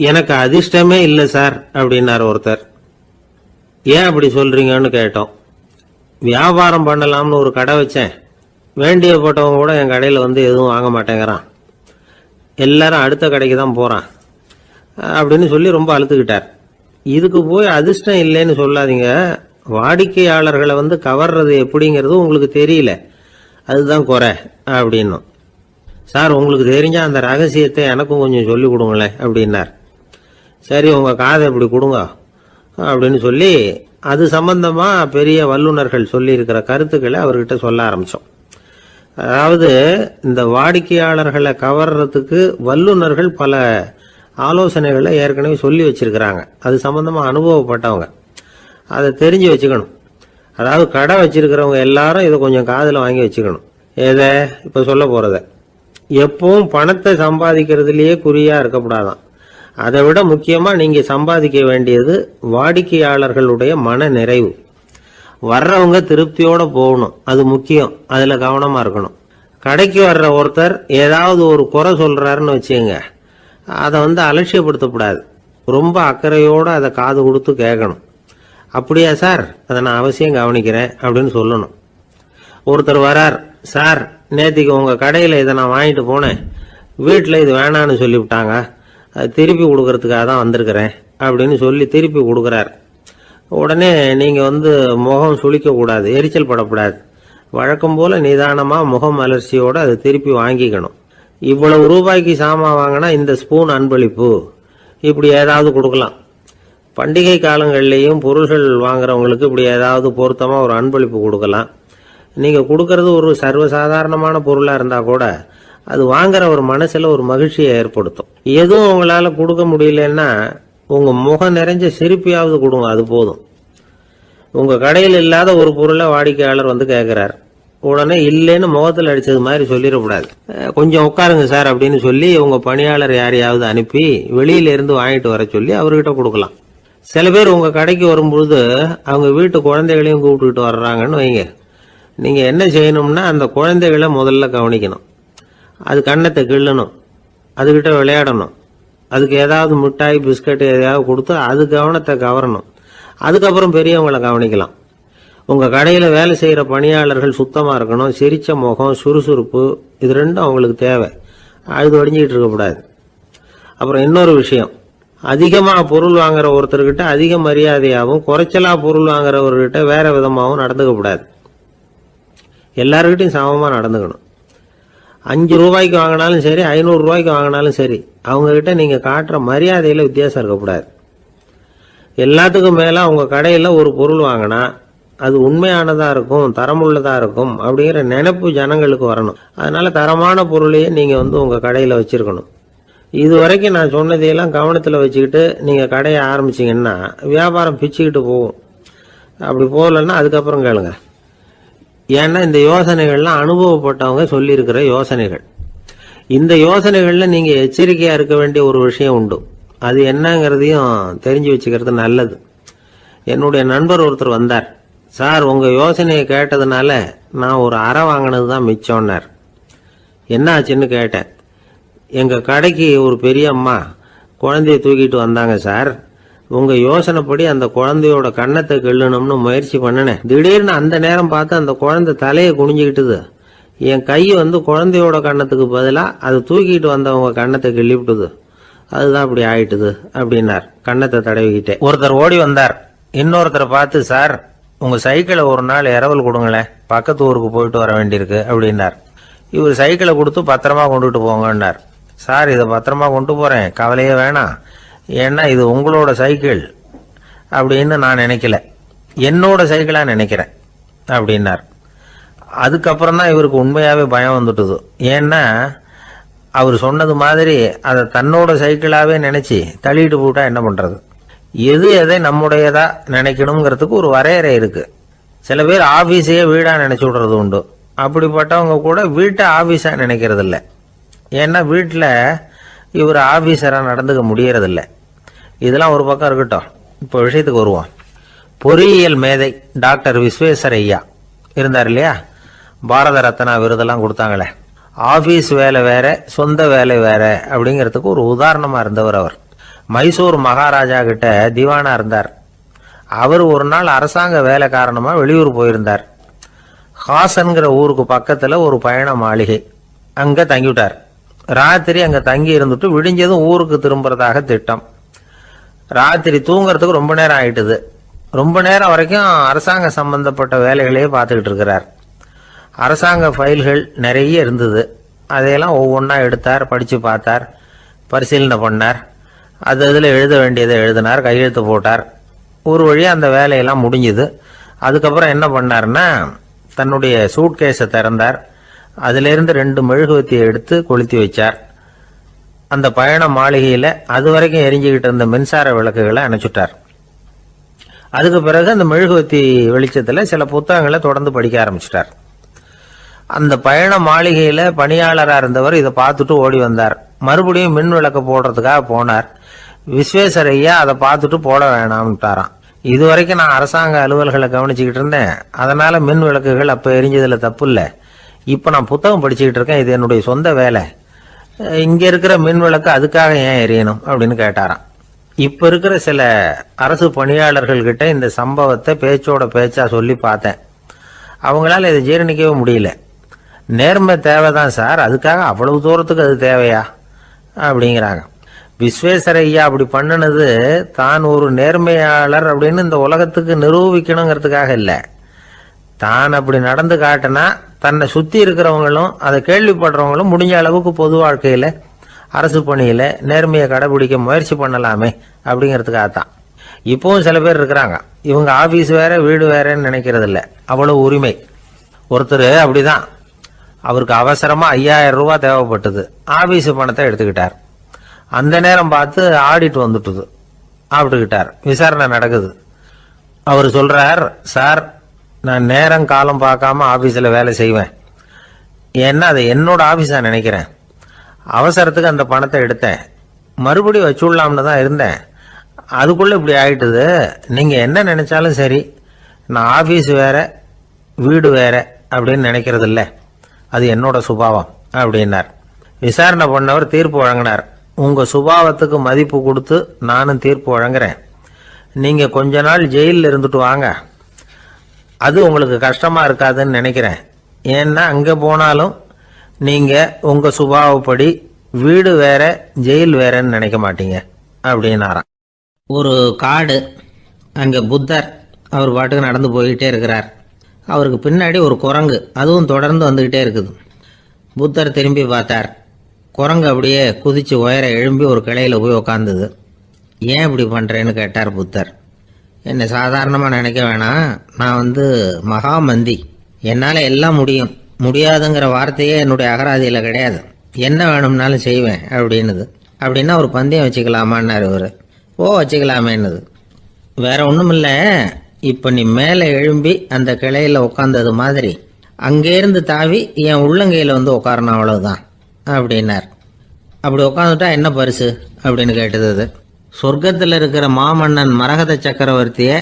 எனக்கு அதிர்ஷ்டமே இல்லை சார் அப்படின்னார் ஒருத்தர். ஏன் அப்படி சொல்றீங்கன்னு கேட்டோம். வியாபாரம் பண்ணலாம்னு ஒரு கடை வச்சேன். வேண்டிய போட்டவங்க கூட என் கடையில் வந்து எதுவும் வாங்க மாட்டேங்கிறான். எல்லாரும் அடுத்த கடைக்கு தான் போறான் அப்படின்னு சொல்லி ரொம்ப அழுத்துக்கிட்டார். இதுக்கு போய் அதிர்ஷ்டம் இல்லைன்னு சொல்லாதீங்க. வாடிக்கையாளர்களை வந்து கவர்றது எப்படிங்கிறது உங்களுக்கு தெரியல, அதுதான் குறை அப்படின்னும். சார் உங்களுக்கு தெரிஞ்ச அந்த ரகசியத்தை எனக்கும் கொஞ்சம் சொல்லி கொடுங்களேன் அப்படின்னார். சரி உங்க காதை இப்படி கொடுங்க அப்படின்னு சொல்லி அது சம்பந்தமா பெரிய வல்லுநர்கள் சொல்லி இருக்கிற கருத்துக்களை அவர்கிட்ட சொல்ல ஆரம்பிச்சோம். அதாவது இந்த வாடிக்கையாளர்களை கவர்றதுக்கு வல்லுநர்கள் பல ஆலோசனைகளை ஏற்கனவே சொல்லி வச்சிருக்கிறாங்க. அது சம்பந்தமா அனுபவப்பட்டவங்க, அதை தெரிஞ்சு வச்சுக்கணும். அதாவது கடை வச்சிருக்கிறவங்க எல்லாரும் இதை கொஞ்சம் காதில் வாங்கி வச்சுக்கணும். எதை இப்ப சொல்ல போறத எப்பவும் பணத்தை சம்பாதிக்கிறதுலயே குறியா இருக்கக்கூடாதான். அதை விட முக்கியமா நீங்க சம்பாதிக்க வேண்டியது வாடிக்கையாளர்களுடைய மன நிறைவு. வர்றவங்க திருப்தியோட போகணும், அது முக்கியம். அதுல கவனமா இருக்கணும். கடைக்கு வர்ற ஒருத்தர் ஏதாவது ஒரு குறை சொல்றாருன்னு வச்சுங்க, அதை வந்து அலட்சியப்படுத்தக்கூடாது. ரொம்ப அக்கறையோட அதை காது கொடுத்து கேட்கணும். அப்படியா சார், அதை நான் அவசியம் கவனிக்கிறேன் அப்படின்னு சொல்லணும். ஒருத்தர் வரார், சார் நேத்திக்கு உங்க கடையில இதை நான் வாங்கிட்டு போனேன், வீட்டில் இது வேணான்னு சொல்லிவிட்டாங்க, அது திருப்பி கொடுக்கறதுக்காக தான் வந்திருக்கிறேன் அப்படின்னு சொல்லி திருப்பி கொடுக்குறார். உடனே நீங்க வந்து முகம் சுளிக்க கூடாது, எரிச்சல் படக்கூடாது. வழக்கம் போல நிதானமா முகம் அலர்ச்சியோட அதை திருப்பி வாங்கிக்கணும். இவ்வளவு ரூபாய்க்கு சாமான் வாங்கினா இந்த ஸ்பூன் அன்பளிப்பு, இப்படி ஏதாவது கொடுக்கலாம். பண்டிகை காலங்கள்லேயும் பொருள்கள் வாங்குறவங்களுக்கு இப்படி ஏதாவது பொருத்தமா ஒரு அன்பளிப்பு கொடுக்கலாம். நீங்க கொடுக்கறது ஒரு சர்வசாதாரணமான பொருளா இருந்தா கூட அது வாங்குற ஒரு மனசுல ஒரு மகிழ்ச்சியை ஏற்படுத்தும். எதுவும் உங்களால கொடுக்க முடியலன்னா உங்க முகம் நிறைஞ்ச சிரிப்பியாவது கொடுங்க, அது போதும். உங்க கடையில் இல்லாத ஒரு பொருளை வாடிக்கையாளர் வந்து கேட்கிறார், உடனே இல்லைன்னு முகத்தில் அடிச்சது மாதிரி சொல்லிடக்கூடாது. கொஞ்சம் உட்காருங்க சார் அப்படின்னு சொல்லி உங்க பணியாளர் யாரையாவது அனுப்பி வெளியில இருந்து வாங்கிட்டு வர சொல்லி அவர்கிட்ட கொடுக்கலாம். சில பேர் உங்க கடைக்கு வரும்பொழுது அவங்க வீட்டு குழந்தைகளையும் கூப்பிட்டுக்கிட்டு வர்றாங்கன்னு வைங்க. நீங்க என்ன செய்யணும்னா அந்த குழந்தைகளை முதல்ல கவனிக்கணும். அது கண்ணத்தை கிள்ளணும், அதுகிட்ட விளையாடணும், அதுக்கு ஏதாவது மிட்டாய் பிஸ்கட் எதையாவது கொடுத்து அது கவனத்தை கவரணும். அதுக்கப்புறம் பெரியவங்களை கவனிக்கலாம். உங்க கடையில வேலை செய்யற பணியாளர்கள் சுத்தமா இருக்கணும். சிரிச்ச முகம், சுறுசுறுப்பு, இது ரெண்டும் அவங்களுக்கு தேவை. அழுது வடிஞ்சிட்டு இருக்கக்கூடாது. அப்புறம் இன்னொரு விஷயம், அதிகமா பொருள் வாங்குற ஒருத்தர்கிட்ட அதிக மரியாதையாகவும் குறைச்சலா பொருள் வாங்குறவர்கிட்ட வேற விதமாகவும் நடந்துக்க கூடாது. எல்லாருக்கிட்டையும் சமமா நடந்துக்கணும். 5 ரூபாய்க்கு வாங்கினாலும் சரி, 500 ரூபாய்க்கு வாங்கினாலும் சரி, அவங்க கிட்ட நீங்க காட்டுற மரியாதையில வித்தியாசம் இருக்கக்கூடாது. எல்லாத்துக்கும் மேல உங்க கடையில ஒரு பொருள் வாங்கினா அது உண்மையானதா இருக்கும், தரமுள்ளதா இருக்கும் அப்படிங்கிற நினைப்பு ஜனங்களுக்கு வரணும். அதனால தரமான பொருளையே நீங்க வந்து உங்க கடையில வச்சிருக்கணும். இது வரைக்கும் நான் சொன்னதையெல்லாம் கவனத்துல வச்சுக்கிட்டு நீங்க கடையை ஆரம்பிச்சீங்கன்னா வியாபாரம் பிச்சுக்கிட்டு போகும். அப்படி போகலன்னா அதுக்கப்புறம் கேளுங்க. ஏன்னா இந்த யோசனைகள்லாம் அனுபவப்பட்டவங்க சொல்லி இருக்கிற யோசனைகள். இந்த யோசனைகள்ல நீங்க எச்சரிக்கையா இருக்க வேண்டிய ஒரு விஷயம் உண்டு. அது என்னங்கிறதையும் தெரிஞ்சு வச்சுக்கிறது நல்லது. என்னுடைய நண்பர் ஒருத்தர் வந்தார். சார் உங்க யோசனையை கேட்டதுனால நான் ஒரு அறை வாங்கினது தான் மிச்சம்னார். என்ன ஆச்சுன்னு கேட்டேன். எங்க கடைக்கு ஒரு பெரிய அம்மா குழந்தைய தூக்கிட்டு வந்தாங்க சார். உங்க யோசனைப்படி அந்த குழந்தையோட கண்ணத்தை கிள்ளணும்னு முயற்சி பண்ணினேன். திடீர்னு அந்த நேரம் பார்த்து அந்த குழந்தை தலையை குனிஞ்சுக்கிட்டுது. என் கை வந்து குழந்தையோட கண்ணத்துக்கு பதிலா அது தூக்கிட்டு வந்தவங்க கண்ணத்தை கிள்ளி விட்டுது. அதுதான் அப்படி ஆயிட்டுது அப்படின்னார் கண்ணத்தை தடவிக்கிட்டே. ஒருத்தர் ஓடி வந்தார். இன்னொருத்தரை பார்த்து, சார் உங்க சைக்கிளை ஒரு நாள் இரவல் கொடுங்களேன், பக்கத்து ஊருக்கு போயிட்டு வர வேண்டியிருக்கு அப்படின்னார். இவர் சைக்கிளை கொடுத்து பத்திரமா கொண்டுட்டு போங்கன்னார். சார் இதை பத்திரமா கொண்டு போறேன், கவலையே வேணாம், ஏன்னா இது உங்களோட சைக்கிள் அப்படின்னு நான் நினைக்கல, என்னோட சைக்கிளா நினைக்கிறேன் அப்படின்னார். அதுக்கப்புறம் தான் இவருக்கு உண்மையாவே பயம் வந்துட்டுது. ஏன்னா அவர் சொன்னது மாதிரி அதை தன்னோட சைக்கிளாவே நினைச்சு தள்ளிட்டு போட்டா என்ன பண்றது? எது எதை நம்முடையதா நினைக்கணுங்கிறதுக்கு ஒரு வரையறை இருக்கு. சில பேர் ஆபீஸையே வீடா நினைச்சு விடுறது உண்டு. அப்படிப்பட்டவங்க கூட வீட்டை ஆபீஸா நினைக்கிறது இல்லை. ஏன்னா வீட்டில் இவர் ஆபீஸரா நடந்துக்க முடியறதில்லை. இதெல்லாம் ஒரு பக்கம் இருக்கட்டும். இப்போ விஷயத்துக்கு வருவோம். பொறியியல் மேதை டாக்டர் விஸ்வேஸ்வரய்யா இருந்தார் இல்லையா, பாரத ரத்னா விருதெல்லாம் கொடுத்தாங்களே. ஆபீஸ் வேலை வேற, சொந்த வேலை வேற அப்படிங்கிறதுக்கு ஒரு உதாரணமா இருந்தவர் அவர். மைசூர் மகாராஜா கிட்ட திவானா இருந்தார். அவர் ஒரு நாள் அரசாங்க வேலை காரணமா வெளியூர் போயிருந்தார். ஹாசன்கிற ஊருக்கு பக்கத்துல ஒரு பயண மாளிகை, அங்க தங்கிவிட்டார். ராத்திரி அங்க தங்கி இருந்துட்டு விடிஞ்சதும் ஊருக்கு திரும்புறதாக திட்டம். ராத்திரி தூங்குறதுக்கு ரொம்ப நேரம் ஆயிட்டுது. ரொம்ப நேரம் வரைக்கும் அரசாங்க சம்பந்தப்பட்ட வேலைகளையே பார்த்துக்கிட்டு இருக்கிறார். அரசாங்க ஃபைல்கள் நிறைய இருந்தது. அதையெல்லாம் ஒவ்வொன்றா எடுத்தார், படித்து பார்த்தார், பரிசீலனை பண்ணார். அதில் எழுத வேண்டியதை எழுதினார், கையெழுத்து போட்டார். ஒரு வழியாக அந்த வேலையெல்லாம் முடிஞ்சுது. அதுக்கப்புறம் என்ன பண்ணார்னா, தன்னுடைய சூட்கேஸை திறந்தார். அதிலிருந்து 2 மெழுகுவத்தியை எடுத்து கொளுத்தி வச்சார். அந்த பயண மாளிகையில் அது வரைக்கும் எரிஞ்சுக்கிட்டு இருந்த மின்சார விளக்குகளை அணைச்சுட்டார். அதுக்கு பிறகு அந்த மெழுகுவத்தி வெளிச்சத்தில் சில புத்தகங்களை தொடர்ந்து படிக்க ஆரம்பிச்சிட்டார். அந்த பயண மாளிகையில் பணியாளராக இருந்தவர் இதை பார்த்துட்டு ஓடி வந்தார். மறுபடியும் மின் விளக்கு போடுறதுக்காக போனார். விஸ்வேஸ்வரையா அதை பார்த்துட்டு போட வேணாம்ட்டாராம். இது வரைக்கும் நான் அரசாங்க அலுவல்களை கவனிச்சுக்கிட்டு இருந்தேன், அதனால மின் விளக்குகள் அப்போ எரிஞ்சதுல தப்பு இல்லை. இப்போ நான் புத்தகம் படிச்சுக்கிட்டு இருக்கேன், இது என்னுடைய சொந்த வேலை. இங்கே இருக்கிற மின் விளக்கு அதுக்காக ஏன் எரியணும் அப்படின்னு கேட்டாராம். இப்போ இருக்கிற சில அரசு பணியாளர்கள்கிட்ட இந்த சம்பவத்தை பேச்சோட பேச்சா சொல்லி பார்த்தேன். அவங்களால இதை ஜீரணிக்கவே முடியல. நேர்மை தேவைதான் சார், அதுக்காக அவ்வளவு தூரத்துக்கு அது தேவையா அப்படிங்கிறாங்க. விஸ்வேஸ்வரையா அப்படி பண்ணினது தான் ஒரு நேர்மையாளர் அப்படின்னு இந்த உலகத்துக்கு நிரூபிக்கணுங்கிறதுக்காக இல்லை. தான் அப்படி நடந்து காட்டினா தன்னை சுற்றி இருக்கிறவங்களும் அதை கேள்விப்படுறவங்களும் முடிஞ்ச அளவுக்கு பொது வாழ்க்கையில் அரசு பணியில் நேர்மையை கடைபிடிக்க முயற்சி பண்ணலாமே அப்படிங்கிறதுக்காகத்தான். இப்போவும் சில பேர் இருக்கிறாங்க, இவங்க ஆஃபீஸ் வேற வீடு வேறன்னு நினைக்கிறது இல்லை, அவ்வளோ உரிமை. ஒருத்தர் அப்படிதான், அவருக்கு அவசரமாக 5000 ரூபா தேவைப்பட்டது. ஆஃபீஸு பணத்தை எடுத்துக்கிட்டார். அந்த நேரம் பார்த்து ஆடிட் வந்துட்டுது. ஆப்பிட்டுக்கிட்டார். விசாரணை நடக்குது. அவர் சொல்றார், சார் நான் நேரம் காலம் பார்க்காம ஆஃபீஸில் வேலை செய்வேன், ஏன்னா அதை என்னோட ஆஃபீஸாக நினைக்கிறேன். அவசரத்துக்கு அந்த பணத்தை எடுத்தேன், மறுபடியும் வச்சுடலாம்னு தான் இருந்தேன், அதுக்குள்ளே இப்படி ஆயிட்டுது. நீங்கள் என்ன நினைச்சாலும் சரி, நான் ஆஃபீஸ் வேற வீடு வேற அப்படின்னு நினைக்கிறது இல்லை, அது என்னோட சுபாவம் அப்படின்னார். விசாரணை பண்ணவர் தீர்ப்பு வழங்கினார். உங்கள் சுபாவத்துக்கு மதிப்பு கொடுத்து நானும் தீர்ப்பு வழங்குறேன். நீங்கள் கொஞ்ச நாள் ஜெயிலில் இருந்துட்டு வாங்க, அது உங்களுக்கு கஷ்டமாக இருக்காதுன்னு நினைக்கிறேன். ஏன்னா அங்கே போனாலும் நீங்கள் உங்கள் சுபாவப்படி வீடு வேற ஜெயில் வேறன்னு நினைக்க மாட்டீங்க அப்படின்னாராம். ஒரு காடு, அங்கே புத்தர் அவர் பாட்டுக்கு நடந்து போய்கிட்டே இருக்கிறார். அவருக்கு பின்னாடி ஒரு குரங்கு, அதுவும் தொடர்ந்து வந்துக்கிட்டே இருக்குது. புத்தர் திரும்பி பார்த்தார். குரங்கு அப்படியே குதிச்சு உயர எழும்பி ஒரு கிளையில் போய் உக்காந்துது. ஏன் இப்படி பண்ணுறேன்னு கேட்டார் புத்தர். என்னை சாதாரணமாக நினைக்க வேணாம், நான் மகாமந்தி, என்னால் எல்லாம் முடியும், முடியாதுங்கிற வார்த்தையே என்னுடைய அகராதியில் கிடையாது, என்ன வேணும்னாலும் செய்வேன் அப்படின்னுது. அப்படின்னா ஒரு பந்தயம் வச்சுக்கலாமான்னாரு இவர். வச்சுக்கலாமேன்னுது. வேற ஒன்றும் இல்லை, இப்போ நீ மேலே எழும்பி அந்த கிளையில் உட்காந்தது மாதிரி அங்கேருந்து தாவி என் உள்ளங்கையில் உட்காரணும், அவ்வளவுதான் அப்படின்னார். அப்படி உட்காந்துட்டா என்ன பரிசு அப்படின்னு கேட்டது அது. சொர்க்கத்தில் இருக்கிற மாமன்னன் மரகத சக்கரவர்த்தியை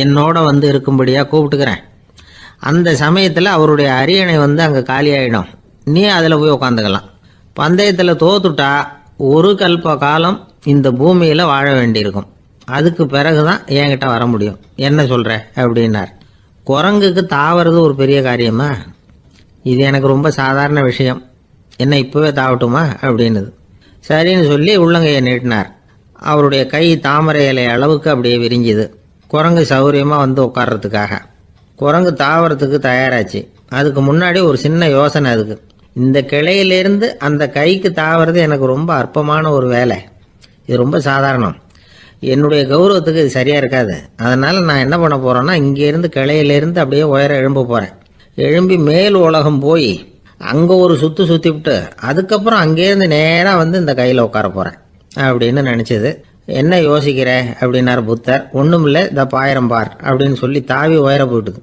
என்னோட இருக்கும்படியாக கூப்பிட்டுக்கிறேன். அந்த சமயத்தில் அவருடைய அரியணை அங்கே காலியாயிடும், நீ அதில் போய் உட்காந்துக்கலாம். பந்தயத்தில் தோத்துட்டா ஒரு கல்ப காலம் இந்த பூமியில் வாழ வேண்டியிருக்கும், அதுக்கு பிறகுதான் என்கிட்ட வர முடியும், என்ன சொல்கிற அப்படின்னார். குரங்குக்கு தாவறது ஒரு பெரிய காரியமா? இது எனக்கு ரொம்ப சாதாரண விஷயம், என்ன இப்போவே தாவட்டுமா அப்படின்னுது. சரின்னு சொல்லி உள்ளங்கையை நீட்டினார். அவருடைய கை தாமரை இலை அளவுக்கு அப்படியே விரிஞ்சுது. குரங்கு சௌகரியமாக உட்கார்றதுக்காக. குரங்கு தாவறதுக்கு தயாராச்சு. அதுக்கு முன்னாடி ஒரு சின்ன யோசனை அதுக்கு. இந்த கிளையிலேருந்து அந்த கைக்கு தாவறது எனக்கு ரொம்ப அற்பமான ஒரு வேலை, இது ரொம்ப சாதாரணம், என்னுடைய கௌரவத்துக்கு இது சரியாக இருக்காது. அதனால் நான் என்ன பண்ண போகிறேன்னா, இங்கேருந்து கிளையிலேருந்து அப்படியே உயர எழும்ப போகிறேன். எழும்பி மேல் உலகம் போய் அங்கே ஒரு சுற்றி விட்டு அதுக்கப்புறம் அங்கேருந்து நேராக இந்த கையில் உட்கார போகிறேன் அப்படின்னு நினச்சிது. என்ன யோசிக்கிற அப்படின்னார் புத்தர். ஒன்றும் இல்லை, இந்த பாயிரம் பார் அப்படின்னு சொல்லி தாவி உயர போயிட்டுது.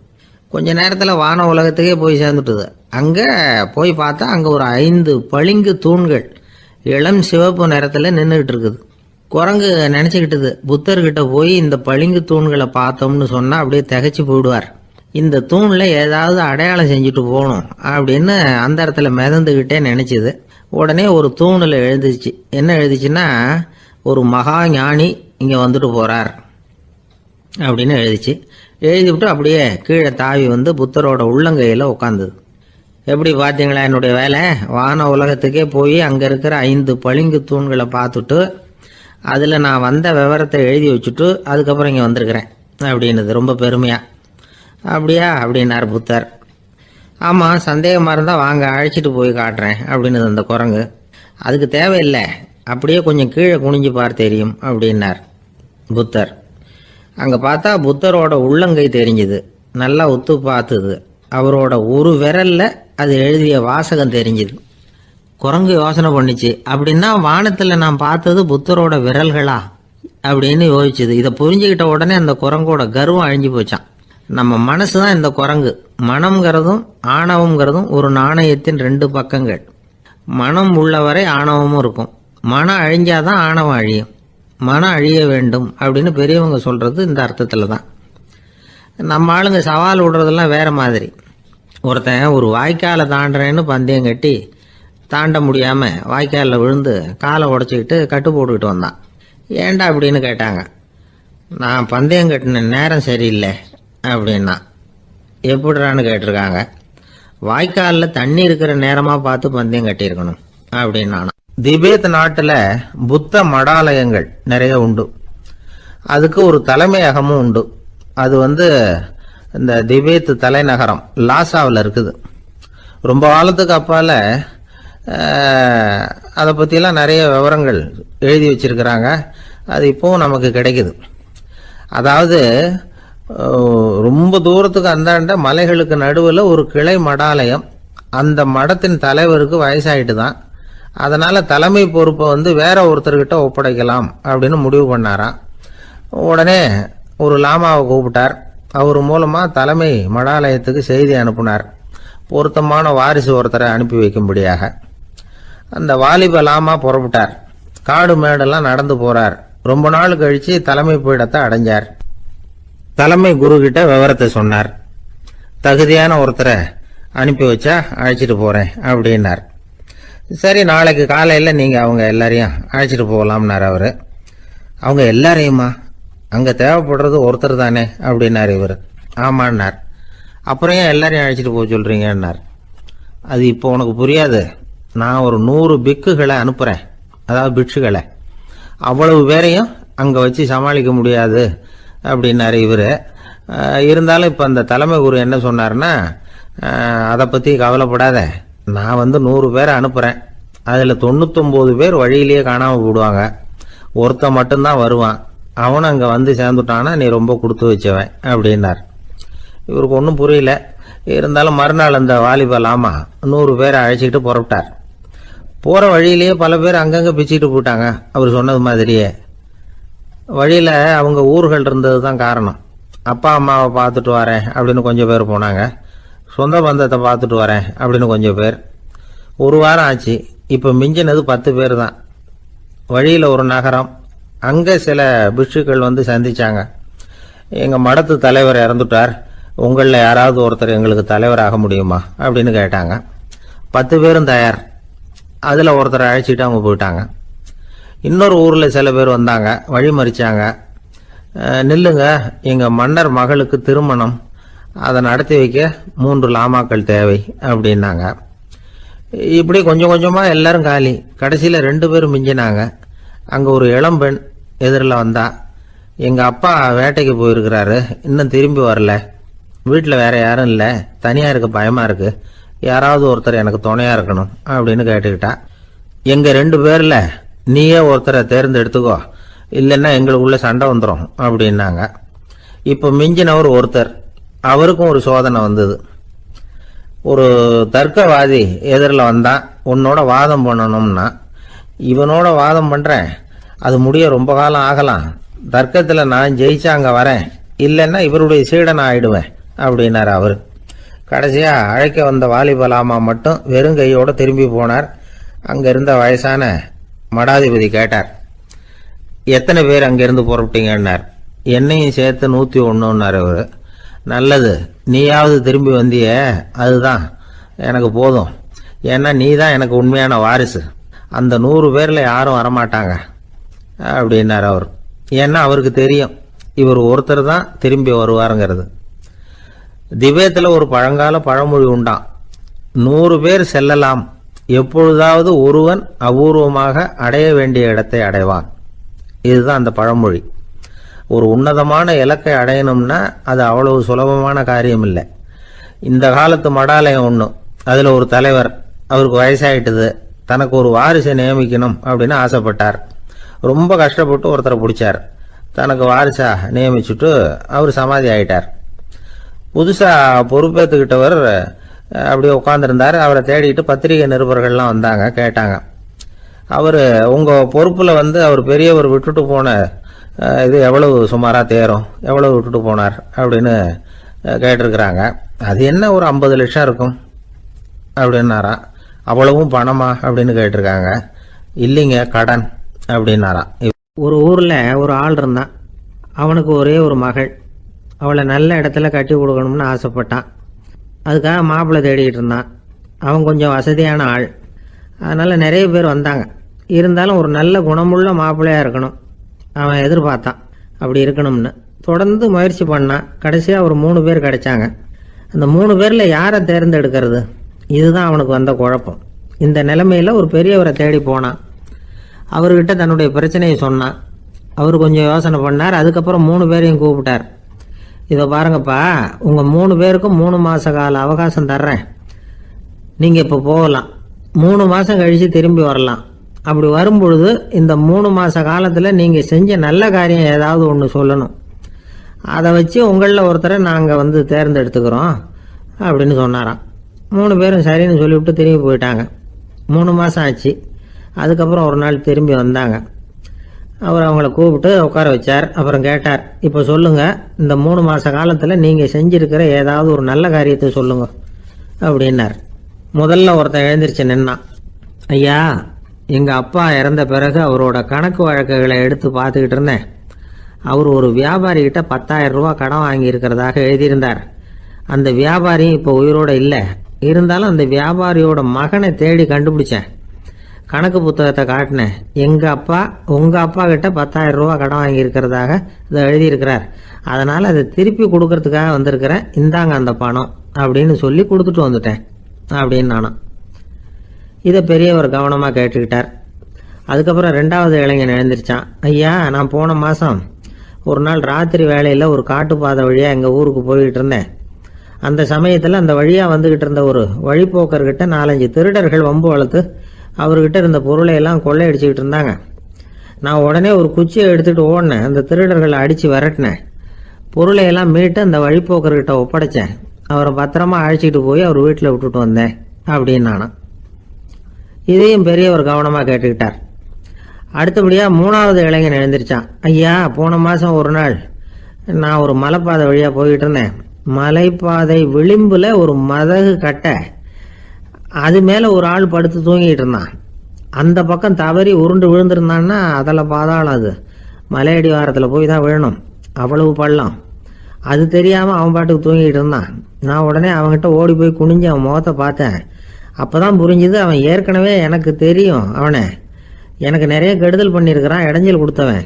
கொஞ்ச நேரத்தில் வான உலகத்துக்கே போய் சேர்ந்துட்டுது. அங்கே போய் பார்த்தா அங்கே ஒரு 5 பளிங்கு தூண்கள் இளம் சிவப்பு நிறத்தில் நின்றுக்கிட்டு இருக்குது. குரங்கு நினச்சிக்கிட்டுது, புத்தர்கிட்ட போய் இந்த பளிங்கு தூண்களை பார்த்தோம்னு சொன்னால் அப்படியே திகைச்சு போயிடுவார், இந்த தூணில் ஏதாவது அடையாளம் செஞ்சுட்டு போகணும் அப்படின்னு அந்த இடத்துல மிதந்துக்கிட்டே நினச்சிது. உடனே ஒரு தூணில் எழுதிச்சு. என்ன எழுதிச்சுன்னா, ஒரு மகா ஞானி இங்கே வந்துட்டு போகிறார் அப்படின்னு எழுதிச்சு. எழுதிவிட்டு அப்படியே கீழே தாவி வந்து புத்தரோட உள்ளங்கையில் உட்காந்துது. எப்படி பார்த்தீங்களா என்னுடைய வேலை? வான உலகத்துக்கே போய் அங்கே இருக்கிற 5 பளிங்கு தூண்களை பார்த்துட்டு அதில் நான் வந்த விவரத்தை எழுதி வச்சுட்டு அதுக்கப்புறம் இங்கே வந்திருக்கிறேன் அப்படின்னுது ரொம்ப பெருமையாக. அப்படியா அப்படின்னார் புத்தர். ஆமாம், சந்தேகமாக இருந்தால் வாங்க அழைச்சிட்டு போய் காட்டுறேன் அப்படின்னுது அந்த குரங்கு. அதுக்கு தேவையில்லை, அப்படியே கொஞ்சம் கீழே குனிஞ்சு பார் தெரியும் அப்படின்னார் புத்தர். அங்கே பார்த்தா புத்தரோட உள்ளங்கை தெரிஞ்சுது. நல்லா உத்து பார்த்துது. அவரோட ஒரு விரல்ல அது எழுதிய வாசகம் தெரிஞ்சுது. குரங்கு யோசனை பண்ணிச்சு, அப்படின்னா வானத்தில் நான் பார்த்தது புத்தரோட விரல்களா அப்படின்னு யோசிச்சுது. இதை புரிஞ்சுக்கிட்ட உடனே அந்த குரங்கோட கர்வம் அழிஞ்சு போச்சான். நம்ம மனசு தான் இந்த குரங்கு. மனம்ங்கிறதும் ஆணவம்ங்கிறதும் ஒரு நாணயத்தின் 2 பக்கங்கள். மனம் உள்ளவரை ஆணவமும் இருக்கும். மனம் அழிஞ்சாதான் ஆணவம் அழியும். மனம் அழிய வேண்டும் அப்படின்னு பெரியவங்க சொல்றது இந்த அர்த்தத்தில் தான். நம்ம ஆளுங்க சவால் விடுறதெல்லாம் வேற மாதிரி. ஒருத்தன் ஒரு வாய்க்காலை தாண்டுறேன்னு பந்தயம் கட்டி தாண்ட முடியாமல் வாய்க்காலில் விழுந்து காலை உடச்சிக்கிட்டு கட்டு போட்டுக்கிட்டு வந்தான். ஏண்டா அப்படின்னு கேட்டாங்க. நான் பந்தயம் கட்டின நேரம் சரியில்லை அப்படின்னா. எப்படிறான்னு கேட்டிருக்காங்க. வாய்க்காலில் தண்ணி இருக்கிற நேரமாக பார்த்து பந்தயம் கட்டியிருக்கணும் அப்படின்னா. திபேத் நாட்டில் புத்த மடாலயங்கள் நிறைய உண்டு. அதுக்கு ஒரு தலைமையகமும் உண்டு. அது இந்த திபேத் தலைநகரம் லாசாவில் இருக்குது. ரொம்ப காலத்துக்கு அப்பால் அதை பற்றிலாம் நிறைய விவரங்கள் எழுதி வச்சிருக்கிறாங்க. அது இப்போவும் நமக்கு கிடைக்குது. அதாவது ரொம்ப தூரத்துக்கு அந்தாண்ட மலைகளுக்கு நடுவில் ஒரு கிளை மடாலயம். அந்த மடத்தின் தலைவருக்கு வயசாயிட்டு தான். அதனால் தலைமை பொறுப்பை வேற ஒருத்தர்கிட்ட ஒப்படைக்கலாம் அப்படின்னு முடிவு பண்ணாராம். உடனே ஒரு லாமாவை கூப்பிட்டார். அவர் மூலமாக தலைமை மடாலயத்துக்கு செய்தி அனுப்புனார், பொருத்தமான வாரிசு ஒருத்தரை அனுப்பி வைக்கும்படியாக. அந்த வாலிப லாமா புறப்பட்டார். காடு மேடெல்லாம் நடந்து போறார். ரொம்ப நாள் கழிச்சு தலைமை பீடத்தை அடைஞ்சார். தலைமை குரு கிட்ட விவரத்தை சொன்னார். தகுதியான ஒருத்தரை அனுப்பி வச்சா அழைச்சிட்டு போறேன் அப்படின்னார். சரி, நாளைக்கு காலையில் நீங்கள் அவங்க எல்லாரையும் அழைச்சிட்டு போகலாம்னார் அவர். அவங்க எல்லாரையுமா? அங்கே தேவைப்படுறது ஒருத்தர் தானே அப்படின்னார் இவர். ஆமான்னார். அப்புறம் ஏன் எல்லாரையும் அழைச்சிட்டு போக சொல்கிறீங்கன்னார். அது இப்போ உனக்கு புரியாது. நான் ஒரு 100 பிக்குகளை அனுப்புகிறேன், அதாவது பிட்சுகளை. அவ்வளவு பேரையும் அங்கே வச்சு சமாளிக்க முடியாது அப்படின்னாரு இவர். இருந்தாலும் இப்போ அந்த தலைமை குரு என்ன சொன்னார்னா, அதை பற்றி கவலைப்படாத, நான் 100 பேரை அனுப்புகிறேன். அதில் 99 பேர் வழியிலேயே காணாமல் போடுவாங்க. ஒருத்தன் மட்டும்தான் வருவான். அவனும் அங்கே சேர்ந்துட்டானா நீ ரொம்ப கொடுத்து வச்சவன் அப்படின்னார். இவருக்கு ஒன்றும் புரியல. இருந்தாலும் மறுநாள் அந்த வாலிப லாமா 100 பேரை அழைச்சிக்கிட்டு புறப்பட்டார். போகிற வழியிலேயே பல பேர் அங்கங்கே பிச்சுக்கிட்டு போட்டாங்க. அவர் சொன்னது மாதிரியே. வழியில் அவங்க ஊர்கள் இருந்தது தான் காரணம். அப்பா அம்மாவை பார்த்துட்டு வரேன் அப்படின்னு கொஞ்சம் பேர் போனாங்க. சொந்த பந்தத்தை பார்த்துட்டு வரேன் அப்படின்னு கொஞ்சம் பேர். ஒரு வாரம் ஆச்சு. இப்போ மிஞ்சினது 10 பேர் தான். வழியில் ஒரு நகரம். அங்கே சில பிட்சுக்கள் சந்திச்சாங்க. எங்கள் மடத்து தலைவர் இறந்துட்டார், உங்களில் யாராவது ஒருத்தர் எங்களுக்கு தலைவராக முடியுமா அப்படின்னு கேட்டாங்க. 10 பேரும் தயார். அதில் ஒருத்தரை அழைச்சிட்டு அவங்க போயிட்டாங்க. இன்னொரு ஊரில் சில பேர் வந்தாங்க, வழி மறிச்சாங்க. நில்லுங்க, எங்கள் மன்னர் மகளுக்கு திருமணம், அதை நடத்தி வைக்க 3 லாமாக்கள் தேவை அப்படின்னாங்க. இப்படி கொஞ்சம் கொஞ்சமாக எல்லாரும் காலி. கடைசியில் 2 பேரும் மிஞ்சினாங்க. அங்கே ஒரு இளம்பெண் எதிரில் வந்தா. எங்கள் அப்பா வேட்டைக்கு போயிருக்கிறாரு, இன்னும் திரும்பி வரல. வீட்டில் வேற யாரும் இல்லை, தனியாக இருக்க பயமாக இருக்கு, யாராவது ஒருத்தர் எனக்கு துணையாக இருக்கணும் அப்படின்னு கேட்டுக்கிட்டா. எங்கள் 2 பேரில் நீயே ஒருத்தரை தேர்ந்தெடுத்துக்கோ, இல்லைன்னா எங்களுக்குள்ள சண்டை வந்துடும் அப்படின்னாங்க. இப்போ மிஞ்சினவர் ஒருத்தர். அவருக்கும் ஒரு சோதனை வந்தது. ஒரு தர்க்கவாதி எதிரில் வந்தான். உன்னோட வாதம் பண்ணணும்னா. இவனோட வாதம் பண்ணுறேன், அது முடிய ரொம்ப காலம் ஆகலாம். தர்க்கத்தில் நான் ஜெயிச்சா அங்கே வரேன், இல்லைன்னா இவருடைய சீடன் ஆயிடுவேன் அப்படின்னார் அவர். கடைசியாக அழைக்க வந்த வாலிபலாமா மட்டும் வெறும் கையோடு திரும்பி போனார். அங்கே இருந்த வயசான மடாதிபதி கேட்டார், எத்தனை பேர் அங்கேருந்து புறப்பட்டீங்கன்னார். என்னையும் சேர்த்து 101ன்னார் அவர். நல்லது, நீயாவது திரும்பி வந்திய, அதுதான் எனக்கு போதும். ஏன்னா நீ தான் எனக்கு உண்மையான வாரிசு. அந்த 100 பேரில் யாரும் வரமாட்டாங்க. அப்படின்னார் அவர். ஏன்னா அவருக்கு தெரியும் இவர் ஒருத்தர் தான் திரும்பி வருவாருங்கிறது. திபேத்தில் ஒரு பழங்கால பழமொழி உண்டாம், 100 பேர் செல்லலாம், எப்பொழுதாவது ஒருவன் அபூர்வமாக அடைய வேண்டிய இடத்தை அடைவான். இதுதான் அந்த பழமொழி. ஒரு உன்னதமான இலக்கை அடையணும்னா அது அவ்வளவு சுலபமான காரியம் இல்லை. இந்த காலத்து மடாலயம் ஒன்று, அதில் ஒரு தலைவர், அவருக்கு வயசாயிட்டுது, தனக்கு ஒரு வாரிசை நியமிக்கணும் அப்படின்னு ஆசைப்பட்டார். ரொம்ப கஷ்டப்பட்டு ஒருத்தரை பிடிச்சார், தனக்கு வாரிசா நியமிச்சுட்டு அவர் சமாதி ஆயிட்டார். புதுசாக பொறுப்பேற்றுக்கிட்டவர் அப்படியே உட்காந்துருந்தார். அவரை தேடிட்டு பத்திரிகை நிருபர்கள்லாம் வந்தாங்க, கேட்டாங்க. அவர் உங்கள் பொறுப்பில் அவர் பெரியவர் விட்டுட்டு போன இது எவ்வளவு சுமாராக தேரும், எவ்வளவு விட்டுட்டு போனார் அப்படின்னு கேட்டிருக்கிறாங்க. அது என்ன ஒரு 50 லட்சம் இருக்கும் அப்படின்னாராம். அவ்வளவும் பணமா அப்படின்னு கேட்டிருக்காங்க. இல்லைங்க, கடன் அப்படின்னாராம். ஒரு ஊரில் ஒரு ஆள் இருந்தான். அவனுக்கு ஒரே ஒரு மகள். அவளை நல்ல இடத்துல கட்டி கொடுக்கணும்னு ஆசைப்பட்டான். அதுக்காக மாப்பிள்ளை தேடிக்கிட்டு இருந்தான். அவன் கொஞ்சம் வசதியான ஆள், அதனால் நிறைய பேர் வந்தாங்க. இருந்தாலும் ஒரு நல்ல குணமுள்ள மாப்பிள்ளையாக இருக்கணும் அவன் எதிர்பார்த்தான். அப்படி இருக்கணும்னு தொடர்ந்து முயற்சி பண்ணான். கடைசியாக ஒரு 3 பேர் கிடைச்சாங்க. அந்த 3 பேரில் யாரை தேர்ந்தெடுக்கிறது, இதுதான் அவனுக்கு வந்த குழப்பம். இந்த நிலைமையில் ஒரு பெரியவரை தேடி போனான். அவர்கிட்ட தன்னுடைய பிரச்சனையை சொன்னான். அவர் கொஞ்சம் யோசனை பண்ணார். அதுக்கப்புறம் 3 பேரையும் கூப்பிட்டார். இதை பாருங்கப்பா, உங்கள் 3 பேருக்கும் 3 மாத கால அவகாசம் தர்றேன். நீங்கள் இப்போ போகலாம், 3 மாதம் கழித்து திரும்பி வரலாம். அப்படி வரும்பொழுது இந்த 3 மாத காலத்தில் நீங்கள் செஞ்ச நல்ல காரியம் ஏதாவது ஒன்று சொல்லணும். அதை வச்சு உங்களில் ஒருத்தரை நாங்கள் தேர்ந்தெடுத்துக்கிறோம் அப்படின்னு சொன்னாராம். 3 பேரும் சரின்னு சொல்லிவிட்டு திரும்பி போயிட்டாங்க. 3 மாதம் ஆச்சு. அதுக்கப்புறம் ஒரு நாள் திரும்பி வந்தாங்க. அவர் அவங்கள கூப்பிட்டு உட்கார வச்சார். அப்புறம் கேட்டார், இப்போ சொல்லுங்கள், இந்த 3 மாத காலத்தில் நீங்கள் செஞ்சுருக்கிற ஏதாவது ஒரு நல்ல காரியத்தை சொல்லுங்க அப்படின்னார். முதல்ல ஒருத்தன் எழுந்திரிச்சு நின்னான். ஐயா, எங்கள் அப்பா இறந்த பிறகு அவரோட கணக்கு வழக்குகளை எடுத்து பார்த்துக்கிட்டு இருந்தேன். அவர் ஒரு வியாபாரிகிட்ட 10,000 ரூபா கடன் வாங்கியிருக்கிறதாக எழுதியிருந்தார். அந்த வியாபாரியும் இப்போ உயிரோடு இல்லை. இருந்தாலும் அந்த வியாபாரியோட மகனை தேடி கண்டுபிடிச்சேன். கணக்கு புத்தகத்தை காட்டினேன். எங்கள் அப்பா உங்கள் அப்பா கிட்ட 10,000 ரூபா கடன் வாங்கியிருக்கிறதாக இதை எழுதியிருக்கிறார். அதனால் அதை திருப்பி கொடுக்கறதுக்காக வந்திருக்கிறேன், இந்தாங்க அந்த பணம் அப்படின்னு சொல்லி கொடுத்துட்டு வந்துட்டேன் அப்படின்னு நானும். இதை பெரியவர் கவனமாக கேட்டுக்கிட்டார். அதுக்கப்புறம் 2வது இளைஞன் எழுந்திரிச்சான். ஐயா, நான் போன மாதம் ஒரு நாள் ராத்திரி வேளையில் ஒரு காட்டுப்பாதை வழியாக எங்கள் ஊருக்கு போய்கிட்டு இருந்தேன். அந்த சமயத்தில் அந்த வழியாக வந்துக்கிட்டு இருந்த ஒரு வழிப்போக்கர்கிட்ட 4-5 திருடர்கள் வம்பு வளர்த்து அவர்கிட்ட இருந்த பொருளை எல்லாம் கொள்ளையடிச்சிக்கிட்டு இருந்தாங்க. நான் உடனே ஒரு குச்சியை எடுத்துகிட்டு ஓடினேன். அந்த திருடர்களை அடித்து விரட்டினேன். பொருளையெல்லாம் மீட்டு அந்த வழிப்போக்கர்கிட்ட ஒப்படைச்சேன். அவரை பத்திரமா அழைச்சிட்டு போய் அவர் வீட்டில் விட்டுட்டு வந்தேன் அப்படின்னு நானும். இதையும் பெரியவர் கவனமாக கேட்டுக்கிட்டார். அடுத்தபடியாக 3வது இளைஞன் எழுந்திரிச்சான். ஐயா, போன மாதம் ஒரு நாள் நான் ஒரு மலைப்பாதை வழியாக போய்கிட்டு இருந்தேன். மலைப்பாதை விளிம்பில் ஒரு மதகு கட்டை, அது மேலே ஒரு ஆள் படுத்து தூங்கிட்டு இருந்தான். அந்த பக்கம் தவறி உருண்டு விழுந்திருந்தான்னா அதில் பாதாளம். அது மலையடி வாரத்தில் போய் தான் விழணும், அவ்வளவு பள்ளம். அது தெரியாமல் அவன் பாட்டுக்கு தூங்கிட்டு இருந்தான். நான் உடனே அவன்கிட்ட ஓடி போய் குனிஞ்சு அவன் முகத்தை பார்த்தேன். அப்போ தான் புரிஞ்சுது, அவன் ஏற்கனவே எனக்கு தெரியும். அவனை எனக்கு நிறைய கெடுதல் பண்ணியிருக்கிறான், இடைஞ்சல் கொடுத்தவன்.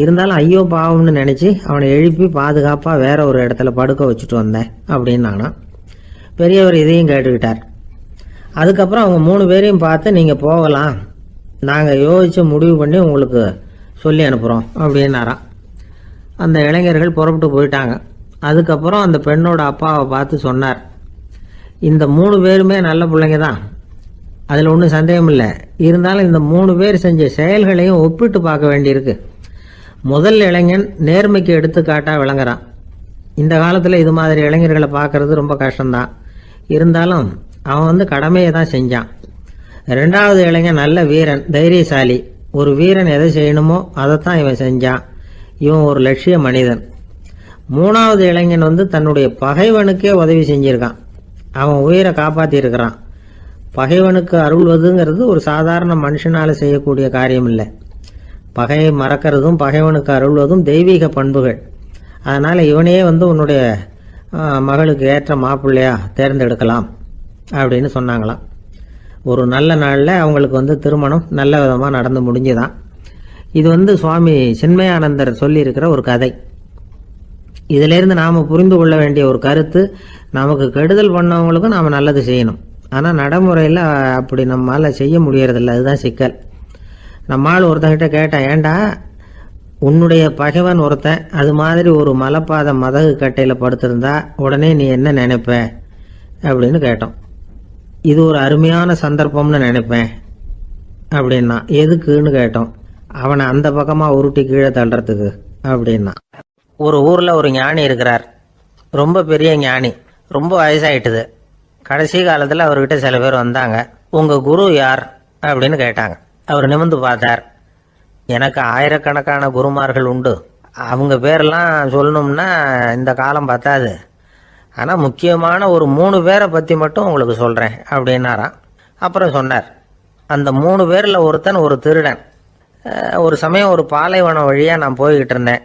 இருந்தாலும் ஐயோ பாவம்னு நினச்சி அவனை எழுப்பி பாதுகாப்பாக வேற ஒரு இடத்துல படுக்க வச்சுட்டு வந்தேன் அப்படின்னு நானும். பெரியவர் இதையும் கேட்டுக்கிட்டார். அதுக்கப்புறம் அவங்க 3 பேரையும் பார்த்து, நீங்கள் போகலாம், நாங்கள் யோசித்து முடிவு பண்ணி உங்களுக்கு சொல்லி அனுப்புகிறோம் அப்படின்னாராம். அந்த இளைஞர்கள் புறப்பட்டு போயிட்டாங்க. அதுக்கப்புறம் அந்த பெண்ணோட அப்பாவை பார்த்து சொன்னார், இந்த 3 பேருமே நல்ல பிள்ளைங்க தான், அதில் ஒன்றும் சந்தேகம் இல்லை. இருந்தாலும் இந்த 3 பேர் செஞ்ச செயல்களையும் ஒப்பிட்டு பார்க்க வேண்டியிருக்கு. முதல் இளைஞன் நேர்மைக்கு எடுத்துக்காட்டாக விளங்குறான். இந்த காலத்தில் இது மாதிரி இளைஞர்களை பார்க்கறது ரொம்ப கஷ்டம்தான். இருந்தாலும் அவன் கடமையை தான் செஞ்சான். 2வது இளைஞன் நல்ல வீரன், தைரியசாலி. ஒரு வீரன் எதை செய்யணுமோ அதைத்தான் இவன் செஞ்சான். இவன் ஒரு லட்சிய மனிதன். 3வது இளைஞன் தன்னுடைய பகைவனுக்கே உதவி செஞ்சிருக்கான். அவன் உயிரை காப்பாற்றியிருக்கிறான். பகைவனுக்கு அருள்வதுங்கிறது ஒரு சாதாரண மனுஷனால் செய்யக்கூடிய காரியம் இல்லை. பகையை மறக்கிறதும் பகைவனுக்கு அருள்வதும் தெய்வீக பண்புகள். அதனால் இவனையே உன்னுடைய மகளுக்கு ஏற்ற மாப்பிள்ளையா தேர்ந்தெடுக்கலாம் அப்படின்னு சொன்னாங்களாம். ஒரு நல்ல நாளில் அவங்களுக்கு திருமணம் நல்ல விதமாக நடந்து முடிஞ்சுதான். இது சுவாமி சின்மயானந்தர் சொல்லியிருக்கிற ஒரு கதை. இதிலிருந்து நாம் புரிந்து கொள்ள வேண்டிய ஒரு கருத்து, நமக்கு கெடுதல் பண்ணவங்களுக்கும் நாம் நல்லது செய்யணும். ஆனால் நடைமுறையில் அப்படி நம்மளால் செய்ய முடியறதில்ல. அதுதான் சிக்கல். நம்மால் ஒருத்தங்கிட்ட கேட்டேன், ஏண்டா உன்னுடைய பகைவன் ஒருத்தன் அது மாதிரி ஒரு மலைப்பாத மதகு கட்டையில் படுத்திருந்தா உடனே நீ என்ன நினைப்ப அப்படின்னு கேட்டோம். இது ஒரு அருமையான சந்தர்ப்பம்னு நினைப்பேன் அப்படின்னா. எதுக்குன்னு கேட்டோம். அவனை அந்த பக்கமாக உருட்டி கீழே தள்ளுறதுக்கு அப்படின்னா. ஒரு ஊரில் ஒரு ஞானி இருக்கிறார், ரொம்ப பெரிய ஞானி, ரொம்ப வயசாயிட்டுது. கடைசி காலத்தில் அவர்கிட்ட சில பேர் வந்தாங்க. உங்கள் குரு யார் அப்படின்னு கேட்டாங்க. அவர் நிமிர்ந்து பார்த்தார். எனக்கு ஆயிரக்கணக்கான குருமார்கள் உண்டு, அவங்க பேரெல்லாம் சொல்லணும்னா இந்த காலம் பத்தாது. ஆனால் முக்கியமான ஒரு 3 பேரை பற்றி மட்டும் உங்களுக்கு சொல்கிறேன் அப்படின்னாராம். அப்புறம் சொன்னார், அந்த 3 பேரில் ஒருத்தன் ஒரு திருடன். ஒரு சமயம் ஒரு பாலைவனம் வழியாக நான் போய்கிட்டு இருந்தேன்.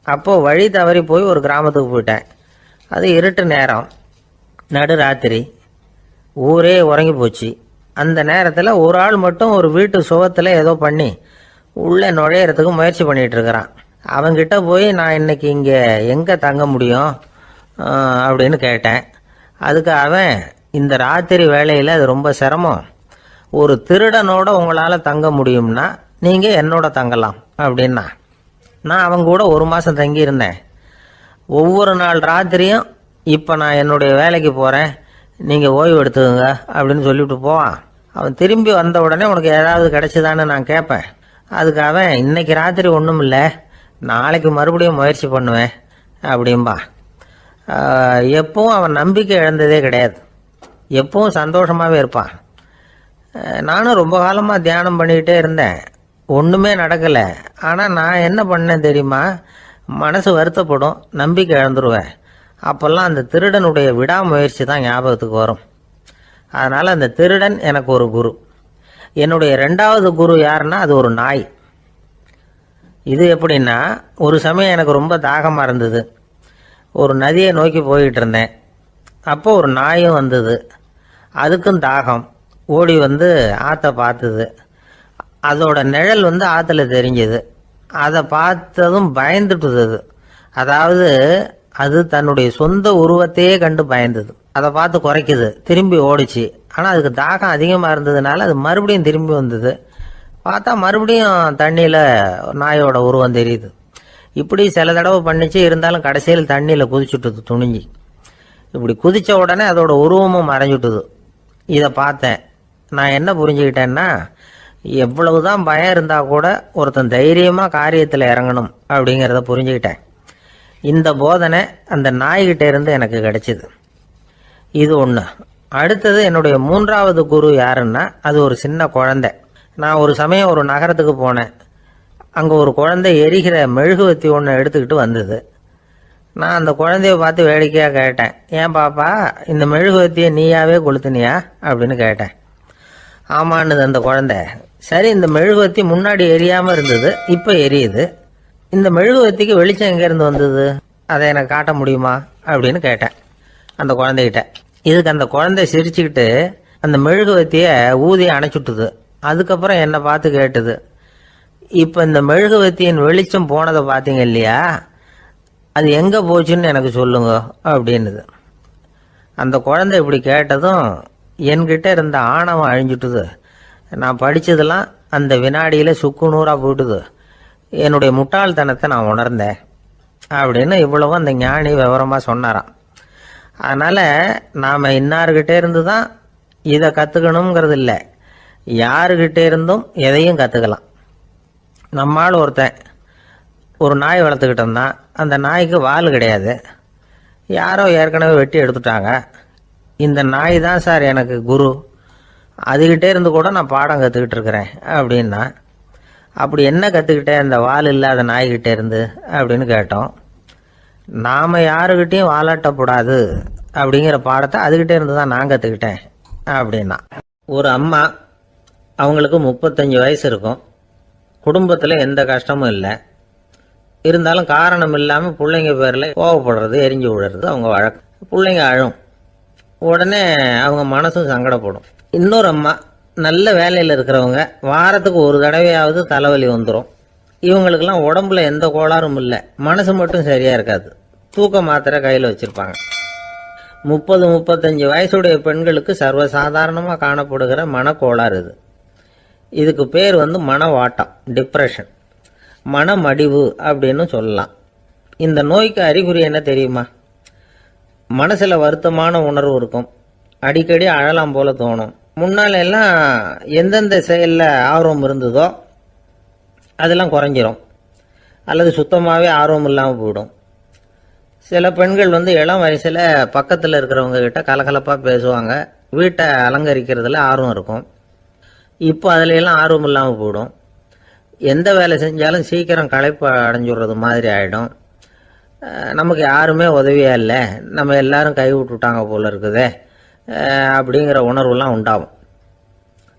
அப்போது வழி தவறி போய் ஒரு கிராமத்துக்கு போயிட்டேன். அது இருட்டு நேரம், நடு ராத்திரி, ஊரே உறங்கி போச்சு. அந்த நேரத்தில் ஒரு ஆள் மட்டும் ஒரு வீட்டு சுவத்தில் ஏதோ பண்ணி உள்ளே நுழையிறதுக்கு முயற்சி பண்ணிகிட்டு இருக்கிறான். அவங்கிட்ட போய் நான் இன்னைக்கு இங்கே எங்கே தங்க முடியும் அப்படின்னு கேட்டேன். அதுக்கு அவன், இந்த ராத்திரி வேளையில் அது ரொம்ப சிரமம், ஒரு திருடனோட உங்களால் தங்க முடியும்னா நீங்கள் என்னோட தங்கலாம் அப்படின்னா. நான் அவங்க கூட 1 மாதம் தங்கியிருந்தேன். ஒவ்வொரு நாள் ராத்திரியும் இப்போ நான் என்னுடைய வேலைக்கு போகிறேன், நீங்கள் ஓய்வு எடுத்துக்கோங்க அப்படின்னு சொல்லிவிட்டு போவான். அவன் திரும்பி வந்த உடனே உனக்கு ஏதாவது கிடைச்சிதான்னு நான் கேட்பேன். அதுக்கு அவன், இன்னைக்கு ராத்திரி ஒன்றும் இல்லை, நாளைக்கு மறுபடியும் முயற்சி பண்ணுவேன் அப்படின்பா. எப்பவும் அவன் நம்பிக்கை இழந்ததே கிடையாது, எப்பவும் சந்தோஷமாகவே இருப்பான். நானும் ரொம்ப காலமாக தியானம் பண்ணிக்கிட்டே இருந்தேன், ஒன்றுமே நடக்கலை. ஆனால் நான் என்ன பண்ணேன் தெரியுமா, மனசு வருத்தப்படும், நம்பிக்கை இழந்துருவேன். அப்போல்லாம் அந்த திருடனுடைய விடாமுயற்சி தான் ஞாபகத்துக்கு வரும். அதனால் அந்த திருடன் எனக்கு ஒரு குரு. என்னுடைய 2வது குரு யாருன்னா அது ஒரு நாய். இது எப்படின்னா, ஒரு சமயம் எனக்கு ரொம்ப தாகமாக இருந்தது. ஒரு நதியை நோக்கி போய்கிட்டு இருந்தேன். அப்போ ஒரு நாயும் வந்தது. அதுக்கும் தாகம். ஓடி வந்து ஆற்றை பார்த்தது. அதோட நிழல் ஆற்றுல தெரிஞ்சது. அதை பார்த்ததும் பயந்துட்டுது. அதாவது அது தன்னுடைய சொந்த உருவத்தையே கண்டு பயந்தது. அதை பார்த்து குறைக்குது, திரும்பி ஓடிச்சு. ஆனால் அதுக்கு தாகம் அதிகமாக இருந்ததுனால அது மறுபடியும் திரும்பி வந்தது. பார்த்தா மறுபடியும் தண்ணியில் நாயோட உருவம் தெரியுது. இப்படி சில தடவை பண்ணிச்சு. இருந்தாலும் கடைசியில் தண்ணியில் குதிச்சுட்டுது துணிஞ்சி. இப்படி குதித்த உடனே அதோட உருவமும் மறைஞ்சுட்டுது. இதை பார்த்தேன். நான் என்ன புரிஞ்சுக்கிட்டேன்னா, எவ்வளவுதான் பயம் இருந்தால் கூட ஒருத்தன் தைரியமாக காரியத்தில் இறங்கணும் அப்படிங்கிறத புரிஞ்சுக்கிட்டேன். இந்த போதனை அந்த நாய்கிட்ட இருந்து எனக்கு கிடைச்சிது. இது ஒன்று. அடுத்தது, என்னுடைய 3வது குரு யாருன்னா அது ஒரு சின்ன குழந்தை. நான் ஒரு சமயம் ஒரு நகரத்துக்கு போனேன். அங்கே ஒரு குழந்தை எரிகிற மெழுகுவத்தி ஒன்று எடுத்துக்கிட்டு வந்தது. நான் அந்த குழந்தைய பார்த்து வேடிக்கையாக கேட்டேன், ஏன் பாப்பா இந்த மெழுகுவத்தியை நீயாவே கொளுத்துனியா அப்படின்னு கேட்டேன். ஆமான்னுது அந்த குழந்தை. சரி, இந்த மெழுகுவத்தி முன்னாடி எரியாமல் இருந்தது, இப்போ எரியுது. இந்த மெழுகுவத்திக்கு வெளிச்சம் எங்கேருந்து வந்தது, அதை எனக்கு காட்ட முடியுமா அப்படின்னு கேட்டேன் அந்த குழந்தைகிட்ட. இதுக்கு அந்த குழந்தை சிரிச்சுக்கிட்டு அந்த மெழுகுவத்தியை ஊதி அணைச்சுட்டுது. அதுக்கப்புறம் என்னை பார்த்து கேட்டுது, இப்போ இந்த மெழுகுவத்தியின் வெளிச்சம் போனதை பார்த்தீங்க இல்லையா, அது எங்கே போச்சுன்னு எனக்கு சொல்லுங்க அப்படின்னுது. அந்த குழந்தை இப்படி கேட்டதும் என்கிட்ட இருந்த ஆணவம் அழிஞ்சுட்டுது. நான் படித்ததெல்லாம் அந்த வினாடியில் சுக்கு நூறாக போயிட்டுது. என்னுடைய முட்டாள்தனத்தை நான் உணர்ந்தேன் அப்படின்னு இவ்வளவும் அந்த ஞானி விவரமாக சொன்னாராம். அதனால் நாம் இன்னார்கிட்ட இருந்து தான் இதை கற்றுக்கணுங்கிறது இல்லை, யாருக்கிட்ட இருந்தும் எதையும் கற்றுக்கலாம். நம்மால் ஒருத்தன் ஒரு நாய் வளர்த்துக்கிட்டு இருந்தான். அந்த நாய்க்கு வால் கிடையாது, யாரோ ஏற்கனவே வெட்டி எடுத்துட்டாங்க. இந்த நாய் தான் சார் எனக்கு குரு, அதுகிட்டே இருந்து கூட நான் பாடம் கற்றுக்கிட்டு இருக்கிறேன் அப்படின்னா. அப்படி என்ன கற்றுக்கிட்டேன் அந்த வால் இல்லாத நாய்கிட்டே இருந்து அப்படின்னு கேட்டோம். நாம் யாருக்கிட்டையும் வாலாட்டக்கூடாது அப்படிங்கிற பாடத்தை அதுகிட்டே இருந்து தான் நான் கற்றுக்கிட்டேன் அப்படின்னா. ஒரு அம்மா, அவங்களுக்கு 35 வயசு இருக்கும். குடும்பத்தில் எந்த கஷ்டமும் இல்லை. இருந்தாலும் காரணம் இல்லாமல் பிள்ளைங்க பேரில் கோவப்படுறது, எரிஞ்சு விடுறது அவங்க வழக்கம். பிள்ளைங்க அழும், உடனே அவங்க மனசும் சங்கடப்படும். இன்னொரு அம்மா, நல்ல வேலையில் இருக்கிறவங்க, வாரத்துக்கு ஒரு தடவையாவது தலைவலி வந்துடும். இவங்களுக்கெல்லாம் உடம்புல எந்த கோளாறும் இல்லை, மனசு மட்டும் சரியா இருக்காது. தூக்க மாத்திரை கையில் வச்சிருப்பாங்க. 30-35 வயசுடைய பெண்களுக்கு சர்வசாதாரணமாக காணப்படுகிற மனக்கோளாறு இது. இதுக்கு பேர் மனவாட்டம், டிப்ரெஷன், மனமடிவு அப்படின்னு சொல்லலாம். இந்த நோய்க்கு அறிகுறி என்ன தெரியுமா? மனசுல வருத்தமான உணர்வு இருக்கும், அடிக்கடி அழலாம் போல தோணும். முன்னால எல்லாம் எந்தெந்த செயல்ல ஆர்வம் இருந்ததோ அதெல்லாம் குறைஞ்சிரும், அல்லது சுத்தமாகவே ஆர்வம் இல்லாமல் போயிடும். சில பெண்கள் இளம் வயசுல பக்கத்தில் இருக்கிறவங்க கிட்ட கலகலப்பாக பேசுவாங்க, வீட்டை அலங்கரிக்கிறதுல ஆர்வம் இருக்கும். இப்போ அதுல எல்லாம் ஆர்வம் இல்லாமல் போயிடும். எந்த வேலை செஞ்சாலும் சீக்கிரம் களைப்பு அடைஞ்சுடுறது மாதிரி ஆகிடும். நமக்கு யாருமே உதவியா இல்லை, நம்ம எல்லாரும் கை விட்டுட்டாங்க போல இருக்குதே அப்படிங்கிற உணர்வுலாம் உண்டாகும்.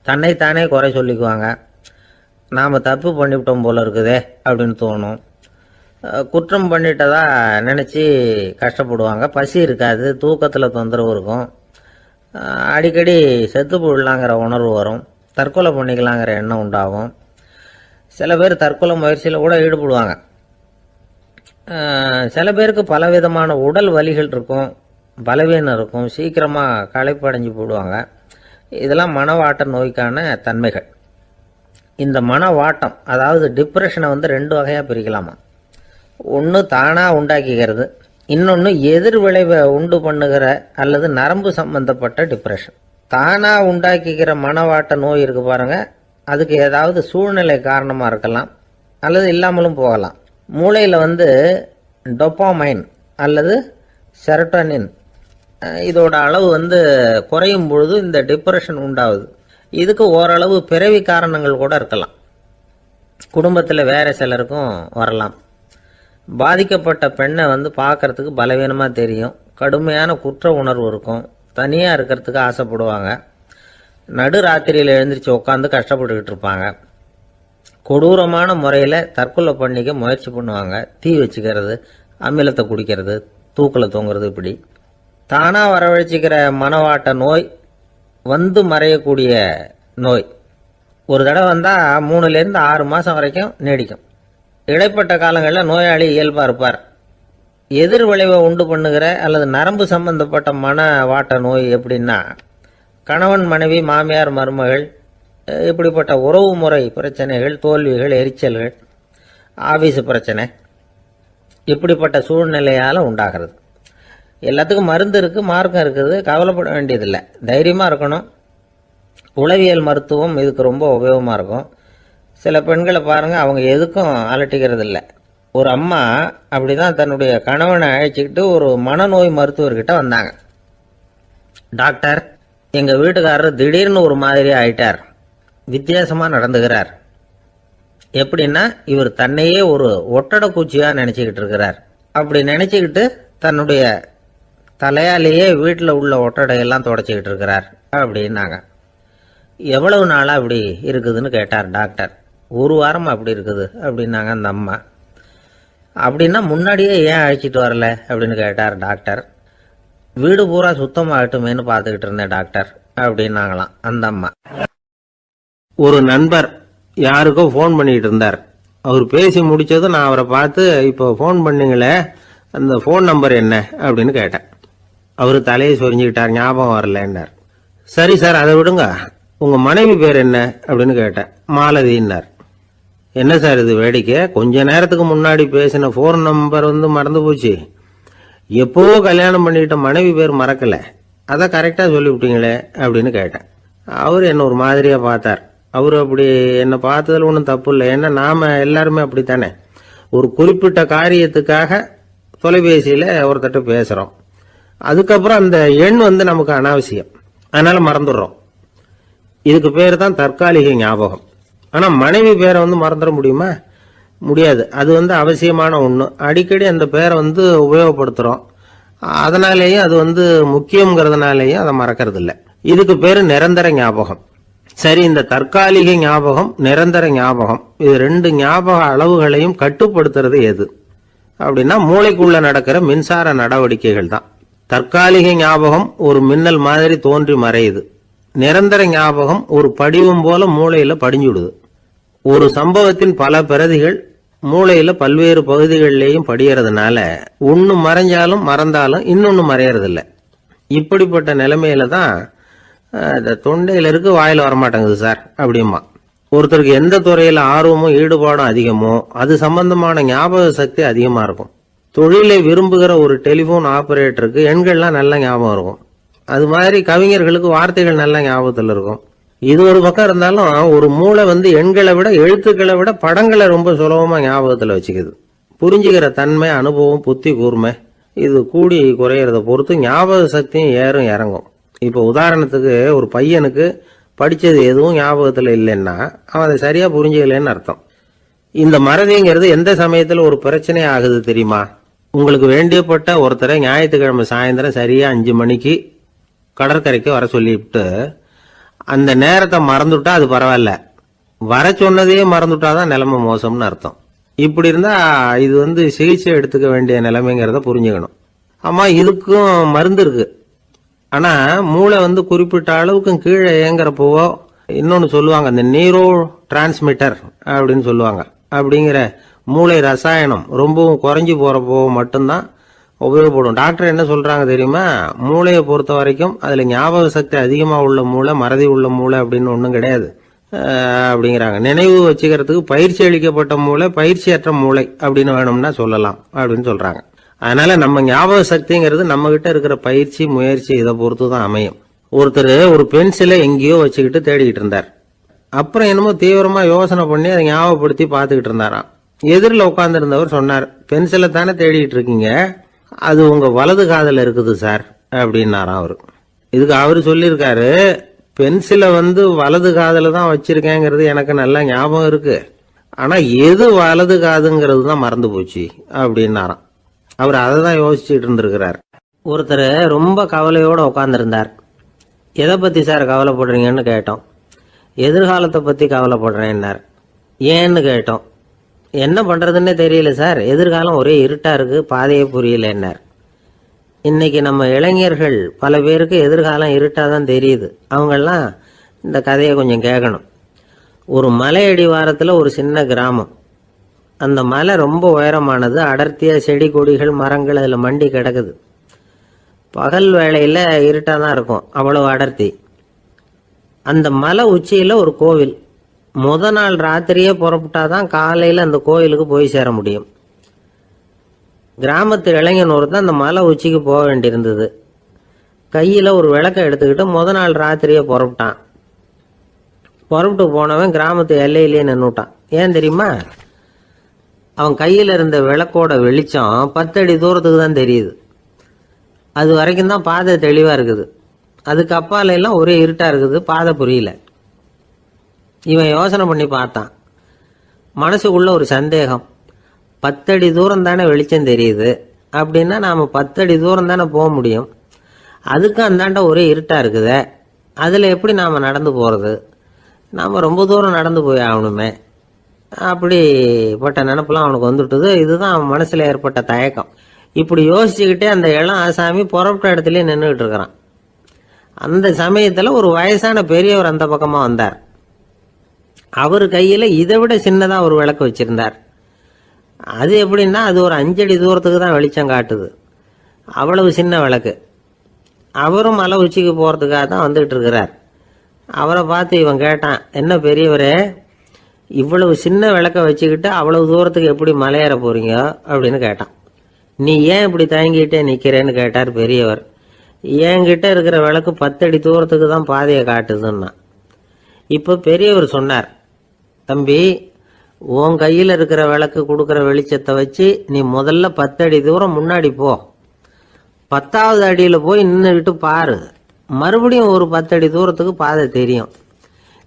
தன்னைத்தானே குறை சொல்லிக்குவாங்க, நாம் தப்பு பண்ணிவிட்டோம் போல இருக்குதே அப்படின்னு தோணும். குற்றம் பண்ணிட்டதா நினச்சி கஷ்டப்படுவாங்க. பசி இருக்காது, தூக்கத்தில் தொந்தரவு இருக்கும், அடிக்கடி செத்து போடலாங்கிற உணர்வு வரும், தற்கொலை பண்ணிக்கலாங்கிற எண்ணம் உண்டாகும். சில பேர் தற்கொலை முயற்சியில் கூட ஈடுபடுவாங்க. சில பேருக்கு பலவிதமான உடல் வலிகள் இருக்கும், பலவீனம் இருக்கும், சீக்கிரமாக களைப்படைஞ்சு போடுவாங்க. இதெல்லாம் மனவாட்ட நோய்க்கான தன்மைகள். இந்த மனவாட்டம், அதாவது டிப்ரெஷனை 2 வகையாக பிரிக்கலாமா. ஒன்று தானாக உண்டாக்கிக்கிறது, இன்னொன்று எதிர் விளைவை உண்டு பண்ணுகிற அல்லது நரம்பு சம்பந்தப்பட்ட டிப்ரெஷன். தானாக உண்டாக்கிக்கிற மனவாட்ட நோய் இருக்கு பாருங்க, அதுக்கு ஏதாவது சூழ்நிலை காரணமாக இருக்கலாம் அல்லது இல்லாமலும் போகலாம். மூளையில் டொப்பாமைன் அல்லது செரட்டோனின் இதோட அளவு குறையும் பொழுது இந்த டிப்ரெஷன் உண்டாகுது. இதுக்கு ஓரளவு பிறவி காரணங்கள் கூட இருக்கலாம், குடும்பத்தில் வேற சிலருக்கும் வரலாம். பாதிக்கப்பட்ட பெண்ணை பார்க்கறதுக்கு பலவீனமாக தெரியும், கடுமையான குற்ற உணர்வு இருக்கும், தனியாக இருக்கிறதுக்கு ஆசைப்படுவாங்க, நடு ராத்திரியில் எழுந்திரிச்சு உட்காந்து கஷ்டப்பட்டுக்கிட்டு இருப்பாங்க, கொடூரமான முறையில் தற்கொலை பண்ணிக்க முயற்சி பண்ணுவாங்க, தீ வச்சுக்கிறது, அமிலத்தை குடிக்கிறது, தூக்கில் தொங்குறது. இப்படி தானாக வரவழைச்சிக்கிற மனவாட்ட நோய் மறையக்கூடிய நோய். ஒரு தடவை வந்தால் 3லேருந்து 6 மாதம் வரைக்கும் நீடிக்கும். இடைப்பட்ட காலங்களில் நோயாளி இயல்பாக இருப்பார். எதிர் விளைவை உண்டு பண்ணுகிற அல்லது நரம்பு சம்பந்தப்பட்ட மனவாட்ட நோய் எப்படின்னா, கணவன் மனைவி, மாமியார் மருமகள், இப்படிப்பட்ட உறவு முறை பிரச்சனைகள், தோல்விகள், எரிச்சல்கள், ஆபீஸ் பிரச்சனை, இப்படிப்பட்ட சூழ்நிலையால் உண்டாகிறது. எல்லாத்துக்கும் மருந்து இருக்குது, மார்க்கம் இருக்குது, கவலைப்பட வேண்டியதில்லை, தைரியமாக இருக்கணும். உளவியல் மருத்துவம் இதுக்கு ரொம்ப உபயோகமாக இருக்கும். சில பெண்களை பாருங்கள், அவங்க எதுக்கும் அலட்டிக்கிறது இல்லை. ஒரு அம்மா அப்படிதான் தன்னுடைய கணவனை அழைச்சிக்கிட்டு ஒரு மனநோய் மருத்துவர்கிட்ட வந்தாங்க. டாக்டர், எங்கள் வீட்டுக்காரர் திடீர்னு ஒரு மாதிரி ஆயிட்டார், வித்தியாசமாக நடந்துகிறார். எப்படின்னா, இவர் தன்னையே ஒரு ஒட்டடை பூச்சியாக நினச்சிக்கிட்டு இருக்கிறார். அப்படி நினச்சிக்கிட்டு தன்னுடைய தலையாலேயே வீட்டில் உள்ள ஒட்டடையெல்லாம் தொடச்சிக்கிட்டு இருக்கிறார் அப்படின்னாங்க. எவ்வளவு நாளாக அப்படி இருக்குதுன்னு கேட்டார் டாக்டர். 1 வாரமாக அப்படி இருக்குது அப்படின்னாங்க அந்த அம்மா. அப்படின்னா முன்னாடியே ஏன் அழைச்சிட்டு வரல அப்படின்னு கேட்டார் டாக்டர். வீடு பூரா சுத்தமாகட்டுமேனு பார்த்துக்கிட்டு இருந்தேன் டாக்டர் அப்படின்னாங்களாம் அந்த அம்மா. ஒரு நண்பர் யாருக்கோ ஃபோன் பண்ணிட்டு இருந்தார். அவர் பேசி முடிச்சதும் நான் அவரை பார்த்து, இப்போ ஃபோன் பண்ணீங்களே, அந்த ஃபோன் நம்பர் என்ன அப்படின்னு கேட்டேன். அவர் தலையை சொரிஞ்சுக்கிட்டார், ஞாபகம் வரலன்னார். சரி சார், அதை விடுங்க, உங்க மனைவி பேர் என்ன அப்படின்னு கேட்டேன். மாலதின்னார். என்ன சார் இது வேடிக்கை, கொஞ்ச நேரத்துக்கு முன்னாடி பேசின ஃபோன் நம்பர் மறந்து போச்சு, எப்போவோ கல்யாணம் பண்ணிட்ட மனைவி பேர் மறக்கல, அதை கரெக்டா சொல்லிவிட்டீங்களே அப்படின்னு கேட்டேன். அவர் என்ன ஒரு மாதிரியா பார்த்தார். அவரு அப்படி என்ன பார்த்ததுல ஒன்றும் தப்பு இல்லை, ஏன்னா நாம எல்லாருமே அப்படித்தானே, ஒரு குறிப்பிட்ட காரியத்துக்காக தொலைபேசியில ஒருத்தட்ட பேசுறோம், அதுக்கப்புறம் அந்த எண் நமக்கு அனாவசியம், அதனால மறந்துடுறோம். இதுக்கு பேர் தான் தற்காலிக ஞாபகம். ஆனா மனைவி பேரை மறந்துட முடியுமா? முடியாது. அது அவசியமான ஒண்ணு. அடிக்கடி அந்த பேரை உபயோகப்படுத்துறோம், அதனாலேயும் அது முக்கியங்கிறதுனாலேயும் அதை மறக்கிறது இல்லை. இதுக்கு பேரு நிரந்தர ஞாபகம். சரி, இந்த தற்காலிக ஞாபகம், நிரந்தர ஞாபகம், இது 2 ஞாபக அளவுகளையும் கட்டுப்படுத்துறது எது அப்படின்னா, மூளைக்குள்ள நடக்கிற மின்சார நடவடிக்கைகள் தான். தற்காலிக ஞாபகம் ஒரு மின்னல் மாதிரி தோன்றி மறையுது. நிரந்தர ஞாபகம் ஒரு படிவம் போல மூளையில படிஞ்சுடுது. ஒரு சம்பவத்தின் பல பிரதிகள் மூளையில பல்வேறு பகுதிகளிலேயும் படியறதுனால ஒன்னு மறைஞ்சாலும் மறந்தாலும் இன்னொன்னு மறையறதில்ல. இப்படிப்பட்ட நிலைமையில தான் தொண்டையில இருக்கு வாயில வரமாட்டேங்குது சார் அப்படிமா. ஒருத்தருக்கு எந்த துறையில ஆர்வமும் ஈடுபாடும் அதிகமோ அது சம்பந்தமான ஞாபக சக்தி அதிகமா இருக்கும். தொழிலை விரும்புகிற ஒரு டெலிபோன் ஆபரேட்டருக்கு எண்கள்லாம் நல்ல ஞாபகம் இருக்கும். அது மாதிரி கவிஞர்களுக்கு வார்த்தைகள் நல்ல ஞாபகத்தில் இருக்கும். இது ஒரு பக்கம் இருந்தாலும் ஒரு மூளை எண்களை விட எழுத்துக்களை விட படங்களை ரொம்ப சுலபமா ஞாபகத்தில் வச்சுக்குது. புரிஞ்சுக்கிற தன்மை, அனுபவம், புத்தி கூர்மை இது கூடி குறையறத பொறுத்து ஞாபக சக்தியும் ஏறும் இறங்கும். இப்போ உதாரணத்துக்கு ஒரு பையனுக்கு படிச்சது எதுவும் ஞாபகத்தில் இல்லைன்னா அவன் அதை சரியா புரிஞ்சுக்கலன்னு அர்த்தம். இந்த மறதிங்கிறது எந்த சமயத்துல ஒரு பிரச்சனை ஆகுது தெரியுமா? உங்களுக்கு வேண்டியப்பட்ட ஒருத்தரை ஞாயிற்றுக்கிழமை சாயந்தரம் சரியா 5 மணிக்கு கடற்கரைக்கு வர சொல்லிவிட்டு அந்த நேரத்தை மறந்துட்டா அது பரவாயில்ல, வர சொன்னதையே மறந்துட்டாதான் நிலைமை மோசம்னு அர்த்தம். இப்படி இருந்தா இது சிகிச்சை எடுத்துக்க வேண்டிய நிலைமைங்கிறத புரிஞ்சுக்கணும். ஆமா, இதுக்கும் மருந்து இருக்கு. ஆனா மூளை குறிப்பிட்ட அளவுக்கு கீழே இயங்குறப்போ இன்னொன்னு சொல்லுவாங்க, இந்த நியூரோ டிரான்ஸ்மிட்டர் அப்படின்னு சொல்லுவாங்க. அப்படிங்கிற மூளை ரசாயனம் ரொம்பவும் குறைஞ்சி போறப்போ மட்டும்தான் உபயோகப்படும். டாக்டர் என்ன சொல்றாங்க தெரியுமா? மூளையை பொறுத்த வரைக்கும் அதுல ஞாபக சக்தி அதிகமா உள்ள மூளை, மறதி உள்ள மூளை அப்படின்னு ஒன்றும் கிடையாது அப்படிங்கிறாங்க. நினைவு வச்சுக்கிறதுக்கு பயிற்சி அளிக்கப்பட்ட மூளை, பயிற்சியற்ற மூளை அப்படின்னு வேணும்னா சொல்லலாம் அப்படின்னு சொல்றாங்க. அதனால நம்ம ஞாபக சக்திங்கிறது நம்ம கிட்ட இருக்கிற பயிற்சி, முயற்சி இதை பொறுத்து தான் அமையும். ஒருத்தர் ஒரு பென்சிலை எங்கேயோ வச்சுக்கிட்டு தேடிக்கிட்டு இருந்தார். அப்புறம் என்னமோ தீவிரமா யோசனை பண்ணி அதை ஞாபகப்படுத்தி பார்த்துக்கிட்டு இருந்தாராம். எதிரில் உட்கார்ந்து இருந்தவர் சொன்னார், பென்சிலை தானே தேடிட்டு இருக்கீங்க, அது உங்க வலது காதுல இருக்குது சார் அப்படின்னாராம் அவரு. இதுக்கு அவரு சொல்லியிருக்காரு, பென்சிலை வலது காதுல தான் வச்சிருக்கேங்கிறது எனக்கு நல்லா ஞாபகம் இருக்கு, ஆனா எது வலது காதுங்கிறது தான் மறந்து போச்சு அப்படின்னாராம். அவர் அதை தான் யோசிச்சுட்டு இருந்திருக்கிறார். ஒருத்தர் ரொம்ப கவலையோட உட்கார்ந்துருந்தார். எதை பத்தி சார் கவலைப்படுறீங்கன்னு கேட்டோம். எதிர்காலத்தை பத்தி கவலைப்படுறேன்னார். ஏன்னு கேட்டோம். என்ன பண்றதுன்னே தெரியல சார், எதிர்காலம் ஒரே இருட்டா இருக்கு, பாதையே புரியலன்னார். இன்னைக்கு நம்ம இளைஞர்கள் பல பேருக்கு எதிர்காலம் இருட்டா தான் தெரியுது. அவங்கெல்லாம் இந்த கதையை கொஞ்சம் கேட்கணும். ஒரு மலை அடிவாரத்தில் ஒரு சின்ன கிராமம். அந்த மலை ரொம்ப உயரமானது. அடர்த்தியா செடி கொடிகள் மரங்கள் அதுல மண்டி கிடக்குது. பகல் வேளையில இருட்டா தான் இருக்கும், அவ்வளவு அடர்த்தி. அந்த மலை உச்சியில ஒரு கோவில். முத நாள் ராத்திரியே புறப்பட்டாதான் காலையில அந்த கோயிலுக்கு போய் சேர முடியும். கிராமத்து இளைஞன் ஒருத்தன் அந்த மலை உச்சிக்கு போக வேண்டியிருந்தது. கையில ஒரு விளக்க எடுத்துக்கிட்டு முத நாள் ராத்திரியே புறப்பட்டான். புறப்பட்டு போனவன் கிராமத்து எல்லையிலேயே நின்னுட்டான். ஏன் தெரியுமா? அவன் கையில இருந்த விளக்கோட வெளிச்சம் 10 அடி தூரத்துக்கு தான் தெரியுது. அது வரைக்கும் தான் பாதை தெளிவா இருக்குது. அதுக்கு அப்பால எல்லாம் ஒரே இருட்டா இருக்குது, பாதை புரியல. இவன் யோசனை பண்ணி பார்த்தான். மனசுக்குள்ள ஒரு சந்தேகம். 10 அடி தூரம் தானே வெளிச்சம் தெரியுது, அப்படின்னா நாம 10 அடி தூரம் தானே போக முடியும். அதுக்கு அந்தாண்ட ஒரே இருட்டா இருக்குதே, அதுல எப்படி நாம நடந்து போறது? நாம ரொம்ப தூரம் நடந்து போய் ஆகணுமே. அப்படிப்பட்ட நினப்பெல்லாம் அவனுக்கு வந்துட்டுது. இதுதான் அவன் மனசுல ஏற்பட்ட தயக்கம். இப்படி யோசிச்சுக்கிட்டே அந்த இளம் ஆசாமி புறப்பட்ட இடத்துலயே நின்றுகிட்டு இருக்கிறான். அந்த சமயத்துல ஒரு வயசான பெரியவர் அந்த பக்கமா வந்தார். அவர் கையில இதை விட சின்னதா ஒரு விளக்கு வச்சிருந்தார். அது எப்படின்னா அது ஒரு 5 அடி தூரத்துக்கு தான் வெளிச்சம் காட்டுது. அவ்வளவு சின்ன விளக்கு. அவரும் மலை உச்சிக்கு போறதுக்காக தான் வந்துட்டு இருக்கிறார். அவரை பார்த்து இவன் கேட்டான், என்ன பெரியவரே, இவ்வளவு சின்ன விளக்க வச்சுக்கிட்டு அவ்வளவு தூரத்துக்கு எப்படி மலையேற போறீங்க அப்படின்னு கேட்டான். நீ ஏன் இப்படி தயங்கிட்டே நிக்கிறேன்னு கேட்டார் பெரியவர். என்கிட்ட இருக்கிற விளக்கு 10 அடி தூரத்துக்கு தான் பாதையை காட்டுதுன்னா. இப்ப பெரியவர் சொன்னார், தம்பி, உன் கையில இருக்கிற விளக்கு கொடுக்கற வெளிச்சத்தை வச்சு நீ முதல்ல 10 அடி தூரம் முன்னாடி போ. 10வது அடியில போய் நின்றுகிட்டு பாரு, மறுபடியும் ஒரு 10 அடி தூரத்துக்கு பாதை தெரியும்.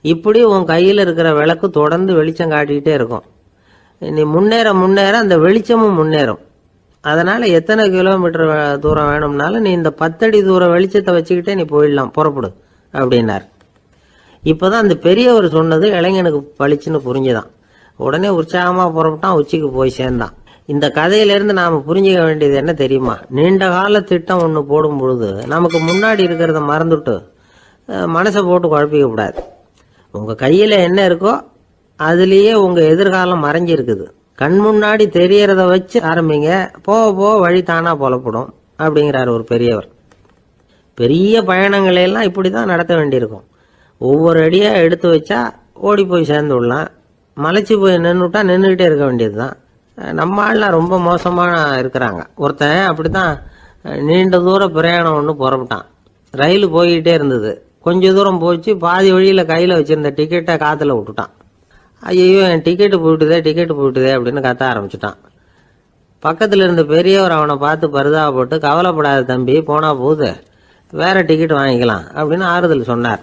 இப்படி உன் கையில இருக்கிற விளக்கு தொடர்ந்து வெளிச்சம் காட்டிக்கிட்டே இருக்கும். நீ முன்னேற முன்னேற அந்த வெளிச்சமும் முன்னேறும். அதனால எத்தனை கிலோமீட்டர் தூரம் வேணும்னாலும் நீ இந்த 10 அடி தூரம் வெளிச்சத்தை வச்சுக்கிட்டே நீ போயிடலாம், புறப்படு அப்படின்னார். இப்பதான் அந்த பெரியவர் சொன்னது இளைஞனுக்கு பளிச்சுன்னு புரிஞ்சுதான். உடனே உற்சாகமா புறப்பட்டான், உச்சிக்கு போய் சேர்ந்தான். இந்த கதையிலிருந்து நாம புரிஞ்சுக்க வேண்டியது என்ன தெரியுமா? நீண்ட கால திட்டம் ஒண்ணு போடும் பொழுது நமக்கு முன்னாடி இருக்கிறத மறந்துட்டு மனசை போட்டு குழப்பிக்க கூடாது. உங்க கையில என்ன இருக்கோ அதுலயே உங்க எதிர்காலம் மறைஞ்சிருக்குது. கண் முன்னாடி தெரியறத வச்சு ஆரம்பிங்க, போக போக வழி தானா புலப்படும் அப்படிங்கிறார் ஒரு பெரியவர். பெரிய பயணங்களை எல்லாம் இப்படிதான் நடத்த வேண்டியிருக்கும். ஒவ்வொரு அடியா எடுத்து வச்சா ஓடி போய் சேர்ந்து விடலாம். மலைச்சு போய் நின்றுட்டா நின்றுகிட்டே இருக்க வேண்டியதுதான். நம்ம ஆள்லாம் ரொம்ப மோசமா இருக்கிறாங்க. ஒருத்தன் அப்படித்தான் நீண்ட தூர பிரயாணம் ஒன்று புறப்பட்டான். ரயில் போய்கிட்டே இருந்தது. கொஞ்ச தூரம் போச்சு, பாதி வழியில கையில வச்சிருந்த டிக்கெட்டை காத்துல விட்டுட்டான். ஐயோ, என் டிக்கெட்டு போயிட்டுதே அப்படின்னு கத்த ஆரம்பிச்சுட்டான். பக்கத்துல இருந்த பெரியவர் அவனை பார்த்து பரிதாபப்பட்டு, கவலைப்படாத தம்பி, போனா போகுது, வேற டிக்கெட் வாங்கிக்கலாம் அப்படின்னு ஆறுதல் சொன்னார்.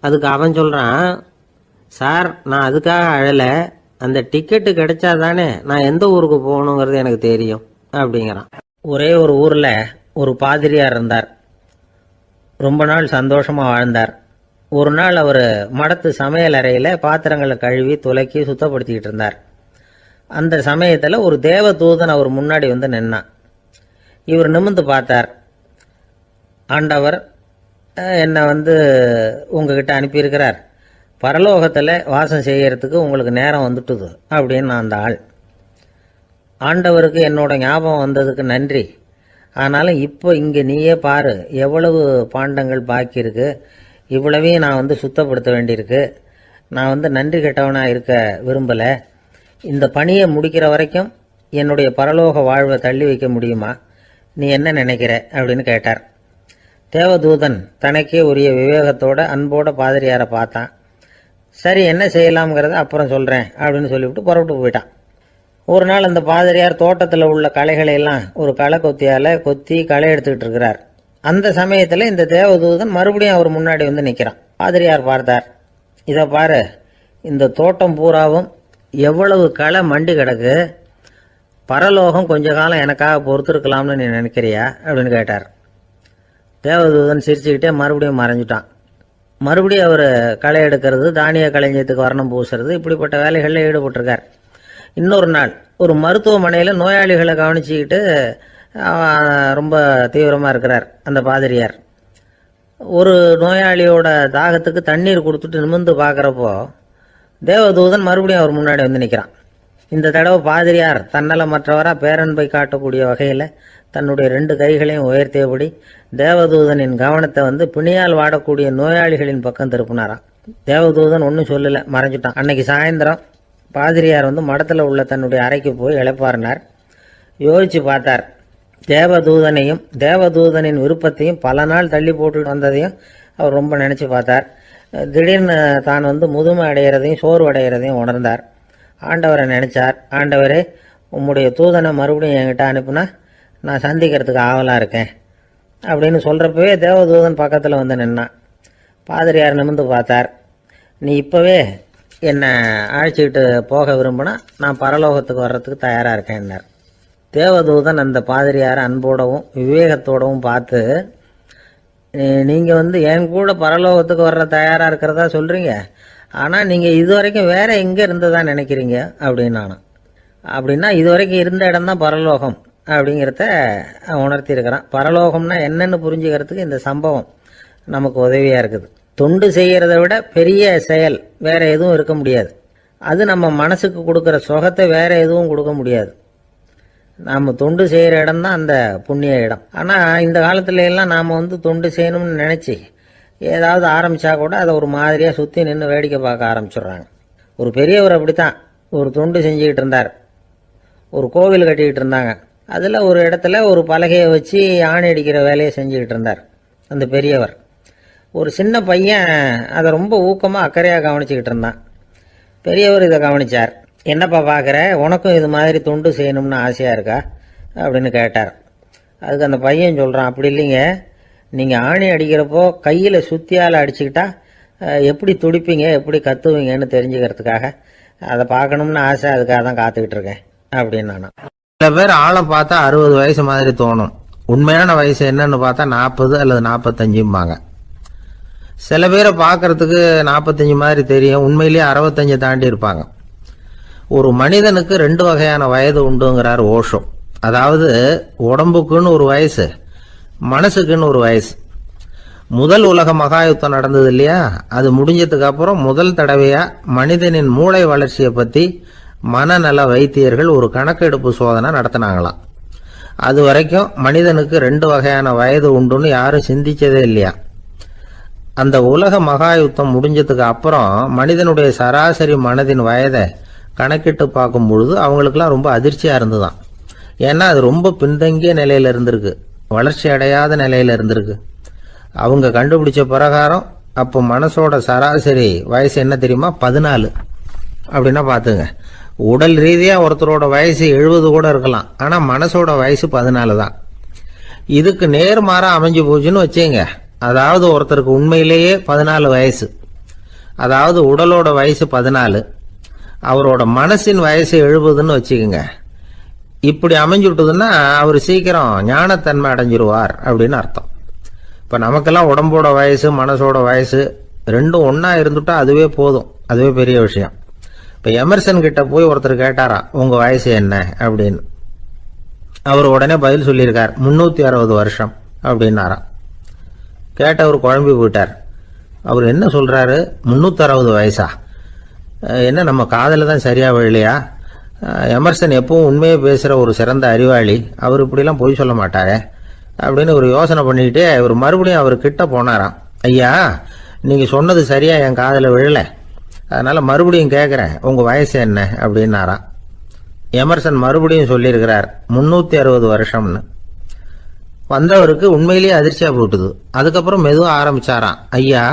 அதுக்கு அவன் சொல்றான், சார், நான் அதுக்காக அழல, அந்த டிக்கெட்டு கிடைச்சா தானே நான் எந்த ஊருக்கு போகணுங்கிறது எனக்கு தெரியும் அப்படிங்கிறான். ஒரே ஒரு ஊர்ல ஒரு பாதிரியார் இருந்தார். ரொம்ப நாள் சந்தோஷமா வாழ்ந்தார். ஒரு நாள் அவர் மடத்து சமையல் அறையில பாத்திரங்களை கழுவி துலக்கி சுத்தப்படுத்திக்கிட்டு இருந்தார். அந்த சமயத்துல ஒரு தேவ தூதன் அவர் முன்னாடி வந்து நின்னான். இவர் நிமிர்ந்து பார்த்தார். ஆண்டவர் என்னை உங்ககிட்ட அனுப்பியிருக்கிறார், பரலோகத்துல வாசம் செய்யறதுக்கு உங்களுக்கு நேரம் வந்துட்டுது அப்படின்னு அந்த ஆள். ஆண்டவருக்கு என்னோட ஞாபகம் வந்ததுக்கு நன்றி. ஆனாலும் இப்போ இங்கே நீயே பாரு, எவ்வளவு பாண்டங்கள் பாக்கி இருக்கு, இவ்வளவையும் நான் சுத்தப்படுத்த வேண்டியிருக்கு. நான் நன்றி கெட்டவனா இருக்க விரும்பலை. இந்த பணியை முடிக்கிற வரைக்கும் என்னுடைய பரலோக வாழ்வை தள்ளி வைக்க முடியுமா? நீ என்ன நினைக்கிற அப்படின்னு கேட்டார். தேவதூதன் தனக்கே உரிய விவேகத்தோட அன்போட பாதிரியாரை பார்த்தான். சரி, என்ன செய்யலாம்ங்கிறத அப்புறம் சொல்றேன் அப்படின்னு சொல்லிவிட்டு புறப்பட்டு போயிட்டான். ஒரு நாள் அந்த பாதிரியார் தோட்டத்தில் உள்ள களைகளை எல்லாம் ஒரு களை கொத்தியால கொத்தி களை எடுத்துக்கிட்டு இருக்கிறார். அந்த சமயத்தில் இந்த தேவதூதன் மறுபடியும் அவர் முன்னாடி நிற்கிறான். பாதிரியார் பார்த்தார். இதை பாரு, இந்த தோட்டம் பூராவும் எவ்வளவு களை மண்டி கிடக்கு, பரலோகம் கொஞ்ச காலம் எனக்காக பொறுத்திருக்கலாம்னு நீ நினைக்கிறியா அப்படின்னு கேட்டார். தேவதூதன் சிரிச்சுக்கிட்டே மறுபடியும் மறைஞ்சிட்டான். மறுபடியும் அவர் களை எடுக்கிறது, தானிய களஞ்சியத்துக்கு வர்ணம் பூசுறது, இப்படிப்பட்ட வேலைகளில் ஈடுபட்டிருக்கார். இன்னொரு நாள் ஒரு மருத்துவமனையில் நோயாளிகளை கவனிச்சுக்கிட்டு ரொம்ப தீவிரமாக இருக்கிறார் அந்த பாதிரியார். ஒரு நோயாளியோட தாகத்துக்கு தண்ணீர் கொடுத்துட்டு நிமிர்ந்து பார்க்குறப்போ தேவதூதன் மறுபடியும் அவர் முன்னாடி நிற்கிறான். இந்த தடவை பாதிரியார் தன்னலமற்றவராக பேரன்பை காட்டக்கூடிய வகையில் தன்னுடைய 2 கைகளையும் உயர்த்தியபடி தேவதூதனின் கவனத்தை பிணியால் வாடக்கூடிய நோயாளிகளின் பக்கம் திருப்பினாராம். தேவதூதன் ஒன்றும் சொல்லலை, மறைஞ்சிட்டான். அன்னைக்கு சாயந்தரம் பாதிரியார் மடத்தில் உள்ள தன்னுடைய அறைக்கு போய் இளைப்பாறினார். யோசிச்சு பார்த்தார். தேவதூதனையும் தேவதூதனின் விருப்பத்தையும் பல நாள் தள்ளி போட்டு வந்ததையும் அவர் ரொம்ப நினைச்சு பார்த்தார். திடீர்னு தான் முதுமை அடைகிறதையும் சோர்வு அடைகிறதையும் உணர்ந்தார். ஆண்டவரை நினைச்சார். ஆண்டவரே, உம்முடைய தூதனை மறுபடியும் என்கிட்ட அனுப்புனா நான் சந்திக்கிறதுக்கு ஆவலா இருக்கேன் அப்படின்னு சொல்றப்பவே தேவதூதன் பக்கத்தில் நின்னான். பாதிரியார் நிமிர்ந்து பார்த்தார். நீ இப்பவே என்னை அழைச்சிக்கிட்டு போக விரும்பினா நான் பரலோகத்துக்கு வர்றதுக்கு தயாராக இருக்கேன்னார். தேவதூதன் அந்த பாதிரியாரை அன்போடவும் விவேகத்தோடவும் பார்த்து, நீங்கள் என் கூட பரலோகத்துக்கு வர்ற தயாராக இருக்கிறதா சொல்கிறீங்க, ஆனால் நீங்கள் இதுவரைக்கும் வேற எங்கே இருந்ததா நினைக்கிறீங்க அப்படின்னு நானும். அப்படின்னா இதுவரைக்கும் இருந்த இடம் தான் பரலோகம் அப்படிங்கிறத உணர்த்தி இருக்கிறான். பரலோகம்னா என்னன்னு புரிஞ்சுக்கிறதுக்கு இந்த சம்பவம் நமக்கு உதவியாக இருக்குது. தொண்டு செய்யறதை விட பெரிய செயல் வேற எதுவும் இருக்க முடியாது. அது நம்ம மனசுக்கு கொடுக்குற சுகத்தை வேற எதுவும் கொடுக்க முடியாது. நாம தொண்டு செய்யற இடம் தான் அந்த புண்ணிய இடம். ஆனா இந்த காலத்துல எல்லாம் நாம தொண்டு செய்யணும்னு நினைச்சு ஏதாவது ஆரம்பிச்சா கூட அதை ஒரு மாதிரியா சுத்தி நின்று வேடிக்கை பார்க்க ஆரம்பிச்சிடுறாங்க. ஒரு பெரியவர் அப்படித்தான் ஒரு தொண்டு செஞ்சுக்கிட்டு இருந்தார். ஒரு கோவில் கட்டிக்கிட்டு இருந்தாங்க. அதுல ஒரு இடத்துல ஒரு பலகையை வச்சு ஆணி அடிக்கிற வேலையை செஞ்சுக்கிட்டு இருந்தார் அந்த பெரியவர். ஒரு சின்ன பையன் அதை ரொம்ப ஊக்கமாக அக்கறையாக கவனிச்சுக்கிட்டு இருந்தான். பெரியவர் இதை கவனிச்சார். என்னப்பா பார்க்குற, உனக்கும் இது மாதிரி தொண்டு செய்யணும்னு ஆசையாக இருக்கா அப்படின்னு கேட்டார். அதுக்கு அந்த பையன் சொல்கிறான், அப்படி இல்லைங்க, நீங்கள் ஆணி அடிக்கிறப்போ கையில் சுத்தியால் அடிச்சுக்கிட்டா எப்படி துடிப்பீங்க, எப்படி கத்துவீங்கன்னு தெரிஞ்சுக்கிறதுக்காக அதை பார்க்கணும்னு ஆசை, அதுக்காக தான் காத்துக்கிட்டு இருக்கேன் அப்படின்னு நானும். சில பேர் ஆளை பார்த்தா 60 வயசு மாதிரி தோணும். உண்மையான வயசு என்னன்னு பார்த்தா 40 அல்லது 45 சில பேரை பார்க்கறதுக்கு 45 மாதிரி தெரியும், உண்மையிலேயே 65 தாண்டி இருப்பாங்க. ஒரு மனிதனுக்கு 2 வகையான வயது உண்டுங்கிறார் ஓஷோ. அதாவது உடம்புக்குன்னு ஒரு வயசு, மனசுக்குன்னு ஒரு வயசு. முதல் உலக மகாயுத்தம் நடந்தது இல்லையா, அது முடிஞ்சதுக்கு அப்புறம் முதல் தடவையா மனிதனின் மூளை வளர்ச்சியை பத்தி மனநல வைத்தியர்கள் ஒரு கணக்கெடுப்பு சோதனை நடத்தினாங்களாம். அது வரைக்கும் மனிதனுக்கு 2 வகையான வயது உண்டுன்னு யாரும் சிந்திச்சதே இல்லையா. அந்த உலக மகா யுத்தம் முடிஞ்சதுக்கு அப்புறம் மனிதனுடைய சராசரி மனதின் வயதை கணக்கிட்டு பார்க்கும் பொழுது அவங்களுக்குலாம் ரொம்ப அதிர்ச்சியாக இருந்துதான். ஏன்னா அது ரொம்ப பின்தங்கிய நிலையில் இருந்திருக்கு, வளர்ச்சி அடையாத நிலையில் இருந்திருக்கு. அவங்க கண்டுபிடிச்ச பிரகாரம் அப்போ மனசோட சராசரி வயசு என்ன தெரியுமா? 14. அப்படின்னா பார்த்துங்க, உடல் ரீதியாக ஒருத்தரோட வயசு 70 கூட இருக்கலாம், ஆனால் மனசோட வயசு 14 தான். இதுக்கு நேர்மாறாக அமைஞ்சு போச்சுன்னு வச்சுங்க. அதாவது ஒருத்தருக்கு உண்மையிலேயே 14 வயசு, அதாவது உடலோட வயசு 14, அவரோட மனசின் வயசு 70ன்னு வச்சுக்கோங்க. இப்படி அமைஞ்சுட்டுதுன்னா அவர் சீக்கிரம் ஞானத்தன்மை அடைஞ்சிருவார் அப்படின்னு அர்த்தம். இப்போ நமக்கெல்லாம் உடம்போட வயசு மனசோட வயசு ரெண்டும் ஒன்றா இருந்துட்டா அதுவே போதும், அதுவே பெரிய விஷயம். இப்போ எமர்சன் கிட்ட போய் ஒருத்தர் கேட்டாரா உங்கள் வயசு என்ன அப்படின்னு. அவர் உடனே பதில் சொல்லியிருக்கார் 360 வருஷம் அப்படின்னாராம். கேட்டவர் குழம்பி போயிட்டார். அவர் என்ன சொல்கிறாரு, 360 வயசா? என்ன நம்ம காதில் தான் சரியாக விழலையா? எமர்சன் எப்பவும் உண்மையை பேசுகிற ஒரு சிறந்த அறிவாளி, அவர் இப்படிலாம் பொய் சொல்ல மாட்டாரே அப்படின்னு ஒரு யோசனை பண்ணிக்கிட்டே இவர் மறுபடியும் அவர் கிட்ட போனாராம். ஐயா, நீங்கள் சொன்னது சரியாக என் காதில் விழலை, அதனால் மறுபடியும் கேட்குறேன் உங்கள் வயசு என்ன அப்படின்னாராம். எமர்சன் மறுபடியும் சொல்லியிருக்கிறார் 360 வருஷம்னு. வந்தவருக்கு உண்மையிலேயே அதிர்ச்சியாக போட்டுது. அதுக்கப்புறம் மெதுவாக ஆரம்பிச்சாராம். ஐயா,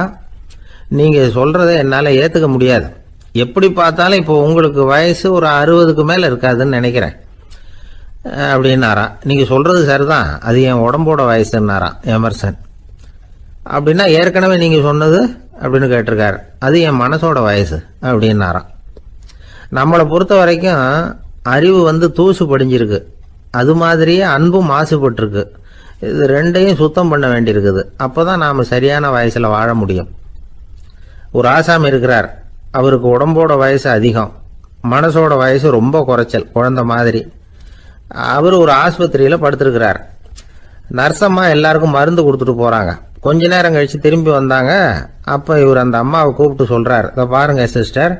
நீங்கள் சொல்கிறத என்னால் ஏற்றுக்க முடியாது. எப்படி பார்த்தாலும் இப்போ உங்களுக்கு வயசு ஒரு 60க்கு மேலே இருக்காதுன்னு நினைக்கிறேன் அப்படின்னாராம். நீங்கள் சொல்கிறது சரிதான், அது என் உடம்போட வயசுன்னாராம் எமர்சன். அப்படின்னா ஏற்கனவே நீங்கள் சொன்னது அப்படின்னு கேட்டிருக்காரு, அது என் மனசோட வயசு அப்படின்னாராம். நம்மளை பொறுத்த வரைக்கும் அறிவு தூசு படிஞ்சிருக்கு, அது மாதிரியே அன்பும் மாசுபட்டிருக்கு. இது ரெண்டையும் சுத்தம் பண்ண வேண்டியிருக்குது. அப்போ தான் நாம் சரியான வயசில் வாழ முடியும். ஒரு ஆசாமி இருக்கிறார், அவருக்கு உடம்போட வயசு அதிகம், மனசோட வயசு ரொம்ப குறைச்சல், குழந்தை மாதிரி. அவர் ஒரு ஆஸ்பத்திரியில் படுத்திருக்கிறார். நர்சம்மா எல்லாருக்கும் மருந்து கொடுத்துட்டு போகிறாங்க. கொஞ்ச நேரம் கழித்து திரும்பி வந்தாங்க. அப்போ இவர் அந்த அம்மாவை கூப்பிட்டு சொல்கிறார், இதை பாருங்க சிஸ்டர்,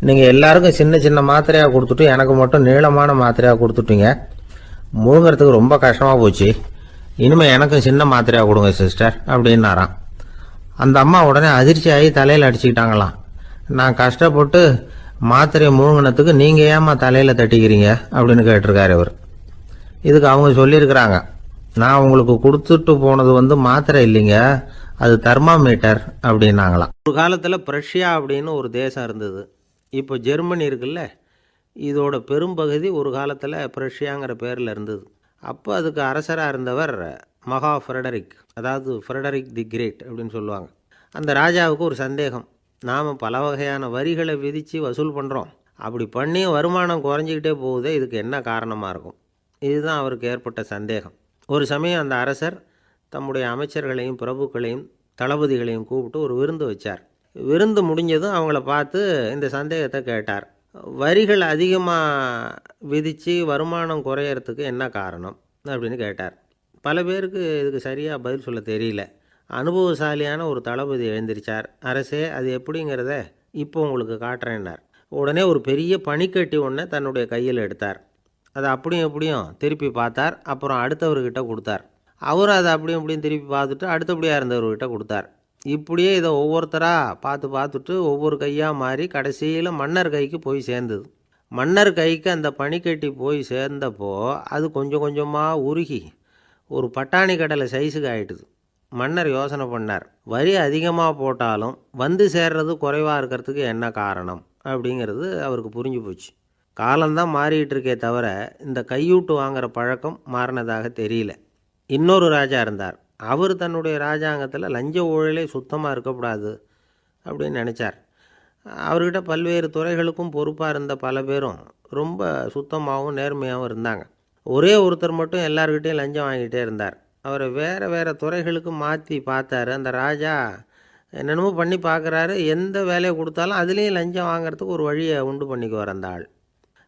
நீங்கள் எல்லாருக்கும் சின்ன சின்ன மாத்திரையாக கொடுத்துட்டு எனக்கு மட்டும் நீளமான மாத்திரையாக கொடுத்துட்டீங்க. முழுங்கிறதுக்கு ரொம்ப கஷ்டமாக போச்சு. இனிமேல் எனக்கும் சின்ன மாத்திரையாக கொடுங்க சிஸ்டர் அப்படின்னாராம். அந்த அம்மா உடனே அதிர்ச்சியாகி தலையில் அடிச்சுக்கிட்டாங்களாம். நான் கஷ்டப்பட்டு மாத்திரையை முழுங்கினத்துக்கு நீங்கள் ஏமா தலையில் தட்டிக்கிறீங்க அப்படின்னு கேட்டிருக்காரு இவர். இதுக்கு அவங்க சொல்லியிருக்கிறாங்க, நான் உங்களுக்கு கொடுத்துட்டு போனது மாத்திரை இல்லைங்க, அது தெர்மாமீட்டர் அப்படின்னாங்களாம். ஒரு காலத்தில் பிரஷ்யா அப்படின்னு ஒரு தேசம் இருந்தது. இப்போ ஜெர்மனி இருக்குல்ல, இதோட பெரும்பகுதி ஒரு காலத்தில் பிரஷ்யாங்கிற பேரில் இருந்தது. அப்போ அதுக்கு அரசராக இருந்தவர் மகா ஃப்ரெடரிக், அதாவது ஃப்ரெடரிக் தி கிரேட் அப்படின்னு சொல்லுவாங்க. அந்த ராஜாவுக்கு ஒரு சந்தேகம், நாம் பல வகையான வரிகளை விதித்து வசூல் பண்ணுறோம், அப்படி பண்ணி வருமானம் குறைஞ்சிக்கிட்டே போகுதே, இதுக்கு என்ன காரணமாக இருக்கும்? இதுதான் அவருக்கு ஏற்பட்ட சந்தேகம். ஒரு சமயம் அந்த அரசர் தம்முடைய அமைச்சர்களையும் பிரபுக்களையும் தளபதிகளையும் கூப்பிட்டு ஒரு விருந்து வச்சார். விருந்து முடிஞ்சதும் அவங்கள பார்த்து இந்த சந்தேகத்தை கேட்டார். வரிகள் அதிகமாக விதித்து வருமானம் குறையறதுக்கு என்ன காரணம் அப்படின்னு கேட்டார். பல பேருக்கு இதுக்கு சரியாக பதில் சொல்ல தெரியல. அனுபவசாலியான ஒரு தளபதி எழுந்திரிச்சார். அரசே, அது எப்படிங்கிறத இப்போ உங்களுக்கு காட்டுறேன்னார். உடனே ஒரு பெரிய பனிக்கட்டி ஒன்றை தன்னுடைய கையில் எடுத்தார். அதை அப்படியும் எப்படியும் திருப்பி பார்த்தார். அப்புறம் அடுத்தவர்கிட்ட கொடுத்தார். அவர் அதை அப்படியும் இப்படியும் திருப்பி பார்த்துட்டு அடுத்தபடியாக இருந்தவர்கிட்ட கொடுத்தார். இப்படியே இதை ஒவ்வொருத்தராக பார்த்துட்டு ஒவ்வொரு கையாக மாறி கடைசியில் மன்னர் கைக்கு போய் சேர்ந்தது. மன்னர் கைக்கு அந்த பனிக்கட்டி போய் சேர்ந்தப்போ அது கொஞ்சம் கொஞ்சமாக உருகி ஒரு பட்டாணி கடலை சைஸுக்கு ஆகிட்டுது. மன்னர் யோசனை பண்ணார், வரி அதிகமாக போட்டாலும் சேர்றது குறைவாக இருக்கிறதுக்கு என்ன காரணம் அப்படிங்கிறது அவருக்கு புரிஞ்சு போச்சு. காலம்தான் மாறிட்டு இருக்கே தவிர இந்த கையூட்டு வாங்குகிற பழக்கம் மாறினதாக தெரியல. இன்னொரு ராஜா இருந்தார். அவர் தன்னுடைய ராஜாங்கத்தில் லஞ்ச ஊழலே சுத்தமாக இருக்கக்கூடாது அப்படின்னு நினச்சார். அவர்கிட்ட பல்வேறு துறைகளுக்கும் பொறுப்பாக இருந்த பல பேரும் ரொம்ப சுத்தமாகவும் நேர்மையாகவும் இருந்தாங்க. ஒரே ஒருத்தர் மட்டும் எல்லார்கிட்டையும் லஞ்சம் வாங்கிட்டே இருந்தார். அவரை வேறு வேறு துறைகளுக்கு மாற்றி பார்த்தாரு. அந்த ராஜா என்னென்னமோ பண்ணி பார்க்குறாரு. எந்த வேலையை கொடுத்தாலும் அதுலேயும் லஞ்சம் வாங்கிறதுக்கு ஒரு வழியை உண்டு பண்ணிக்குவார் அந்த ஆள்.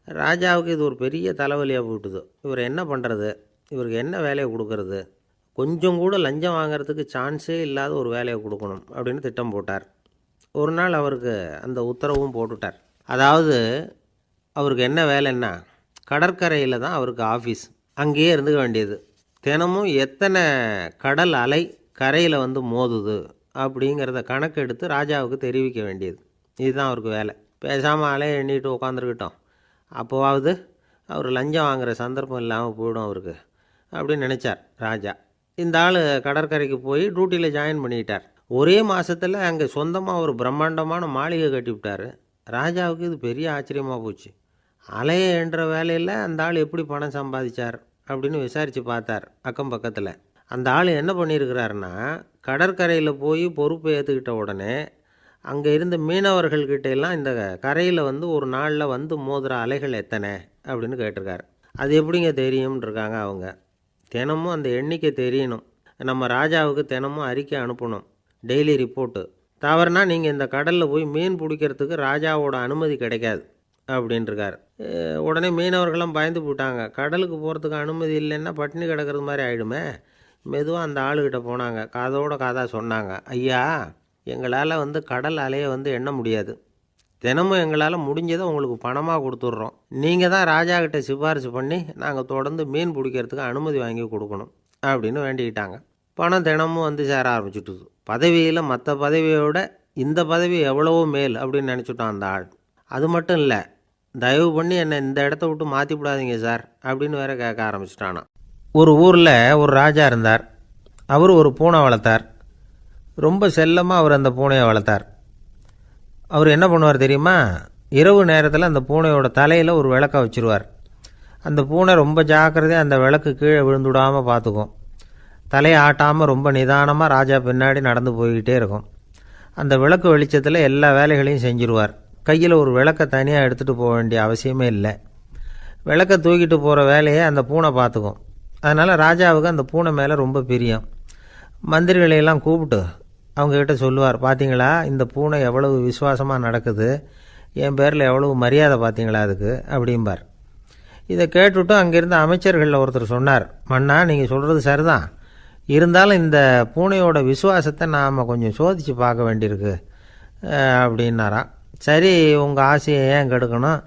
ராஜாவுக்கு இது ஒரு பெரிய தலைவலியாக போட்டுது. இவர் என்ன பண்ணுறது, இவருக்கு என்ன வேலையை கொடுக்கறது, கொஞ்சம் கூட லஞ்சம் வாங்கிறதுக்கு சான்ஸே இல்லாத ஒரு வேலையை கொடுக்கணும் அப்படின்னு திட்டம் போட்டார். ஒரு நாள் அவருக்கு அந்த உத்தரவும் போட்டுட்டார். அதாவது அவருக்கு என்ன வேலைன்னா கடற்கரையில் தான் அவருக்கு ஆஃபீஸ். அங்கேயே இருந்துக்க வேண்டியது. தினமும் எத்தனை கடல் அலை கரையில் வந்து மோதுது அப்படிங்கிறத கணக்கெடுத்து ராஜாவுக்கு தெரிவிக்க வேண்டியது. இதுதான் அவருக்கு வேலை. பேசாமல் அலையை எண்ணிட்டு உட்காந்துருக்கிட்டோம், அப்போவாவது அவர் லஞ்சம் வாங்குகிற சந்தர்ப்பம் இல்லாமல் போயிடும் அவருக்கு அப்படின்னு நினச்சார் ராஜா. இந்த ஆள் கடற்கரைக்கு போய் டியூட்டியில் ஜாயின் பண்ணிக்கிட்டார். ஒரே மாதத்தில் அங்கே சொந்தமாக ஒரு பிரம்மாண்டமான மாளிகை கட்டிவிட்டார். ராஜாவுக்கு இது பெரிய ஆச்சரியமாக போச்சு. அலையை என்ற வேலையில் அந்த ஆள் எப்படி பணம் சம்பாதிச்சார் அப்படின்னு விசாரித்து பார்த்தார் அக்கம் பக்கத்தில். அந்த ஆள் என்ன பண்ணியிருக்கிறாருன்னா, கடற்கரையில் போய் பொறுப்பை ஏற்றுக்கிட்ட உடனே அங்கே இருந்த மீனவர்கள்கிட்ட எல்லாம் இந்த கரையில் வந்து ஒரு நாளில் வந்து மோதுகிற அலைகள் எத்தனை அப்படின்னு கேட்டிருக்காரு. அது எப்படிங்க தெரியும்னு இருக்காங்க அவங்க. தினமும் அந்த எண்ணிக்கை தெரியணும். நம்ம ராஜாவுக்கு தினமும் அறிக்கை அனுப்பணும், டெய்லி ரிப்போர்ட்டு. தவறுனா நீங்கள் இந்த கடலில் போய் மீன் பிடிக்கிறதுக்கு ராஜாவோட அனுமதி கிடைக்காது அப்படின்ட்டுருக்காரு. உடனே மீனவர்களும் பயந்து போட்டாங்க. கடலுக்கு போகிறதுக்கு அனுமதி இல்லைன்னா பட்டினி கிடக்கிறது மாதிரி ஆகிடுமே. மெதுவாக அந்த ஆளுகிட்ட போனாங்க, காதோட காதாக சொன்னாங்க, ஐயா, எங்களால் வந்து கடல் அலையை வந்து எண்ண முடியாது. தினமும் எங்களால் முடிஞ்சதை உங்களுக்கு பணமாக கொடுத்துட்றோம். நீங்கள் தான் ராஜா கிட்ட சிபாரிசு பண்ணி நாங்கள் தொடர்ந்து மீன் பிடிக்கிறதுக்கு அனுமதி வாங்கி கொடுக்கணும் அப்படின்னு வேண்டிக்கிட்டாங்க. பணம் தினமும் வந்து சேர ஆரம்பிச்சுட்டுது. பதவியில் மற்ற பதவியோட இந்த பதவி எவ்வளவோ மேல் அப்படின்னு நினச்சிட்டோம் அந்த ஆள். அது மட்டும் இல்லை, தயவு பண்ணி என்னை இந்த இடத்த விட்டு மாற்றி விடாதீங்க சார் அப்படின்னு வேற கேட்க ஆரம்பிச்சிட்டானா. ஒரு ஊரில் ஒரு ராஜா இருந்தார். அவர் ஒரு பூனை வளர்த்தார். ரொம்ப செல்லமாக அவர் அந்த பூனையை வளர்த்தார். அவர் என்ன பண்ணுவார் தெரியுமா? இரவு நேரத்தில் அந்த பூனையோட தலையில் ஒரு விளக்கை வச்சுருவார். அந்த பூனை ரொம்ப ஜாக்கிரதையாக அந்த விளக்கு கீழே விழுந்துடாமல் பார்த்துக்கும். தலையை ஆட்டாமல் ரொம்ப நிதானமாக ராஜா பின்னாடி நடந்து போய்கிட்டே இருக்கும். அந்த விளக்கு வெளிச்சத்தில் எல்லா வேலைகளையும் செஞ்சுருவார். கையில் ஒரு விளக்கை தனியாக எடுத்துகிட்டு போக வேண்டிய அவசியமே இல்லை. விளக்கை தூக்கிட்டு போகிற வேலையை அந்த பூனை பார்த்துக்கும். அதனால் ராஜாவுக்கு அந்த பூனை மேலே ரொம்ப பிரியம். மந்திரிகளையெல்லாம் கூப்பிட்டு அவங்கக்கிட்ட சொல்லுவார், பார்த்தீங்களா இந்த பூனை எவ்வளவு விசுவாசமாக நடக்குது, என் பேரில் எவ்வளவு மரியாதை பார்த்தீங்களா அதுக்கு அப்படிம்பார். இதை கேட்டுவிட்டு அங்கேருந்த அமைச்சர்களில் ஒருத்தர் சொன்னார், மன்னா நீங்கள் சொல்கிறது சரிதான், இருந்தாலும் இந்த பூனையோட விசுவாசத்தை நாம் கொஞ்சம் சோதித்து பார்க்க வேண்டியிருக்கு அப்படின்னாராம். சரி, உங்கள் ஆசையை ஏன் கெடுக்கணும்,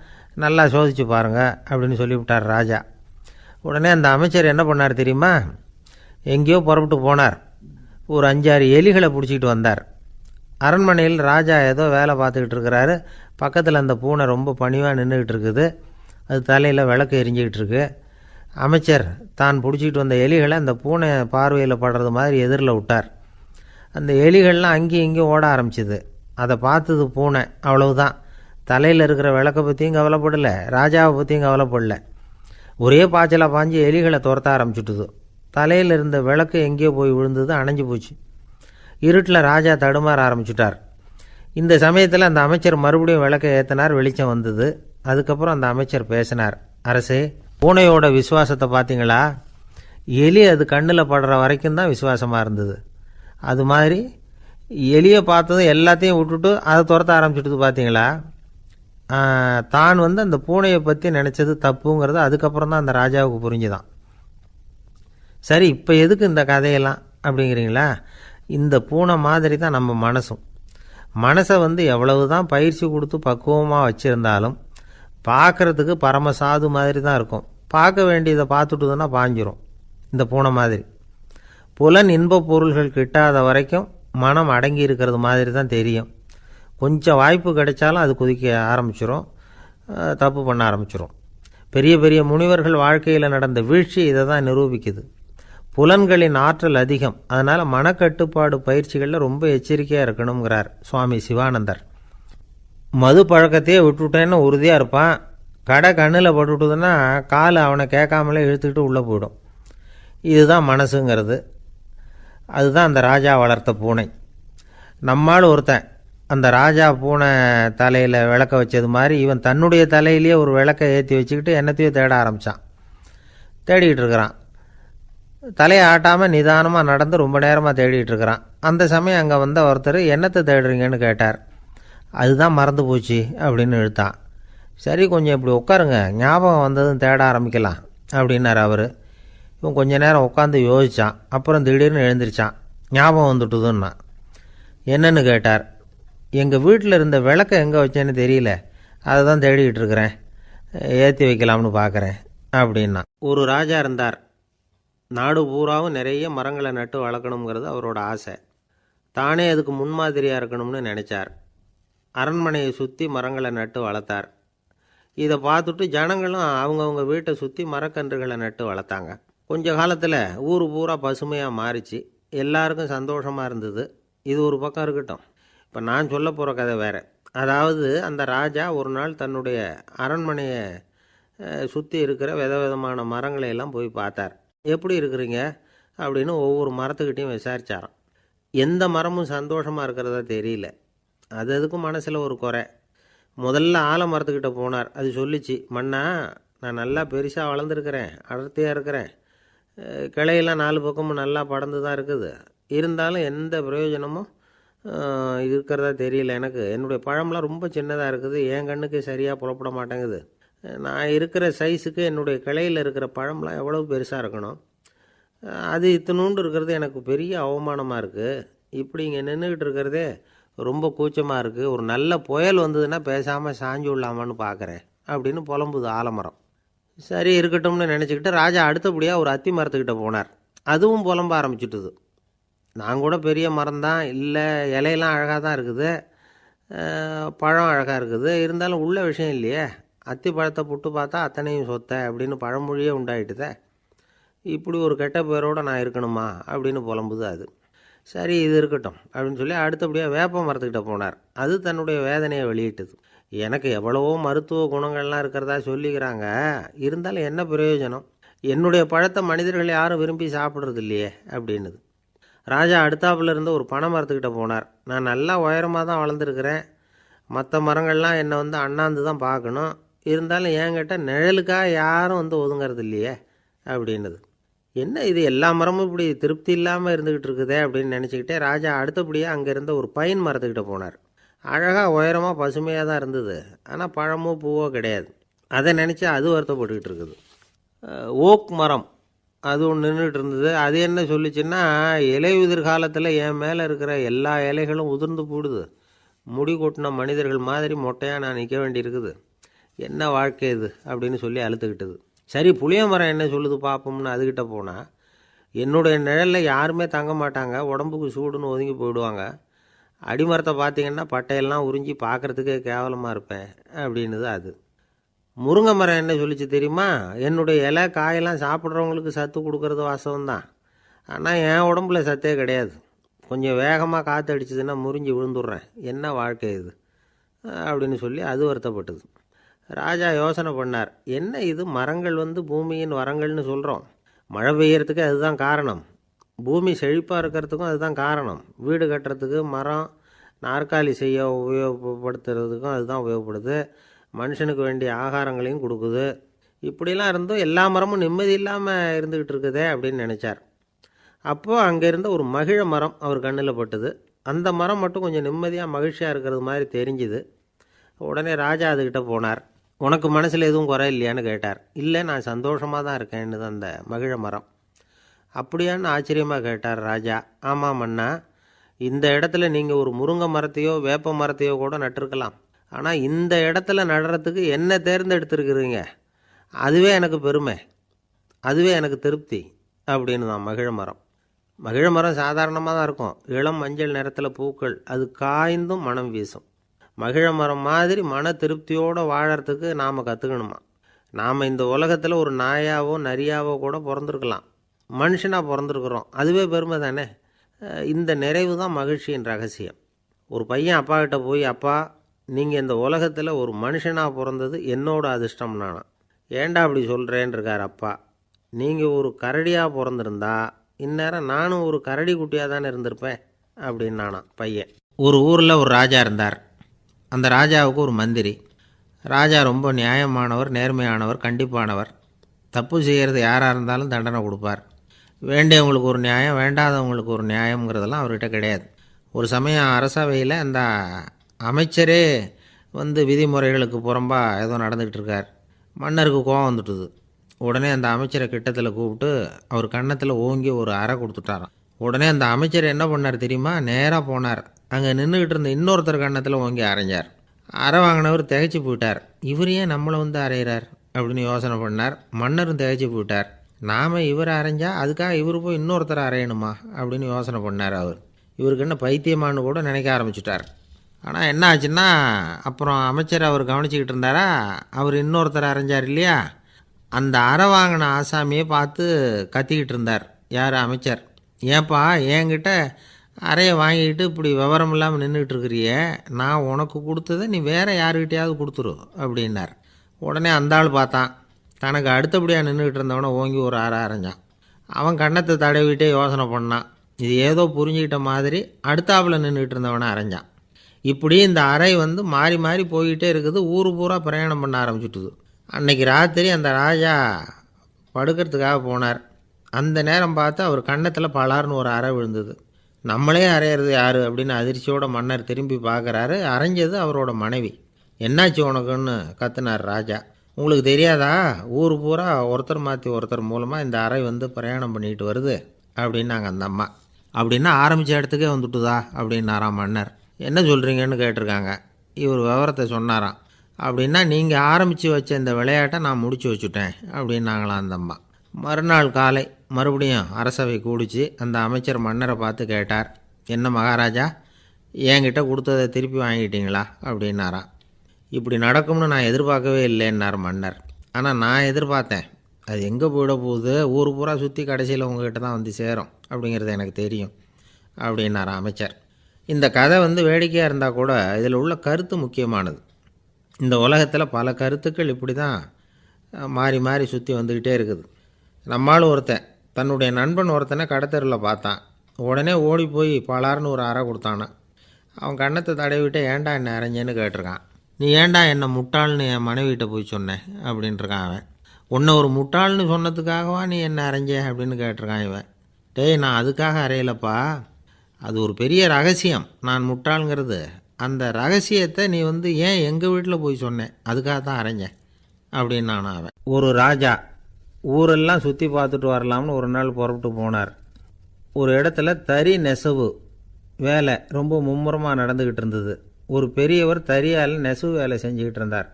நல்லா சோதித்து பாருங்கள் அப்படின்னு சொல்லிவிட்டார் ராஜா. உடனே அந்த அமைச்சர் என்ன பண்ணார் தெரியுமா? எங்கேயோ புறப்பட்டு போனார். ஒரு 5-6 எலிகளை பிடிச்சிக்கிட்டு வந்தார். அரண்மனையில் ராஜா ஏதோ வேலை பார்த்துக்கிட்டு இருக்கிறாரு. பக்கத்தில் அந்த பூனை ரொம்ப பணிவாக நின்றுக்கிட்டு இருக்குது. அது தலையில் விளக்கு எரிஞ்சிக்கிட்டு இருக்கு. அமைச்சர் தான் பிடிச்சிக்கிட்டு வந்த எலிகளை அந்த பூனை பார்வையில் படுறது மாதிரி எதிரில் விட்டார். அந்த எலிகள்லாம் அங்கேயும் இங்கேயும் ஓட ஆரம்பிச்சிது. அதை பார்த்தது பூனை, அவ்வளவுதான். தலையில் இருக்கிற விளக்கை பற்றியும் கவலைப்படலை, ராஜாவை பற்றியும் கவலைப்படலை. ஒரே பாய்ச்சலாக பாஞ்சு எலிகளை துரத்த ஆரம்பிச்சுட்டுது. தலையில் இருந்த விளக்கு எங்கேயோ போய் விழுந்தது, அணைஞ்சு போச்சு. இருட்டில் ராஜா தடுமாற ஆரம்பிச்சுட்டார். இந்த சமயத்தில் அந்த அமைச்சர் மறுபடியும் விளக்கை ஏற்றினார். வெளிச்சம் வந்தது. அதுக்கப்புறம் அந்த அமைச்சர் பேசினார், அரசே, பூனையோட விசுவாசத்தை பார்த்தீங்களா? எலி அது கண்ணில் படுற வரைக்கும் தான் விசுவாசமாக இருந்தது. அது மாதிரி எலியை பார்த்ததும் எல்லாத்தையும் விட்டுட்டு அதை துரத்த ஆரம்பிச்சுட்டு பார்த்தீங்களா? தான் வந்து அந்த பூனையை பற்றி நினச்சது தப்புங்கிறது அதுக்கப்புறம் தான் அந்த ராஜாவுக்கு புரிஞ்சுதான். சரி, இப்போ எதுக்கு இந்த கதையெல்லாம் அப்படிங்கிறீங்களா? இந்த பூனை மாதிரி தான் நம்ம மனசும். மனசை வந்து எவ்வளவு தான் பயிற்சி கொடுத்து பக்குவமாக வச்சுருந்தாலும் பார்க்குறதுக்கு பரமசாது மாதிரி தான் இருக்கும். பார்க்க வேண்டியதை பார்த்துட்டுதுன்னா பாஞ்சிரும். இந்த பூனை மாதிரி புலன் இன்ப பொருள்கள் கிட்டாத வரைக்கும் மனம் அடங்கி இருக்கிறது மாதிரி தான் தெரியும். கொஞ்சம் வாய்ப்பு கிடைச்சாலும் அது குதிக்க ஆரம்பிச்சிரும், தப்பு பண்ண ஆரம்பிச்சிரும். பெரிய பெரிய முனிவர்கள் வாழ்க்கையில் நடந்த வீழ்ச்சி இதை தான் நிரூபிக்குது. புலன்களின் ஆற்றல் அதிகம். அதனால் மனக்கட்டுப்பாடு பயிற்சிகளில் ரொம்ப எச்சரிக்கையாக இருக்கணுங்கிறார் சுவாமி சிவானந்தர். மது பழக்கத்தையே விட்டுவிட்டேன்னு உறுதியாக இருப்பான். கடை கண்ணில் பட்டுவிட்டுதுன்னா கால் அவனை கேட்காமலே இழுத்துக்கிட்டு உள்ளே போயிடும். இதுதான் மனசுங்கிறது. அதுதான் அந்த ராஜா வளர்த்த பூனை. நம்மால் ஒருத்தன் அந்த ராஜா பூனை தலையில் விளக்க வச்சது மாதிரி இவன் தன்னுடைய தலையிலேயே ஒரு விளக்கை ஏற்றி வச்சுக்கிட்டு என்னத்தையோ தேட ஆரம்பித்தான். தேடிக்கிட்டு இருக்கிறான். தலையை ஆட்டாமல் நிதானமாக நடந்து ரொம்ப நேரமாக தேடிகிட்டு இருக்கிறான். அந்த சமயம் அங்கே வந்த ஒருத்தர், என்னத்தை தேடுறீங்கன்னு கேட்டார். அதுதான் மறந்து போச்சு அப்படின்னு இழுத்தான். சரி, கொஞ்சம் இப்படி உட்காருங்க, ஞாபகம் வந்ததும் தேட ஆரம்பிக்கலாம் அப்படின்னார் அவர். இவன் கொஞ்ச நேரம் உட்காந்து யோசித்தான். அப்புறம் திடீர்னு எழுந்திரிச்சான். ஞாபகம் வந்துட்டுதுன்னா. என்னன்னு கேட்டார். எங்கள் வீட்டில் இருந்த விளக்கை எங்கே வச்சேன்னு தெரியல, அதை தான் தேடிக்கிட்டு இருக்கிறேன் ஏற்றி வைக்கலாம்னு பார்க்குறேன் அப்படின்னா. ஒரு ராஜா இருந்தார். நாடு பூராவும் நிறைய மரங்களை நட்டு வளர்க்கணுங்கிறது அவரோட ஆசை. தானே அதுக்கு முன்மாதிரியாக இருக்கணும்னு நினச்சார். அரண்மனையை சுற்றி மரங்களை நட்டு வளர்த்தார். இதை பார்த்துட்டு ஜனங்களும் அவங்கவுங்க வீட்டை சுற்றி மரக்கன்றுகளை நட்டு வளர்த்தாங்க. கொஞ்ச காலத்தில் ஊர் பூரா பசுமையாக மாறிச்சு. எல்லாருக்கும் சந்தோஷமாக இருந்தது. இது ஒரு பக்கம் இருக்கட்டும். இப்போ நான் சொல்ல போகிற கதை வேறு. அதாவது அந்த ராஜா ஒரு நாள் தன்னுடைய அரண்மனையை சுற்றி இருக்கிற விதவிதமான மரங்களை எல்லாம் போய் பார்த்தார். எப்படி இருக்கிறீங்க அப்படின்னு ஒவ்வொரு மரத்துக்கிட்டையும் விசாரிச்சாராம். எந்த மரமும் சந்தோஷமாக இருக்கிறதா தெரியல. அதுக்கும் மனசில் ஒரு குறை. முதல்ல ஆலமரத்துக்கிட்ட போனார். அது சொல்லிச்சு, மண்ணா நான் நல்லா பெருசாக வளர்ந்துருக்கிறேன், அடர்த்தியாக இருக்கிறேன், கிளையெல்லாம் 4 பக்கமும் நல்லா படர்ந்து தான் இருக்குது, இருந்தாலும் எந்த பிரயோஜனமும் இருக்கிறதா தெரியல எனக்கு. என்னுடைய பழம்லாம் ரொம்ப சின்னதாக இருக்குது, என் கண்ணுக்கு சரியாக புலப்பட மாட்டேங்குது. நான் இருக்கிற சைஸுக்கு என்னுடைய கிளையில் இருக்கிற பழம்லாம் எவ்வளோ பெருசாக இருக்கணும், அது இத்தினூண்டு இருக்கிறது எனக்கு பெரிய அவமானமாக இருக்குது. இப்படி இங்கே நின்றுக்கிட்டு இருக்கிறதே ரொம்ப கூச்சமாக இருக்குது. ஒரு நல்ல புயல் வந்ததுன்னா பேசாமல் சாஞ்சு விடலாமான்னு பார்க்குறேன் அப்படின்னு புலம்புது ஆலமரம். சரி இருக்கட்டும்னு நினச்சிக்கிட்டு ராஜா அடுத்தபடியாக ஒரு அத்தி மரத்துக்கிட்ட போனார். அதுவும் புலம்ப ஆரம்பிச்சுட்டுது. நான் கூட பெரிய மரம் தான், இல்லை இலையெல்லாம் அழகாக தான் இருக்குது, பழம் அழகாக இருக்குது, இருந்தாலும் உள்ள விஷயம் இல்லையே, அத்தி பழத்தை புட்டு பார்த்தா அத்தனையும் சொத்தை அப்படின்னு பழமொழியே உண்டாயிட்டுதே. இப்படி ஒரு கெட்ட பேரோடு நான் இருக்கணுமா அப்படின்னு புலம்புது அது. சரி இது இருக்கட்டும் அப்படின்னு சொல்லி அடுத்தபடியாக வேப்ப மரத்துக்கிட்ட போனார். அது தன்னுடைய வேதனையை வெளியிட்டது. எனக்கு எவ்வளவோ மருத்துவ குணங்கள்லாம் இருக்கிறதா சொல்லிக்கிறாங்க, இருந்தாலும் என்ன பிரயோஜனம், என்னுடைய பழத்தை மனிதர்கள் யாரும் விரும்பி சாப்பிட்றது இல்லையே அப்படின்னுது. ராஜா அடுத்தாப்புல இருந்து ஒரு பனை மரத்துக்கிட்ட போனார். நான் நல்லா உயரமாக தான் வளர்ந்துருக்கிறேன், மற்ற மரங்கள்லாம் என்னை அண்ணாந்து தான் பார்க்கணும், இருந்தாலும் என்கிட்ட நிழலுக்காக யாரும் ஒதுங்கிறது இல்லையே அப்படின்னுது. என்ன இது எல்லா மரமும் இப்படி திருப்தி இல்லாமல் இருந்துக்கிட்டு இருக்குதே அப்படின்னு நினச்சிக்கிட்டே ராஜா அடுத்தபடியாக அங்கே இருந்த ஒரு பைன் மரத்துக்கிட்ட போனார். அழகாக உயரமாக பசுமையாக தான் இருந்தது, ஆனால் பழமோ பூவோ கிடையாது. அதை நினச்சி அது வருத்தப்பட்டுக்கிட்டு இருக்குது. ஓக் மரம் அது ஒன்று நின்றுட்டு இருந்தது. அது என்ன சொல்லிச்சுன்னா, இலையுதிர் காலத்தில் என் மேலே இருக்கிற எல்லா இலைகளும் உதிர்ந்து போடுது, முடி கொட்டின மனிதர்கள் மாதிரி மொட்டையாக நான் நிற்க வேண்டியிருக்குது, என்ன வாழ்க்கை இது அப்படின்னு சொல்லி அழுத்துக்கிட்டது. சரி புளிய மரம் என்ன சொல்லுது பார்ப்போம்னு அதுக்கிட்ட போனால், என்னுடைய நிழலில் யாருமே தங்க மாட்டாங்க, உடம்புக்கு சூடுன்னு ஒதுங்கி போயிடுவாங்க, அடிமரத்தை பார்த்தீங்கன்னா பட்டையெல்லாம் உறிஞ்சி பார்க்குறதுக்கே கேவலமாக இருப்பேன் அப்படின்னுது அது. முருங்கை மரம் என்ன சொல்லிச்சு தெரியுமா, என்னுடைய இலை காயெல்லாம் சாப்பிட்றவங்களுக்கு சத்து கொடுக்கறது வாசம்தான், ஆனால் என் உடம்புல சத்தே கிடையாது, கொஞ்சம் வேகமாக காற்று அடிச்சதுன்னா முறிஞ்சி விழுந்துடுறேன், என்ன வாழ்க்கை இது அப்படின்னு சொல்லி அது வருத்தப்பட்டது. ராஜா யோசனை பண்ணார். என்ன இது மரங்கள் பூமியின் வரங்கள்னு சொல்கிறோம், மழை பெய்யறதுக்கு அதுதான் காரணம், பூமி செழிப்பாக இருக்கிறதுக்கும் அதுதான் காரணம், வீடு கட்டுறதுக்கு மரம், நாற்காலி செய்ய உபயோகப்படுத்துறதுக்கும் அதுதான் உபயோகப்படுது, மனுஷனுக்கு வேண்டிய ஆகாரங்களையும் கொடுக்குது, இப்படிலாம் இருந்தும் எல்லா மரமும் நிம்மதி இல்லாமல் இருந்துக்கிட்டு இருக்குதே அப்படின்னு நினச்சார். அப்போது அங்கே இருந்த ஒரு மகிழ மரம் அவர் கண்ணில் பட்டுது. அந்த மரம் மட்டும் கொஞ்சம் நிம்மதியாக மகிழ்ச்சியாக இருக்கிறது மாதிரி தெரிஞ்சுது. உடனே ராஜா அதுக்கிட்ட போனார். உனக்கு மனசில் எதுவும் குறை இல்லையான்னு கேட்டார். இல்லை நான் சந்தோஷமாக தான் இருக்கேன்னு அந்த மகிழ மரம். அப்படியான்னு ஆச்சரியமாக கேட்டார் ராஜா. ஆமாம் மன்னா, இந்த இடத்துல நீங்கள் ஒரு முருங்கை மரத்தையோ வேப்ப மரத்தையோ கூட நட்டிருக்கலாம், ஆனால் இந்த இடத்துல நடுறதுக்கு என்ன தேர்ந்தெடுத்துருக்குறீங்க, அதுவே எனக்கு பெருமை, அதுவே எனக்கு திருப்தி அப்படின்னு தான் மகிழ மரம். மகிழ மரம் சாதாரணமாக தான் இருக்கும், இளம் மஞ்சள் நிறத்தில் பூக்கள், அது காய்ந்தும் மனம் வீசும். மகிழ மரம் மாதிரி மன திருப்தியோடு வாழறதுக்கு நாம் கற்றுக்கணுமா. நாம் இந்த உலகத்தில் ஒரு நாயாவோ நரியாவோ கூட பிறந்திருக்கலாம், மனுஷனாக பிறந்திருக்கிறோம், அதுவே பெருமை தானே. இந்த நிறைவு தான் மகிழ்ச்சியின் ரகசியம். ஒரு பையன் அப்பா கிட்ட போய், அப்பா நீங்கள் இந்த உலகத்தில் ஒரு மனுஷனாக பிறந்தது என்னோட அதிர்ஷ்டம் நானா. ஏண்டா அப்படி சொல்கிறேன்னு இருக்கார் அப்பா. நீங்கள் ஒரு கரடியாக பிறந்திருந்தா இந்நேரம் நானும் ஒரு கரடி குட்டியாக தானே இருந்திருப்பேன் அப்படின்னு நானா பையன். ஒரு ஊரில் ஒரு ராஜா இருந்தார். அந்த ராஜாவுக்கு ஒரு மந்திரி. ராஜா ரொம்ப நியாயமானவர், நேர்மையானவர், கண்டிப்பானவர். தப்பு செய்கிறது யாராக இருந்தாலும் தண்டனை கொடுப்பார். வேண்டியவங்களுக்கு ஒரு நியாயம், வேண்டாதவங்களுக்கு ஒரு நியாயங்கிறதெல்லாம் அவர்கிட்ட கிடையாது. ஒரு சமயம் அரசவையில் அந்த அமைச்சரே விதிமுறைகளுக்கு புறம்பாக ஏதோ நடந்துக்கிட்டு இருக்கார். மன்னருக்கு கோபம் வந்துட்டுது. உடனே அந்த அமைச்சரை கிட்டத்தில் கூப்பிட்டு அவர் கன்னத்தில் ஓங்கி ஒரு அறை கொடுத்துட்டாராம். உடனே அந்த அமைச்சர் என்ன பண்ணார் தெரியுமா, நேராக போனார், அங்கே நின்றுக்கிட்டு இருந்த இன்னொருத்தர் கன்னத்தில் ஓங்கி அரைஞ்சார். அறை வாங்கினவர் திகைச்சு போயிட்டார். இவர் ஏன் நம்மளை வந்து அறையிறார் அப்படின்னு யோசனை பண்ணார். மன்னரும் திகைச்சு போயிட்டார். நாம் இவரை அரைஞ்சா அதுக்காக இவர் போய் இன்னொருத்தரை அரையணுமா அப்படின்னு யோசனை பண்ணார். இவருக்கு என்ன பைத்தியமானு கூட நினைக்க ஆரம்பிச்சிட்டார். ஆனால் என்ன ஆச்சுன்னா, அப்புறம் அமைச்சர் அவர் கவனிச்சிக்கிட்டு இருந்தாரா, அவர் இன்னொருத்தரை அரைஞ்சார் இல்லையா, அந்த அறை வாங்கின ஆசாமியை பார்த்து கத்திக்கிட்டு இருந்தார். யார்? அமைச்சர். ஏன்பா என்கிட்ட அறையை வாங்கிக்கிட்டு இப்படி விவரம் இல்லாமல் நின்றுக்கிட்டு இருக்கிறியே, நான் உனக்கு கொடுத்ததை நீ வேறு யாருக்கிட்டையாவது கொடுத்துரு அப்படின்னார். உடனே அந்த ஆள் பார்த்தான், தனக்கு அடுத்தபடியாக நின்றுக்கிட்டு இருந்தவனை ஓங்கி ஒரு அறை அரைஞ்சான். அவன் கன்னத்தை தடவிட்டே யோசனை பண்ணான். இது ஏதோ புரிஞ்சுக்கிட்ட மாதிரி அடுத்தாப்பில் நின்றுக்கிட்டு இருந்தவனை அரைஞ்சான். இப்படி இந்த அறை வந்து மாறி மாறி போய்கிட்டே இருக்குது. ஊர் பூரா பிரயாணம் பண்ண ஆரம்பிச்சுட்டுது. அன்னைக்கு ராத்திரி அந்த ராஜா படுக்கிறதுக்காக போனார். அந்த நேரம் பார்த்து அவர் கன்னத்தில் பலார்னு ஒரு அறை விழுந்தது. நம்மளே அரையிறது யார் அப்படின்னு அதிர்ச்சியோட மன்னர் திரும்பி பார்க்குறாரு. அரைஞ்சது அவரோட மனைவி. என்னாச்சு உனக்குன்னு கத்துனார் ராஜா. உங்களுக்கு தெரியாதா, ஊர் பூரா ஒருத்தர் மாற்றி ஒருத்தர் மூலமாக இந்த அறை வந்து பிரயாணம் பண்ணிட்டு வருது அப்படின்னாங்க அந்த அம்மா. அப்படின்னா ஆரம்பித்த இடத்துக்கே வந்துட்டுதா அப்படின்னாராம் மன்னர். என்ன சொல்கிறீங்கன்னு கேட்டிருக்காங்க. இவர் விவரத்தை சொன்னாராம். அப்படின்னா நீங்கள் ஆரம்பித்து வச்ச இந்த விளையாட்டை நான் முடிச்சு வச்சுட்டேன் அப்படின்னாங்களாம் அந்த அம்மா. மறுநாள் காலை மறுபடியும் அரசவை கூடிச்சு. அந்த அமைச்சர் மன்னரை பார்த்து கேட்டார், என்ன மகாராஜா, என்கிட்ட கொடுத்ததை திருப்பி வாங்கிட்டீங்களா அப்படின்னாராம். இப்படி நடக்கும்னு நான் எதிர்பார்க்கவே இல்லைன்னார் மன்னர். ஆனால் நான் எதிர்பார்த்தேன். அது எங்கே போயிட போகுது, ஊர் பூரா சுற்றி கடைசியில் உங்ககிட்ட தான் வந்து சேரும் அப்படிங்கிறது எனக்கு தெரியும் அப்படின்னாராம் அமைச்சர். இந்த கதை வந்து வேடிக்கையாக இருந்தால் கூட இதில் உள்ள கருத்து முக்கியமானது. இந்த உலகத்தில் பல கருத்துக்கள் இப்படி தான் மாறி மாறி சுற்றி வந்துக்கிட்டே இருக்குது. நம்மால் ஒருத்தன் தன்னுடைய நண்பன் ஒருத்தனை கடத்தெருவில் பார்த்தான். உடனே ஓடி போய் பலார்னு ஒரு அறை கொடுத்தானான். அவன் கன்னத்தை தடவிட்டு ஏன்டா என்னை அரைஞ்சேன்னு கேட்டிருக்கான். நீ ஏன்டா என்னை முட்டாள்னு என் மனைவிட்ட போய் சொன்னேன் அப்படின்ட்டுருக்கான் அவன். உன்னை ஒரு முட்டாள்னு சொன்னதுக்காகவா நீ என்னை அரைஞ்சே அப்படின்னு கேட்டிருக்கான் இவன். டேய், நான் அதுக்காக அறையலப்பா, அது ஒரு பெரிய ரகசியம். நான் முட்டாளுங்கிறது அந்த ரகசியத்தை நீ வந்து ஏன் எங்கள் வீட்டில் போய் சொன்னேன், அதுக்காக தான் அரைஞ்சேன் அப்படின்னு நான் அவன். ஒரு ராஜா ஊரெல்லாம் சுற்றி பார்த்துட்டு வரலாம்னு ஒரு நாள் புறப்பட்டு போனார். ஒரு இடத்துல தறி நெசவு வேலை ரொம்ப மும்முரமாக நடந்துக்கிட்டு இருந்தது. ஒரு பெரியவர் தறியால் நெசவு வேலை செஞ்சுக்கிட்டு இருந்தார்.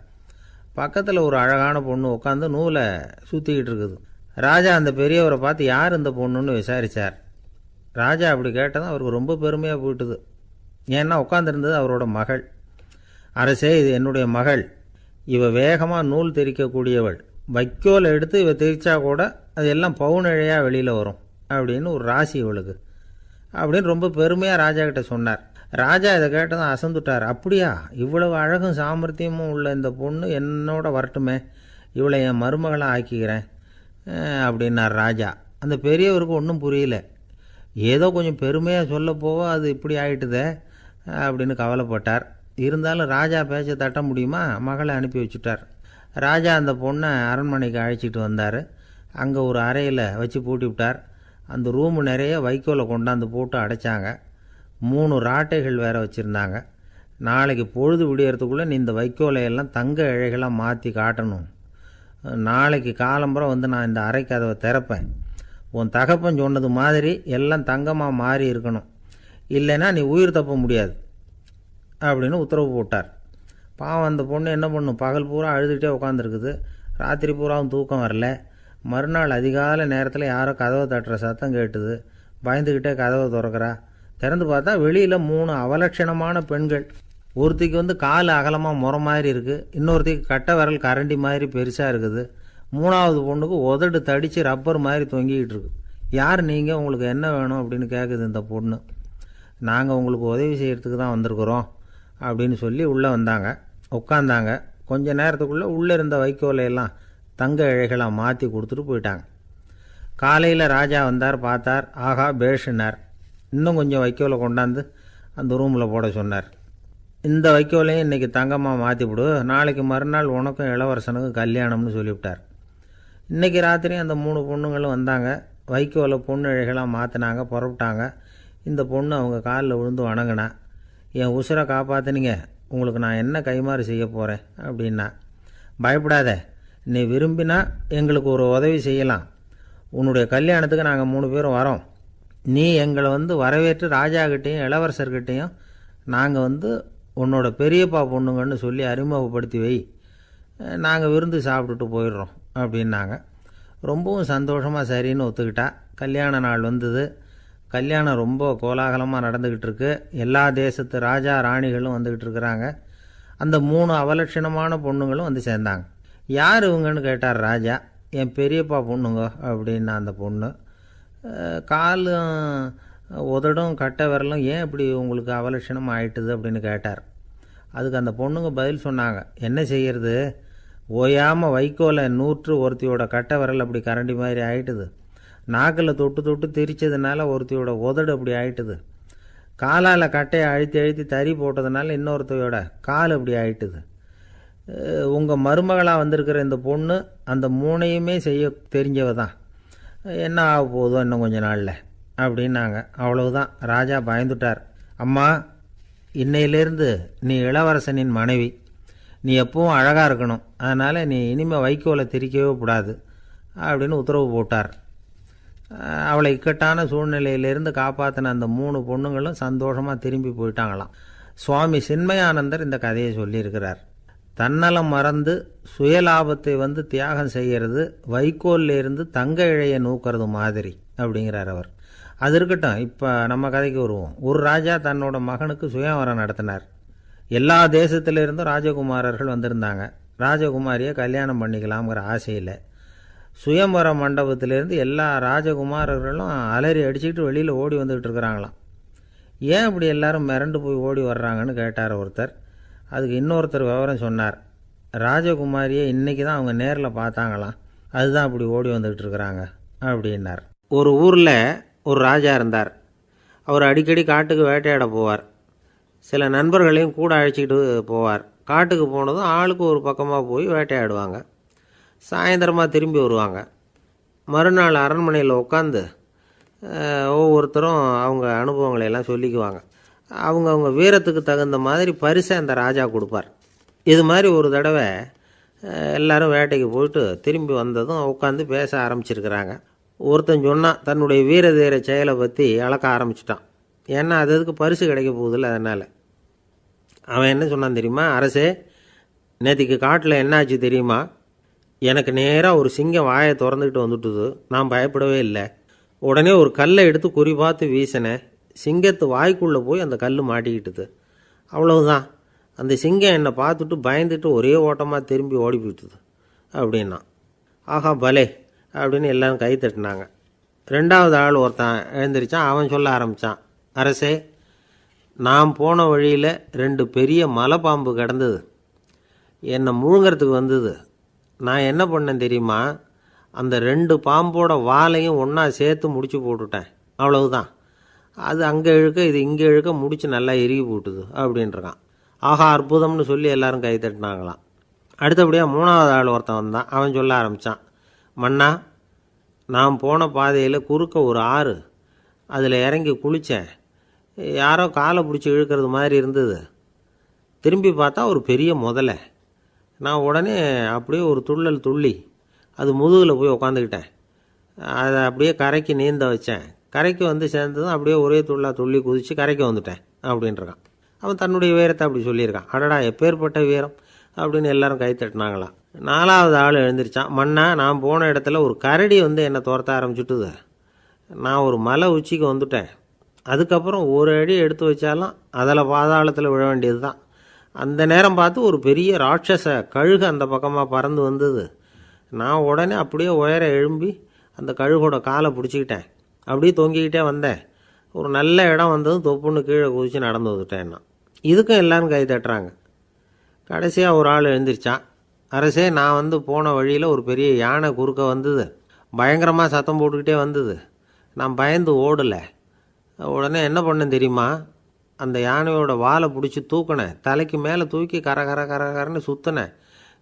பக்கத்தில் ஒரு அழகான பொண்ணு உட்காந்து நூலை சுற்றிக்கிட்டு இருக்குது. ராஜா அந்த பெரியவரை பார்த்து யார் இந்த பொண்ணுன்னு விசாரித்தார். ராஜா அப்படி கேட்டதும் அவருக்கு ரொம்ப பெருமையாக போயிட்டுது. ஏன்னா உட்காந்துருந்தது அவரோட மகள். அரசே, இது என்னுடைய மகள். இவ வேகமாக நூல் தெரிக்கக்கூடியவள். வைக்கோல் எடுத்து இவ தெரிச்சா கூட அது எல்லாம் பவுனிழையாக வெளியில் வரும் அப்படின்னு ஒரு ராசி இவளுக்கு அப்படின்னு ரொம்ப பெருமையாக ராஜா கிட்ட சொன்னார். ராஜா இதை கேட்டதும் அசந்துட்டார். அப்படியா, இவ்வளவு அழகும் சாமர்த்தியமும் உள்ள இந்த பொண்ணு என்னோட வரட்டுமே, இவளை என் மருமகளாக ஆக்கிக்கிறேன் அப்படின்னார் ராஜா. அந்த பெரியவருக்கு ஒன்றும் புரியல. ஏதோ கொஞ்சம் பெருமையாக சொல்ல போவோ அது இப்படி ஆகிட்டுதே அப்படின்னு கவலைப்பட்டார். இருந்தாலும் ராஜா பேச்ச தட்ட முடியுமா, மகளை அனுப்பி வச்சுட்டார். ராஜா அந்த பொண்ணை அரண்மனைக்கு அழைச்சிட்டு வந்தார். அங்கே ஒரு அறையில் வச்சு பூட்டி விட்டார். அந்த ரூமு நிறைய வைக்கோலை கொண்டாந்து போட்டு அடைச்சாங்க. 3 ராட்டைகள் வேறு வச்சுருந்தாங்க. நாளைக்கு பொழுது விடியறதுக்குள்ளே நீ இந்த வைக்கோலையெல்லாம் தங்க இழைகளாக மாற்றி காட்டணும். நாளைக்கு காலம்புறம் வந்து நான் இந்த அறை கதவை திறப்பேன். உன் தகப்பன் சொன்னது மாதிரி எல்லாம் தங்கமாக மாறி இருக்கணும், இல்லைன்னா நீ உயிர் தப்ப முடியாது அப்படின்னு உத்தரவு போட்டார். பாவம் அந்த பொண்ணு என்ன பண்ணும், பகல் பூரா அழுதுகிட்டே உட்காந்துருக்குது. ராத்திரி பூராவும் தூக்கம் வரல. மறுநாள் அதிகாலை நேரத்தில் யாரோ கதவை தட்டுற சத்தம் கேட்டுது. பயந்துக்கிட்டே கதவை திறக்கிறா. திறந்து பார்த்தா வெளியில் 3 அவலட்சணமான பெண்கள். ஒருத்திக்கு வந்து கால் அகலமாக முறை மாதிரி இருக்குது, இன்னொருத்திக்கு கட்டை விரல் கரண்டி மாதிரி பெருசாக இருக்குது, 3ஆவது பொண்ணுக்கு உதடு தடித்து ரப்பர் மாதிரி தொங்கிக்கிட்டு இருக்கு. யார் நீங்கள், உங்களுக்கு என்ன வேணும் அப்படின்னு கேட்குது இந்த பொண்ணு. நாங்கள் உங்களுக்கு உதவி செய்கிறதுக்கு தான் வந்திருக்கிறோம் அப்படின்னு சொல்லி உள்ளே வந்தாங்க. உட்காந்தாங்க. கொஞ்ச நேரத்துக்குள்ளே உள்ளே இருந்த வைக்கோலையெல்லாம் தங்க இழைகளாக மாற்றி கொடுத்துட்டு போயிட்டாங்க. காலையில் ராஜா வந்தார், பார்த்தார். ஆகா பேஷுனார். இன்னும் கொஞ்சம் வைக்கோலை கொண்டாந்து அந்த ரூமில் போட சொன்னார். இந்த வைக்கோலையும் இன்றைக்கி தங்கமாக மாற்றிவிடு, நாளைக்கு மறுநாள் உனக்கும் இளவரசனுக்கும் கல்யாணம்னு சொல்லிவிட்டார். இன்றைக்கி ராத்திரி அந்த 3 பொண்ணுங்களும் வந்தாங்க. வைக்கோலை பொண்ணு இழைகளாக மாற்றினாங்க, புறப்பட்டாங்க. இந்த பொண்ணு அவங்க காலில் விழுந்து வணங்கினா. என் உசுரை காப்பாற்றினீங்க, உங்களுக்கு நான் என்ன கைமாறு செய்ய போகிறேன் அப்படின்னா. பயப்படாத, நீ விரும்பினா எங்களுக்கு ஒரு உதவி செய்யலாம். உன்னுடைய கல்யாணத்துக்கு நாங்கள் 3 பேரும் வரோம். நீ எங்களை வந்து வரவேற்று ராஜாக்கிட்டேயும் இளவரசர்கிட்டையும் நாங்கள் வந்து உன்னோட பெரியப்பா பொண்ணுங்கன்னு சொல்லி அறிமுகப்படுத்தி வை, நாங்கள் விருந்து சாப்பிட்டுட்டு போயிடுறோம் அப்படின்னாங்க. ரொம்பவும் சந்தோஷமாக சரின்னு ஒத்துக்கிட்டா. கல்யாண நாள் வந்தது. கல்யாணம் ரொம்ப கோலாகலமாக நடந்துக்கிட்டு இருக்கு. எல்லா தேசத்து ராஜா ராணிகளும் வந்துக்கிட்டு இருக்கிறாங்க. அந்த 3 அவலட்சணமான பொண்ணுங்களும் வந்து சேர்ந்தாங்க. யார் இவங்கன்னு கேட்டார் ராஜா. என் பெரியப்பா பொண்ணுங்க அப்படின்னா அந்த பொண்ணு. காலும் உதடும் கட்டை விரலும் ஏன் இப்படி உங்களுக்கு அவலட்சணம் ஆயிட்டுது அப்படின்னு கேட்டார். அதுக்கு அந்த பொண்ணுங்க பதில் சொன்னாங்க. என்ன செய்யறது, ஓயாமல் வைக்கோலை நூற்று ஒருத்தியோட கட்டை விரல் அப்படி கரண்டி மாதிரி ஆயிட்டுது. நாக்கில் தொட்டு தொட்டு திரிச்சதுனால ஒருத்தியோட உதடு அப்படி ஆயிட்டுது. காலால் கட்டையை அழுத்தி அழுத்தி தறி போட்டதுனால இன்னொருத்தையோட கால் அப்படி ஆயிட்டுது. உங்கள் மருமகளாக வந்திருக்கிற இந்த பொண்ணு அந்த 3ஐயுமே செய்ய தெரிஞ்சவ தான். என்ன ஆக போதோ இன்னும் கொஞ்ச நாளில் அப்படின்னாங்க. அவ்வளவுதான். ராஜா பயந்துட்டார். அம்மா, இன்னையிலேருந்து நீ இளவரசனின் மனைவி. நீ எப்பவும் அழகாக இருக்கணும். அதனால் நீ இனிமேல் வைக்கோலை திரிக்கவே கூடாது அப்படின்னு உத்தரவு போட்டார். அவளை இக்கட்டான சூழ்நிலையிலிருந்து காப்பாற்றின அந்த 3 பொண்ணுங்களும் சந்தோஷமாக திரும்பி போயிட்டாங்களாம். சுவாமி சின்மயானந்தர் இந்த கதையை சொல்லியிருக்கிறார். தன்னலம் மறந்து சுயலாபத்தை வந்து தியாகம் செய்கிறது வைக்கோல்ல இருந்து தங்க இழையை நூக்கிறது மாதிரி அப்படிங்கிறார் அவர். அது இருக்கட்டும், இப்போ நம்ம கதைக்கு வருவோம். ஒரு ராஜா தன்னோட மகனுக்கு சுயவரம் நடத்தினார். எல்லா தேசத்திலிருந்தும் ராஜகுமாரர்கள் வந்திருந்தாங்க. ராஜகுமாரியை கல்யாணம் பண்ணிக்கலாம்ங்கிற ஆசையில் சுயம்பர மண்டபத்திலேருந்து எல்லா ராஜகுமாரர்களும் அலறி அடிச்சுக்கிட்டு வெளியில் ஓடி வந்துக்கிட்டு இருக்கிறாங்களாம். ஏன் இப்படி எல்லாரும் மிரண்டு போய் ஓடி வர்றாங்கன்னு கேட்டார் ஒருத்தர். அதுக்கு இன்னொருத்தர் விவரம் சொன்னார். ராஜகுமாரியை இன்றைக்கி தான் அவங்க நேரில் பார்த்தாங்களாம், அதுதான் அப்படி ஓடி வந்துக்கிட்டு இருக்கிறாங்க அப்படின்னார். ஒரு ஊரில் ஒரு ராஜா இருந்தார். அவர் அடிக்கடி காட்டுக்கு வேட்டையாட போவார். சில நண்பர்களையும் கூட அழைச்சிக்கிட்டு போவார். காட்டுக்கு போனதும் ஆளுக்கு ஒரு பக்கமாக போய் வேட்டையாடுவாங்க. சாயந்தரமாக திரும்பி வருவாங்க. மறுநாள் அரண்மனையில் உட்காந்து ஒவ்வொருத்தரும் அவங்க அனுபவங்களை எல்லாம் சொல்லிக்குவாங்க. அவங்க வீரத்துக்கு தகுந்த மாதிரி பரிசை அந்த ராஜா கொடுப்பார். இது மாதிரி ஒரு தடவை எல்லாரும் வேட்டைக்கு போயிட்டு திரும்பி வந்ததும் உட்காந்து பேச ஆரம்பிச்சிருக்கிறாங்க. ஒருத்தன் சொன்னான், தன்னுடைய வீர தீர செயலை பற்றி அளக்க ஆரம்பிச்சிட்டான். ஏன்னா அதுக்கு பரிசு கிடைக்க போகுதில்ல, அதனால். அவன் என்ன சொன்னான் தெரியுமா? அரசே, நேற்றுக்கு காட்டில் என்னாச்சு தெரியுமா? எனக்கு நேராக ஒரு சிங்கம் வாயை திறந்துக்கிட்டு வந்துட்டுது. நான் பயப்படவே இல்லை. உடனே ஒரு கல்லை எடுத்து குறி பார்த்து வீசினேன். சிங்கத்து வாய்க்குள்ளே போய் அந்த கல் மாட்டிக்கிட்டுது. அவ்வளவுதான். அந்த சிங்கம் என்னை பார்த்துட்டு பயந்துட்டு ஒரே ஓட்டமாக திரும்பி ஓடி போயிட்டுது அப்படின்னா. ஆஹா பலே அப்படின்னு எல்லாரும் கை தட்டினாங்க. 2வது ஆள் ஒருத்தன் எழுந்திரிச்சான். அவன் சொல்ல ஆரம்பித்தான். அரசே, நான் போன வழியில் 2 பெரிய மலைப்பாம்பு கிடந்தது. என்னை முழுங்கிறதுக்கு வந்தது. நான் என்ன பண்ணேன் தெரியுமா? அந்த 2 பாம்போட வாலையும் ஒன்றா சேர்த்து முடிச்சு போட்டுட்டேன். அவ்வளவுதான். அது அங்கே இழுக்க இது இங்கே இழுக்க முடிச்சு நல்லா இறுகி போட்டுது அப்படின்றான். ஆஹா அற்புதம்னு சொல்லி எல்லாரும் கை தட்டினாங்களாம். அடுத்தபடியாக 3வது ஆள் ஒருத்தன் வந்தான். அவன் சொல்ல ஆரம்பித்தான். மன்னா, நான் போன பாதையில் குறுக்க ஒரு ஆறு. அதில் இறங்கி குளித்தேன். யாரோ காலை பிடிச்சி இழுக்கிறது மாதிரி இருந்தது. திரும்பி பார்த்தா ஒரு பெரிய முதலை. நான் உடனே அப்படியே ஒரு துள்ளல் துள்ளி அது முதுகில் போய் உக்காந்துக்கிட்டேன். அதை அப்படியே கரைக்கு நீந்த வச்சேன். கரைக்கு வந்து சேர்ந்ததும் அப்படியே ஒரே துள்ளி குதித்து கரைக்கு வந்துட்டேன் அப்படின்றான். அவன் தன்னுடைய வீரத்தை அப்படி சொல்லியிருக்கான். அடடா எப்பேற்பட்ட வீரம் அப்படின்னு எல்லாரும் கை தட்டினாங்களாம். 4வது ஆள் எழுந்திரிச்சான். மன்னா, நான் போன இடத்துல ஒரு கரடி வந்து என்னை துரத்த ஆரம்பிச்சுட்டுது. நான் ஒரு மலை உச்சிக்கு வந்துட்டேன். அதுக்கப்புறம் ஒரு அடி எடுத்து வச்சாலும் அதில் பாதாளத்தில் விழ வேண்டியது தான். அந்த நேரம் பார்த்து ஒரு பெரிய ராட்சச கழுகு அந்த பக்கமாக பறந்து வந்தது. நான் உடனே அப்படியே உயர எழும்பி அந்த கழுகோட காலை பிடிச்சிக்கிட்டேன். அப்படியே தொங்கிக்கிட்டே வந்தேன். ஒரு நல்ல இடம் வந்ததும் தொப்புன்னு கீழே குதித்து நடந்து வந்துட்டேன். இதுக்கும் எல்லாரும் கை தட்டுறாங்க. கடைசியாக ஒரு ஆள் எழுந்திரிச்சான். அரசே, நான் வந்து போன வழியில் ஒரு பெரிய யானை குறுக்க வந்தது. பயங்கரமாக சத்தம் போட்டுக்கிட்டே வந்தது. நான் பயந்து ஓடலை. உடனே என்ன பண்ணேன் தெரியுமா? அந்த யானையோட வாலை பிடிச்சி தூக்கினேன். தலைக்கு மேலே தூக்கி கரன்னு சுற்றினேன்.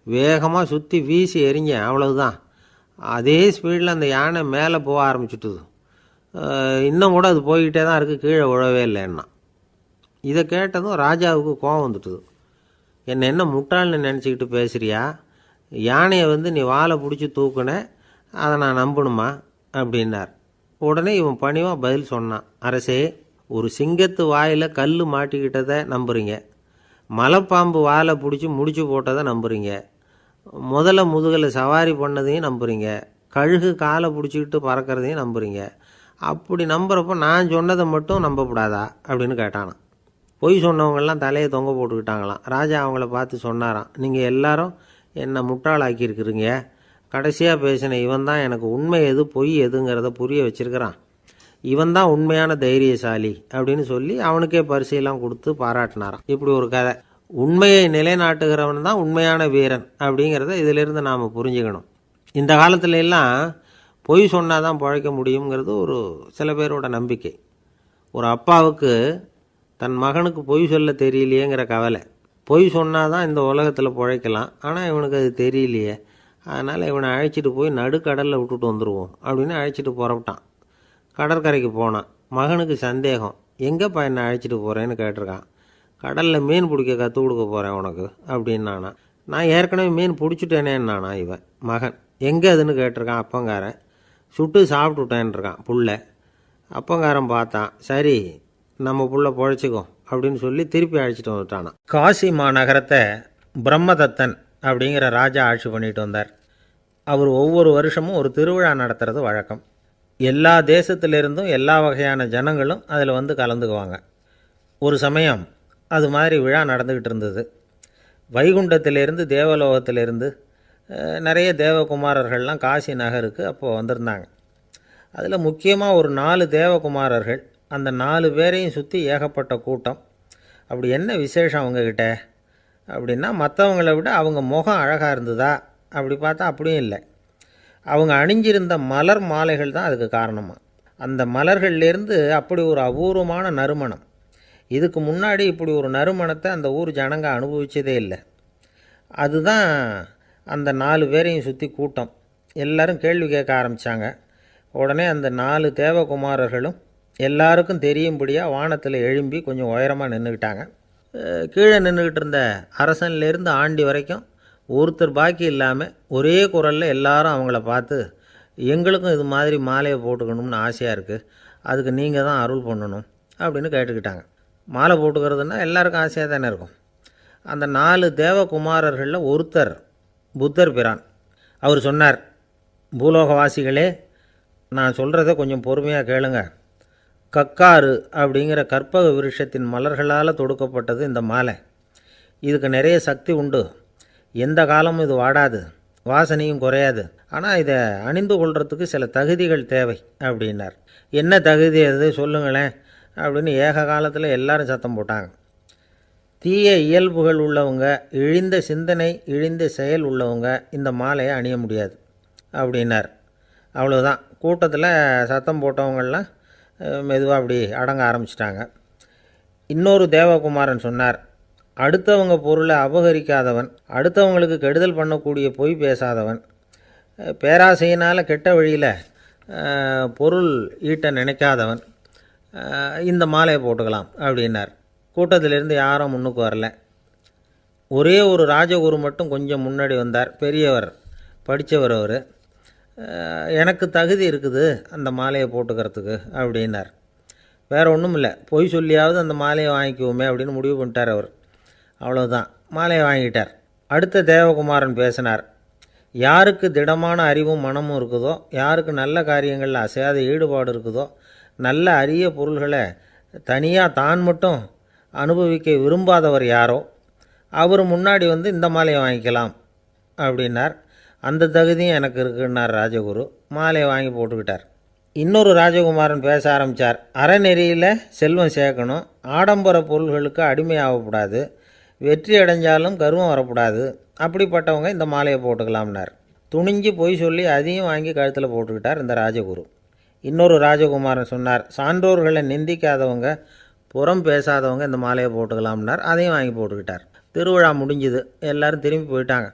வேகமாக சுற்றி வீசி எறிஞ்சேன். அவ்வளவுதான். அதே ஸ்பீடில் அந்த யானை மேலே போக ஆரம்பிச்சுட்டுது. இன்னும் கூட அது போய்கிட்டே தான் இருக்குது, கீழே விழவே இல்லைன்னா. இதை கேட்டதும் ராஜாவுக்கு கோபம் வந்துட்டுது. என்ன முட்டாள்னு நினச்சிக்கிட்டு பேசுகிறியா? யானையை வந்து நீ வாலை பிடிச்சி தூக்குன, அதை நான் நம்பணுமா அப்படின்னார். உடனே இவன் பணிவாக பதில் சொன்னான். அரசே, ஒரு சிங்கத்து வாயில் கல் மாட்டிக்கிட்டதை நம்புறீங்க. மலைப்பாம்பு வாலை பிடிச்சி முடிச்சு போட்டதை நம்புறீங்க, முதல்ல முதுகில் சவாரி பண்ணதையும் நம்புறீங்க, கழுகு காலை பிடிச்சிக்கிட்டு பறக்கிறதையும் நம்புறீங்க. அப்படி நம்புறப்போ நான் சொன்னதை மட்டும் நம்பக்கூடாதா அப்படின்னு கேட்டானான். பொய் சொன்னவங்கெல்லாம் தலையை தொங்க போட்டுக்கிட்டாங்களாம். ராஜா அவங்கள பார்த்து சொன்னாராம், நீங்கள் எல்லாரும் என்னை முட்டாளாக்கியிருக்கிறீங்க. கடைசியாக பேசின இவன் தான் எனக்கு உண்மை எது பொய் எதுங்கிறத புரிய வச்சிருக்கிறான். இவன் தான் உண்மையான தைரியசாலி அப்படின்னு சொல்லி அவனுக்கே பரிசையெல்லாம் கொடுத்து பாராட்டினாராம். இப்படி ஒரு கதை. உண்மையை நிலைநாட்டுகிறவன் தான் உண்மையான வீரன் அப்படிங்கிறத இதிலிருந்து நாம் புரிஞ்சுக்கணும். இந்த காலத்துல எல்லாம் பொய் சொன்னால் தான் பிழைக்க முடியுங்கிறது ஒரு சில பேரோட நம்பிக்கை. ஒரு அப்பாவுக்கு தன் மகனுக்கு பொய் சொல்ல தெரியலையேங்கிற கவலை. பொய் சொன்னால் தான் இந்த உலகத்தில் பிழைக்கலாம், ஆனால் இவனுக்கு அது தெரியலையே, அதனால் இவனை அழைச்சிட்டு போய் நடுக்கடலில் விட்டுட்டு வந்துடுவோம் அப்படின்னு அழைச்சிட்டு புறப்பட்டான். கடற்கரைக்கு போனான். மகனுக்கு சந்தேகம், எங்கேப்பா என்னை அழைச்சிட்டு போகிறேன்னு கேட்டிருக்கான். கடலில் மீன் பிடிக்க கற்றுக் கொடுக்க போகிறேன் உனக்கு அப்படின்னானா. நான் ஏற்கனவே மீன் பிடிச்சிட்டேனேன்னானா இவன் மகன். எங்கே அதுன்னு கேட்டிருக்கான் அப்பங்காரன். சுட்டு சாப்பிட்டுட்டேன்ருக்கான் புள்ள. அப்பங்காரன் பார்த்தான், சரி நம்ம புள்ள பொழைச்சிக்கோ அப்படின்னு சொல்லி திருப்பி அழைச்சிட்டு வந்துட்டானான். காசி மாநகரத்தை பிரம்மதத்தன் அப்படிங்கிற ராஜா ஆட்சி பண்ணிட்டு வந்தார். அவர் ஒவ்வொரு வருஷமும் ஒரு திருவிழா நடத்துறது வழக்கம். எல்லா தேசத்திலிருந்தும் எல்லா வகையான ஜனங்களும் அதில் வந்து கலந்துக்குவாங்க. ஒரு சமயம் அது மாதிரி விழா நடந்துக்கிட்டு இருந்தது. வைகுண்டத்திலிருந்து தேவலோகத்திலிருந்து நிறைய தேவகுமாரர்கள்லாம் காசி நகருக்கு அப்போது வந்திருந்தாங்க. அதில் முக்கியமாக ஒரு 4 தேவகுமாரர்கள். அந்த 4 பேரையும் சுற்றி ஏகப்பட்ட கூட்டம். அப்படி என்ன விசேஷம் அவங்கக்கிட்ட அப்படின்னா, மற்றவங்களை விட அவங்க முகம் அழகாக இருந்ததா அப்படி பார்த்தா அப்படியும் இல்லை. அவங்க அணிஞ்சிருந்த மலர் மாலைகள் தான் அதுக்கு காரணமாக. அந்த மலர்கள்லேருந்து அப்படி ஒரு அபூர்வமான நறுமணம். இதுக்கு முன்னாடி இப்படி ஒரு நறுமணத்தை அந்த ஊர் ஜனங்க அனுபவிச்சதே இல்லை. அதுதான் அந்த 4 பேரையும் சுற்றி கூட்டம். எல்லாரும் கேள்வி கேட்க ஆரம்பித்தாங்க. உடனே அந்த 4 தேவகுமாரர்களும் எல்லாருக்கும் தெரியும்படியாக வானத்தில் எழும்பி கொஞ்சம் உயரமாக நின்றுக்கிட்டாங்க. கீழே நின்றுக்கிட்டு இருந்த அரசன்லேருந்து ஆண்டி வரைக்கும் ஒருத்தர் பாக்கி இல்லாமல் ஒரே குரலில் எல்லாரும் அவங்கள பார்த்து, எங்களுக்கும் இது மாதிரி மாலையை போட்டுக்கணும்னு ஆசையாக இருக்குது, அதுக்கு நீங்கள் தான் அருள் பண்ணணும் அப்படின்னு கேட்டுக்கிட்டாங்க. மாலை போட்டுக்கிறதுனா எல்லாருக்கும் ஆசையாக தானே இருக்கும். அந்த 4 தேவகுமாரர்களில் ஒருத்தர் புத்தர் பிரான். அவர் சொன்னார், பூலோகவாசிகளே, நான் சொல்கிறத கொஞ்சம் பொறுமையாக கேளுங்க. கக்காரு அப்படிங்கிற கற்பக விருஷத்தின் மலர்களால் தொடுக்கப்பட்டது இந்த மாலை. இதுக்கு நிறைய சக்தி உண்டு. எந்த காலமும் இது வாடாது, வாசனையும் குறையாது. ஆனால் இதை அணிந்து கொள்கிறதுக்கு சில தகுதிகள் தேவை அப்படின்னார். என்ன தகுதி அது சொல்லுங்களேன் அப்படின்னு ஏக காலத்தில் எல்லாரும் சத்தம் போட்டாங்க. தீய இயல்புகள் உள்ளவங்க, இழிந்த சிந்தனை இழிந்த செயல் உள்ளவங்க இந்த மாலையை அணிய முடியாது அப்படின்னார். அவ்வளோதான். கூட்டத்தில் சத்தம் போட்டவங்கள்லாம் மெதுவாக அப்படி அடங்க ஆரம்பிச்சிட்டாங்க. இன்னொரு தேவகுமாரன் சொன்னார், அடுத்தவங்க பொருளை அபகரிக்காதவன், அடுத்தவங்களுக்கு கெடுதல் பண்ணக்கூடிய பொய் பேசாதவன், பேராசையினால் கெட்ட வழியில் பொருள் ஈட்ட நினைக்காதவன் இந்த மாலையை போட்டுக்கலாம் அப்படின்னார். கூட்டத்திலிருந்து யாரும் முன்னுக்கு வரல. ஒரே ஒரு ராஜகுரு மட்டும் கொஞ்சம் முன்னாடி வந்தார். பெரியவர், படித்தவர். அவர், எனக்கு தகுதி இருக்குது அந்த மாலையை போட்டுக்கிறதுக்கு அப்படின்னார். வேறு ஒன்றும் இல்லை, பொய் சொல்லியாவது அந்த மாலையை வாங்கிக்குவோமே அப்படின்னு முடிவு பண்ணிட்டார் அவர். அவ்வளோதான், மாலையை வாங்கிட்டார். அடுத்த தேவகுமாரன் பேசினார். யாருக்கு திடமான அறிவும் மனமும் இருக்குதோ, யாருக்கு நல்ல காரியங்களில் அசையாத ஈடுபாடு இருக்குதோ, நல்ல அரிய பொருள்களை தனியாக தான் மட்டும் அனுபவிக்க விரும்பாதவர் யாரோ அவர் முன்னாடி வந்து இந்த மாலையை வாங்கிக்கலாம் அப்படின்னார். அந்த தகுதியும் எனக்கு இருக்குன்னார் ராஜகுரு. மாலையை வாங்கி போட்டுக்கிட்டார். இன்னொரு ராஜகுமாரன் பேச ஆரம்பித்தார். அறநெறியில் செல்வம் சேர்க்கணும், ஆடம்பர பொருள்களுக்கு அடிமையாகக்கூடாது, வெற்றி அடைஞ்சாலும் கர்வம் வரக்கூடாது, அப்படிப்பட்டவங்க இந்த மாலையை போட்டுக்கலாம்னார். துணிஞ்சு பொய் சொல்லி அதையும் வாங்கி கழுத்தில் போட்டுக்கிட்டார் இந்த ராஜகுரு. இன்னொரு ராஜகுமாரன் சொன்னார், சான்றோர்களை நிந்திக்காதவங்க, புறம் பேசாதவங்க இந்த மாலையை போட்டுக்கலாம்னார். அதையும் வாங்கி போட்டுக்கிட்டார். திருவிழா முடிஞ்சுது, எல்லோரும் திரும்பி போயிட்டாங்க.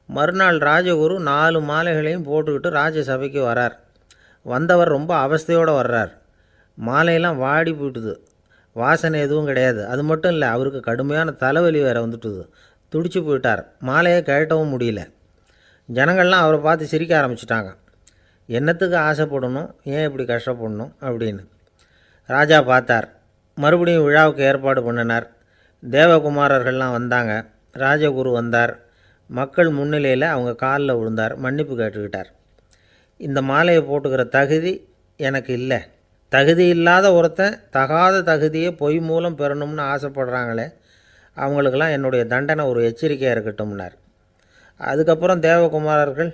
மறுநாள் ராஜகுரு 4 மாலைகளையும் போட்டுக்கிட்டு ராஜசபைக்கு வரார். வந்தவர் ரொம்ப அவஸ்தையோடு வர்றார். மாலையெல்லாம் வாடி போயிட்டுது, வாசனை எதுவும் கிடையாது. அது மட்டும் இல்லை, அவருக்கு கடுமையான தலைவலி வேறு வந்துட்டுது. துடிச்சு போயிட்டார். மாலையை கழட்டவும் முடியல. ஜனங்கள்லாம் அவரை பார்த்து சிரிக்க ஆரம்பிச்சிட்டாங்க. என்னத்துக்கு ஆசைப்படணும், ஏன் இப்படி கஷ்டப்படணும் அப்படின்னு. ராஜா பார்த்தார். மறுபடியும் விழாவுக்கு ஏற்பாடு பண்ணினார். தேவகுமாரர்கள்லாம் வந்தாங்க. ராஜகுரு வந்தார். மக்கள் முன்னிலையில் அவங்க காலில் விழுந்தார், மன்னிப்பு கேட்டுக்கிட்டார். இந்த மாலையை போட்டுக்கிற தகுதி எனக்கு இல்லை. தகுதி இல்லாத ஒருத்தன் தகாத தகுதியை பொய் மூலம் பெறணும்னு ஆசைப்படுறாங்களே, அவங்களுக்கெல்லாம் என்னுடைய தண்டனை ஒரு எச்சரிக்கையாக இருக்கட்டும்னார். அதுக்கப்புறம் தேவகுமாரர்கள்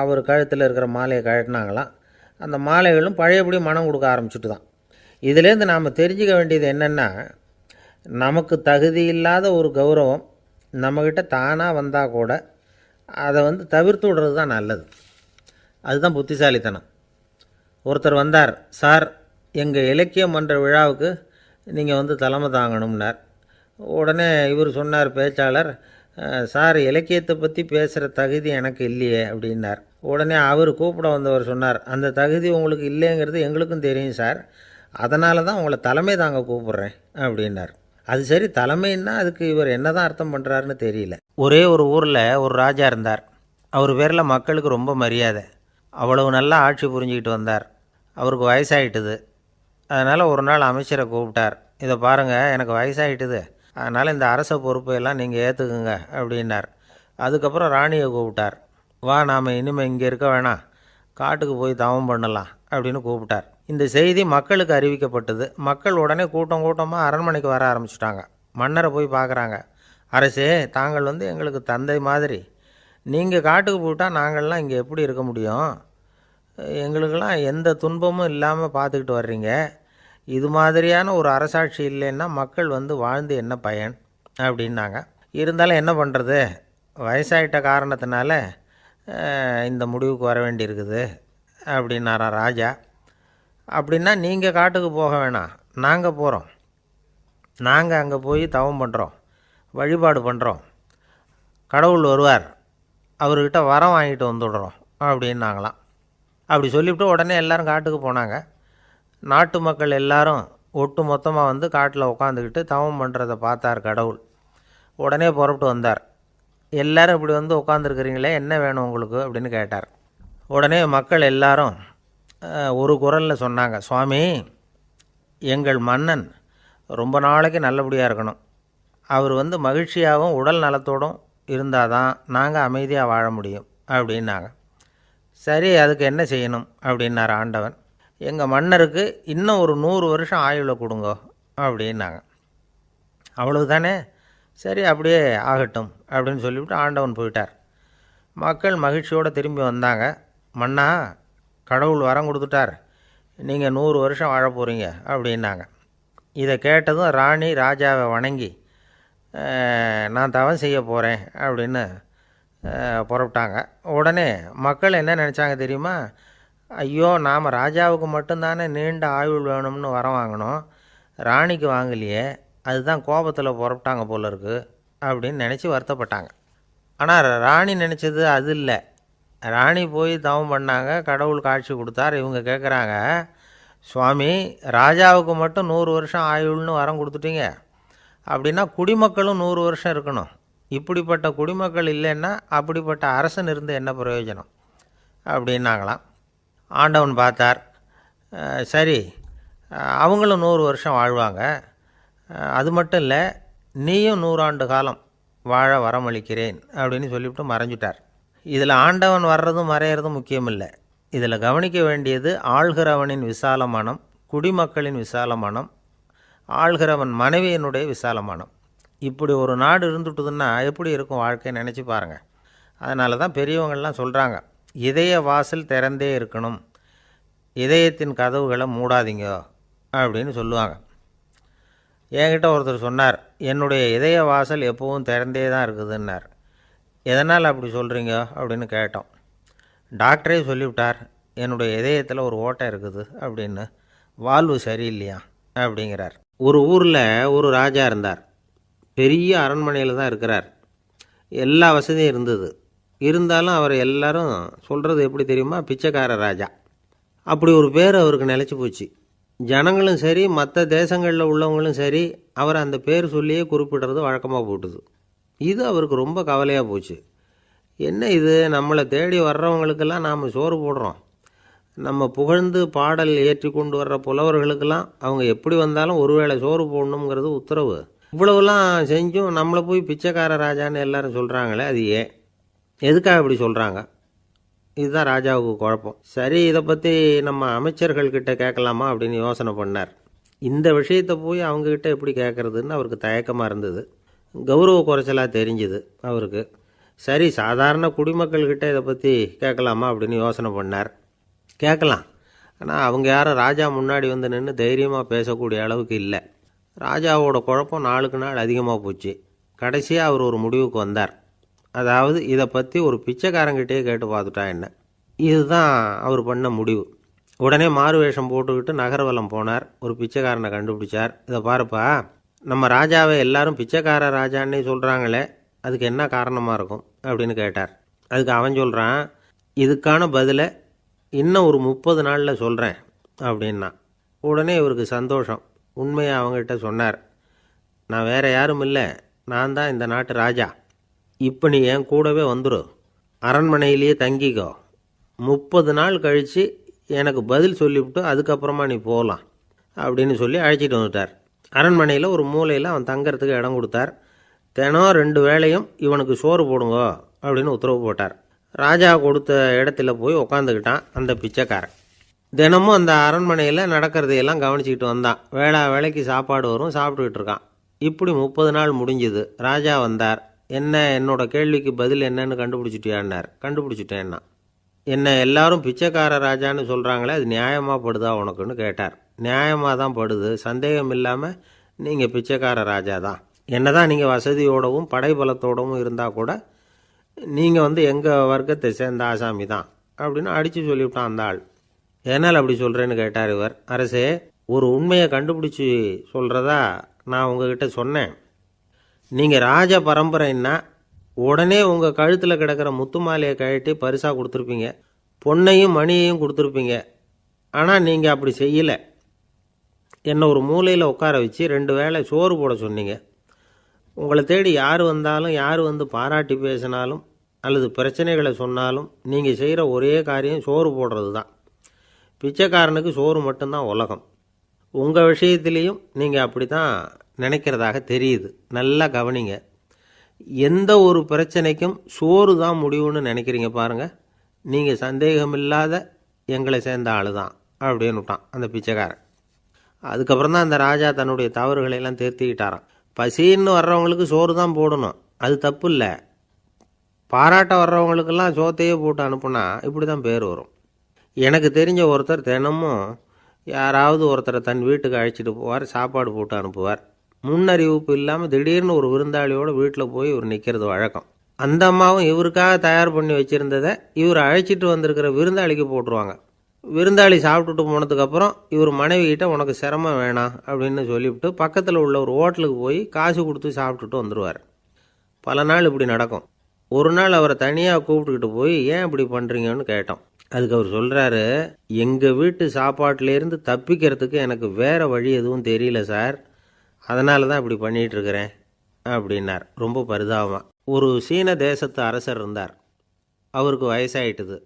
அவர் கழுத்தில் இருக்கிற மாலையை கழட்டினாங்களாம். அந்த மாலைகளும் பழையபடி மனம் கொடுக்க ஆரம்பிச்சுட்டு தான். இதுலேருந்து நாம் தெரிஞ்சுக்க வேண்டியது என்னென்னா, நமக்கு தகுதி இல்லாத ஒரு கௌரவம் நம்மக்கிட்ட தானாக வந்தால் கூட அதை தவிர்த்து விடுறது தான் நல்லது. அதுதான் புத்திசாலித்தனம். ஒருத்தர் வந்தார், சார் எங்கள் இலக்கிய மன்ற விழாவுக்கு நீங்கள் தலைமை தாங்கணும்னார். உடனே இவர் சொன்னார், பேச்சாளர், சார் இலக்கியத்தை பற்றி பேசுகிற தகுதி எனக்கு இல்லையே அப்படின்னார். உடனே அவர் கூப்பிட வந்தவர் சொன்னார், அந்த தகுதி உங்களுக்கு இல்லைங்கிறது எங்களுக்கும் தெரியும் சார், அதனால தான் உங்களை தலைமை தாங்க கூப்பிட்றேன் அப்படின்னார். அது சரி, தலைமைன்னா அதுக்கு இவர் என்ன தான் அர்த்தம் பண்ணுறாருன்னு தெரியல. ஒரே ஒரு ஊரில் ஒரு ராஜா இருந்தார். அவர் பேரில் மக்களுக்கு ரொம்ப மரியாதை. அவ்வளவு நல்லா ஆட்சி புரிஞ்சுக்கிட்டு வந்தார். அவருக்கு வயசாகிட்டுது. அதனால் ஒரு நாள் அமைச்சரை கூப்பிட்டார். இதை பாருங்கள், எனக்கு வயசாகிட்டுது, அதனால் இந்த அரச பொறுப்பையெல்லாம் நீங்கள் ஏற்றுக்குங்க அப்படின்னார். அதுக்கப்புறம் ராணியை கூப்பிட்டார். வா, நாம் இனிமேல் இங்கே இருக்க வேணாம், காட்டுக்கு போய் தவம் பண்ணலாம் அப்படின்னு கூப்பிட்டார். இந்த செய்தி மக்களுக்கு அறிவிக்கப்பட்டது. மக்கள் உடனே கூட்டம் கூட்டமாக அரண்மனைக்கு வர ஆரம்பிச்சிட்டாங்க. மன்னரை போய் பார்க்குறாங்க. அரசே, தாங்கள் எங்களுக்கு தந்தை மாதிரி. நீங்கள் காட்டுக்கு போயிட்டால் நாங்கள்லாம் இங்கே எப்படி இருக்க முடியும்? எங்களுக்கெல்லாம் எந்த துன்பமும் இல்லாமல் பார்த்துக்கிட்டு வர்றீங்க. இது மாதிரியான ஒரு அரசாட்சி இல்லைன்னா மக்கள் வாழ்ந்து என்ன பயன் அப்படின்னாங்க. இருந்தாலும் என்ன பண்ணுறது, வயசாயிட்ட காரணத்தினால இந்த முடிவுக்கு வர வேண்டியிருக்குது அப்படின்னாரா ராஜா. அப்படின்னா நீங்கள் காட்டுக்கு போக வேணாம், நாங்கள் போகிறோம். நாங்கள் அங்கே போய் தவம் பண்ணுறோம், வழிபாடு பண்ணுறோம். கடவுள் வருவார், அவர்கிட்ட வரம் வாங்கிட்டு வந்துடுறோம் அப்படின்னாங்களாம். அப்படி சொல்லிவிட்டு உடனே எல்லோரும் காட்டுக்கு போனாங்க. நாட்டு மக்கள் எல்லாரும் ஒட்டு மொத்தமாக காட்டில் உட்காந்துக்கிட்டு தவம் பண்ணுறதை பார்த்தார் கடவுள். உடனே புறப்பட்டு வந்தார். எல்லோரும் இப்படி உட்காந்துருக்குறீங்களே, என்ன வேணும் உங்களுக்கு அப்படின்னு கேட்டார். உடனே மக்கள் எல்லாரும் ஒரு குரலில் சொன்னாங்க, சுவாமி, எங்கள் மன்னன் ரொம்ப நாளைக்கு நல்லபடியாக இருக்கணும். அவர் மகிழ்ச்சியாகவும் உடல் நலத்தோடும் இருந்தால் தான் நாங்கள் அமைதியாக வாழ முடியும் அப்படின்னாங்க. சரி, அதுக்கு என்ன செய்யணும் அப்படின்னார் ஆண்டவன். எங்கள் மன்னருக்கு இன்னும் ஒரு 100 வருஷம் ஆயுளை கொடுங்க அப்படின்னாங்க. அவ்வளவு தானே, சரி அப்படியே ஆகட்டும் அப்படின்னு சொல்லிவிட்டு ஆண்டவன் போயிட்டார். மக்கள் மகிழ்ச்சியோடு திரும்பி வந்தாங்க. மன்னா, கடவுள் வரம் கொடுத்துட்டார், நீங்கள் 100 வருஷம் வாழ போகிறீங்க அப்படின்னாங்க. இதை கேட்டதும் ராணி ராஜாவை வணங்கி, நான் தவம் செய்ய போகிறேன் அப்படின்னு புறப்பட்டாங்க. உடனே மக்கள் என்ன நினச்சாங்க தெரியுமா? ஐயோ, நாம் ராஜாவுக்கு மட்டும்தானே நீண்ட ஆயுள் வேணும்னு வரம் வாங்கினோம், ராணிக்கு வாங்கலையே, அதுதான் கோபத்தில் புறப்பட்டாங்க போல இருக்குது அப்படின்னு நினச்சி வருத்தப்பட்டாங்க. ஆனால் ராணி நினச்சது அது இல்லை. ராணி போய் தவம் பண்ணாங்க, கடவுள் காட்சி கொடுத்தார். இவங்க கேட்குறாங்க, சுவாமி, ராஜாவுக்கு மட்டும் 100 வருஷம் ஆயுள்னு வரம் கொடுத்துட்டீங்க, அப்படின்னா குடிமக்களும் 100 வருஷம் இருக்கணும். இப்படிப்பட்ட குடிமக்கள் இல்லைன்னா அப்படிப்பட்ட அரசன் இருந்து என்ன பிரயோஜனம் அப்படின்னாங்களாம். ஆண்டவன் பார்த்தார், சரி அவங்களும் 100 வருஷம் வாழ்வாங்க, அது மட்டும் இல்லை, நீயும் 100 ஆண்டு காலம் வாழ வரமளிக்கிறேன் அப்படின்னு சொல்லிவிட்டு மறைஞ்சிட்டார். இதில் ஆண்டவன் வர்றதும் மறையிறதும் முக்கியம் இல்லை. இதில் கவனிக்க வேண்டியது ஆள்கிறவனின் விசால மனம், குடிமக்களின் விசால மனம், ஆள்கிறவன் மனைவியினுடைய விசால மனம். இப்படி ஒரு நாடு இருந்துட்டுதுன்னா எப்படி இருக்கும் வாழ்க்கை நினச்சி பாருங்கள். அதனால தான் பெரியவங்கள்லாம் சொல்கிறாங்க, இதய வாசல் திறந்தே இருக்கணும், இதயத்தின் கதவுகளை மூடாதீங்க அப்படின்னு சொல்லுவாங்க. என்கிட்ட ஒருத்தர் சொன்னார், என்னுடைய இதய வாசல் எப்போவும் திறந்தே தான் இருக்குதுன்னார். எதனால் அப்படி சொல்கிறீங்க அப்படின்னு கேட்டோம். டாக்டரே சொல்லிவிட்டார், என்னுடைய இதயத்தில் ஒரு ஓட்டை இருக்குது அப்படின்னு, வால்வு சரியில்லையா அப்படிங்கிறார். ஒரு ஊரில் ஒரு ராஜா இருந்தார். பெரிய அரண்மனையில் தான் இருக்கிறார். எல்லா வசதியும் இருந்தது. இருந்தாலும் அவர் எல்லாரும் சொல்கிறது எப்படி தெரியுமா? பிச்சைக்கார ராஜா. அப்படி ஒரு பேர் அவருக்கு நிலச்சி போச்சு. ஜனங்களும் சரி, மற்ற தேசங்களில் உள்ளவங்களும் சரி, அவர் அந்த பேர் சொல்லியே குறிப்பிடுறது வழக்கமாக போட்டுது. இது அவருக்கு ரொம்ப கவலையாக போச்சு. என்ன இது, நம்மளை தேடி வர்றவங்களுக்கெல்லாம் நாம் சோறு போடுறோம், நம்ம புகழ்ந்து பாடல் ஏற்றி கொண்டு வர்ற புலவர்களுக்கெல்லாம் அவங்க எப்படி வந்தாலும் ஒருவேளை சோறு போடணுங்கிறது உத்தரவு. இவ்வளவுலாம் செஞ்சும் நம்மளை போய் பிச்சைக்கார ராஜான்னு எல்லாரும் சொல்கிறாங்களே, அது ஏன், எதுக்காக இப்படி சொல்கிறாங்க? இதுதான் ராஜாவுக்கு குழப்பம். சரி, இதை பற்றி நம்ம அமைச்சர்கள்கிட்ட கேட்கலாமா அப்படின்னு யோசனை பண்ணார். இந்த விஷயத்தை போய் அவங்கக்கிட்ட எப்படி கேட்குறதுன்னு அவருக்கு தயக்கமாக இருந்தது. கௌரவ குறைச்சலாக தெரிஞ்சுது அவருக்கு. சரி, சாதாரண குடிமக்கள்கிட்ட இதை பற்றி கேட்கலாமா அப்படின்னு யோசனை பண்ணார். கேட்கலாம், ஆனால் அவங்க யாரும் ராஜா முன்னாடி வந்து நின்று தைரியமாக பேசக்கூடிய அளவுக்கு இல்லை. ராஜாவோட குழப்பம் நாளுக்கு நாள் அதிகமாக போச்சு. கடைசியாக அவர் ஒரு முடிவுக்கு வந்தார். அதாவது இதை பற்றி ஒரு பிச்சைக்காரங்கிட்டே கேட்டு பார்த்துட்டா என்ன. இதுதான் அவர் பண்ண முடிவு. உடனே மாறு வேஷம் போட்டுக்கிட்டு நகர்வலம் போனார். ஒரு பிச்சைக்காரனை கண்டுபிடிச்சார். இதை பாருப்பா, நம்ம ராஜாவை எல்லாரும் பிச்சைக்கார ராஜான்னே சொல்கிறாங்களே, அதுக்கு என்ன காரணமாக இருக்கும் அப்படின்னு கேட்டார். அதுக்கு அவன் சொல்கிறான், இதுக்கான பதிலை இன்னும் ஒரு 30 நாளில் சொல்கிறேன் அப்படின்னா. உடனே இவருக்கு சந்தோஷம். உண்மையை அவங்ககிட்ட சொன்னார். நான் வேற யாரும் இல்லை, நான் தான் இந்த நாட்டு ராஜா. இப்போ நீ என் கூடவே வந்துடு, அரண்மனையிலேயே தங்கிக்கோ. 30 நாள் கழித்து எனக்கு பதில் சொல்லிவிட்டு அதுக்கப்புறமா நீ போகலாம் அப்படின்னு சொல்லி அழைச்சிட்டு வந்துட்டார். அரண்மனையில் ஒரு மூலையில் அவன் தங்கறதுக்கு இடம் கொடுத்தார். தினம் 2 வேளையும் இவனுக்கு சோறு போடுங்க அப்படின்னு உத்தரவு போட்டார். ராஜா கொடுத்த இடத்துல போய் உக்காந்துக்கிட்டான் அந்த பிச்சைக்காரன். தினமும் அந்த அரண்மனையில் நடக்கிறதையெல்லாம் கவனிச்சிக்கிட்டு வந்தான். வேளைக்கு சாப்பாடு வரும், சாப்பிட்டுக்கிட்டு இருக்கான். இப்படி 30 நாள் முடிஞ்சுது. ராஜா வந்தார். என்ன, என்னோட கேள்விக்கு பதில் என்னன்னு கண்டுபிடிச்சிட்டியான்னார். கண்டுபிடிச்சிட்டேன்னா. என்ன எல்லாரும் பிச்சைக்கார ராஜான்னு சொல்கிறாங்களே, அது நியாயமாக படுதா உனக்குன்னு கேட்டார். நியாயமாக தான் படுது, சந்தேகம் இல்லாமல் நீங்கள் பிச்சைக்கார ராஜா தான். என்னதான் நீங்கள் வசதியோடவும் படைபலத்தோடவும் இருந்தால் கூட நீங்கள் எங்கள் வர்க்கத்தை சேர்ந்த ஆசாமி தான் அப்படின்னு அடித்து சொல்லிவிட்டான் அந்த ஆள். ஏன்னால் அப்படி சொல்கிறேன்னு கேட்டார் இவர். அரசே, ஒரு உண்மையை கண்டுபிடிச்சி சொல்கிறதா நான் உங்ககிட்ட சொன்னேன். நீங்கள் ராஜ பரம்பரைன்னா உடனே உங்கள் கழுத்தில் கிடக்கிற முத்து மாலையை கழட்டி பரிசாக கொடுத்துருப்பீங்க, பொன்னையும் மணியையும் கொடுத்துருப்பீங்க. ஆனால் நீங்கள் அப்படி செய்யலை. என்னை ஒரு மூலையில் உட்கார வச்சு 2 வேளை சோறு போட சொன்னீங்க. உங்களை தேடி யார் வந்தாலும், யார் பாராட்டி பேசினாலும் அல்லது பிரச்சனைகளை சொன்னாலும் நீங்கள் செய்கிற ஒரே காரியம் சோறு போடுறது தான். பிச்சைக்காரனுக்கு சோறு மட்டும்தான் உலகம். உங்கள் விஷயத்திலையும் நீங்கள் அப்படி தான் நினைக்கிறதாக தெரியுது. நல்லா கவனிங்க. எந்த ஒரு பிரச்சனைக்கும் சோறு தான் முடிவுன்னு நினைக்கிறீங்க பாருங்கள். நீங்கள் சந்தேகமில்லாத எங்களை சேர்ந்த ஆள் தான் அப்படின்னு விட்டான் அந்த பிச்சைக்காரன். அதுக்கப்புறம் தான் அந்த ராஜா தன்னுடைய தவறுகளை எல்லாம் திருத்திக்கிட்டாராம். பசின்னு வர்றவங்களுக்கு சோறு தான் போடணும், அது தப்பு இல்லை. பாராட்ட வர்றவங்களுக்கெல்லாம் சோத்தையே போட்டு அனுப்புனா இப்படி தான் பேர் வரும். எனக்கு தெரிஞ்ச ஒருத்தர் தினமும் யாராவது ஒருத்தரை தன் வீட்டுக்கு அழைச்சிட்டு போவார், சாப்பாடு போட்டு அனுப்புவார். முன்னறிவிப்பு இல்லாமல் திடீர்னு ஒரு விருந்தாளியோட வீட்டில் போய் இவர் நிற்கிறது வழக்கம். அந்த அம்மாவும் இவருக்காக தயார் பண்ணி வச்சுருந்ததை இவர் அழைச்சிட்டு வந்திருக்கிற விருந்தாளிக்கு போட்டுருவாங்க. விருந்தாளி சாப்பிட்டுட்டு போனதுக்கப்புறம் இவர் மனைவிகிட்ட உனக்கு சிரமம் வேணாம் அப்படின்னு சொல்லிவிட்டு பக்கத்தில் உள்ள ஒரு ஹோட்டலுக்கு போய் காசு கொடுத்து சாப்பிட்டுட்டு வந்துடுவார். பல நாள் இப்படி நடக்கும். ஒரு நாள் அவரை தனியாக கூப்பிட்டுக்கிட்டு போய் ஏன் இப்படி பண்ணுறீங்கன்னு கேட்டோம். அதுக்கு அவர் சொல்கிறாரு, எங்கள் வீட்டு சாப்பாட்டிலேருந்து தப்பிக்கிறதுக்கு எனக்கு வேறு வழி எதுவும் தெரியல சார், அதனால தான் இப்படி பண்ணிகிட்டு இருக்கிறேன் அப்படின்னார் ரொம்ப பரிதாபமாக. ஒரு சீன தேசத்து அரசர் இருந்தார். அவருக்கு வயசாயிட்டுது.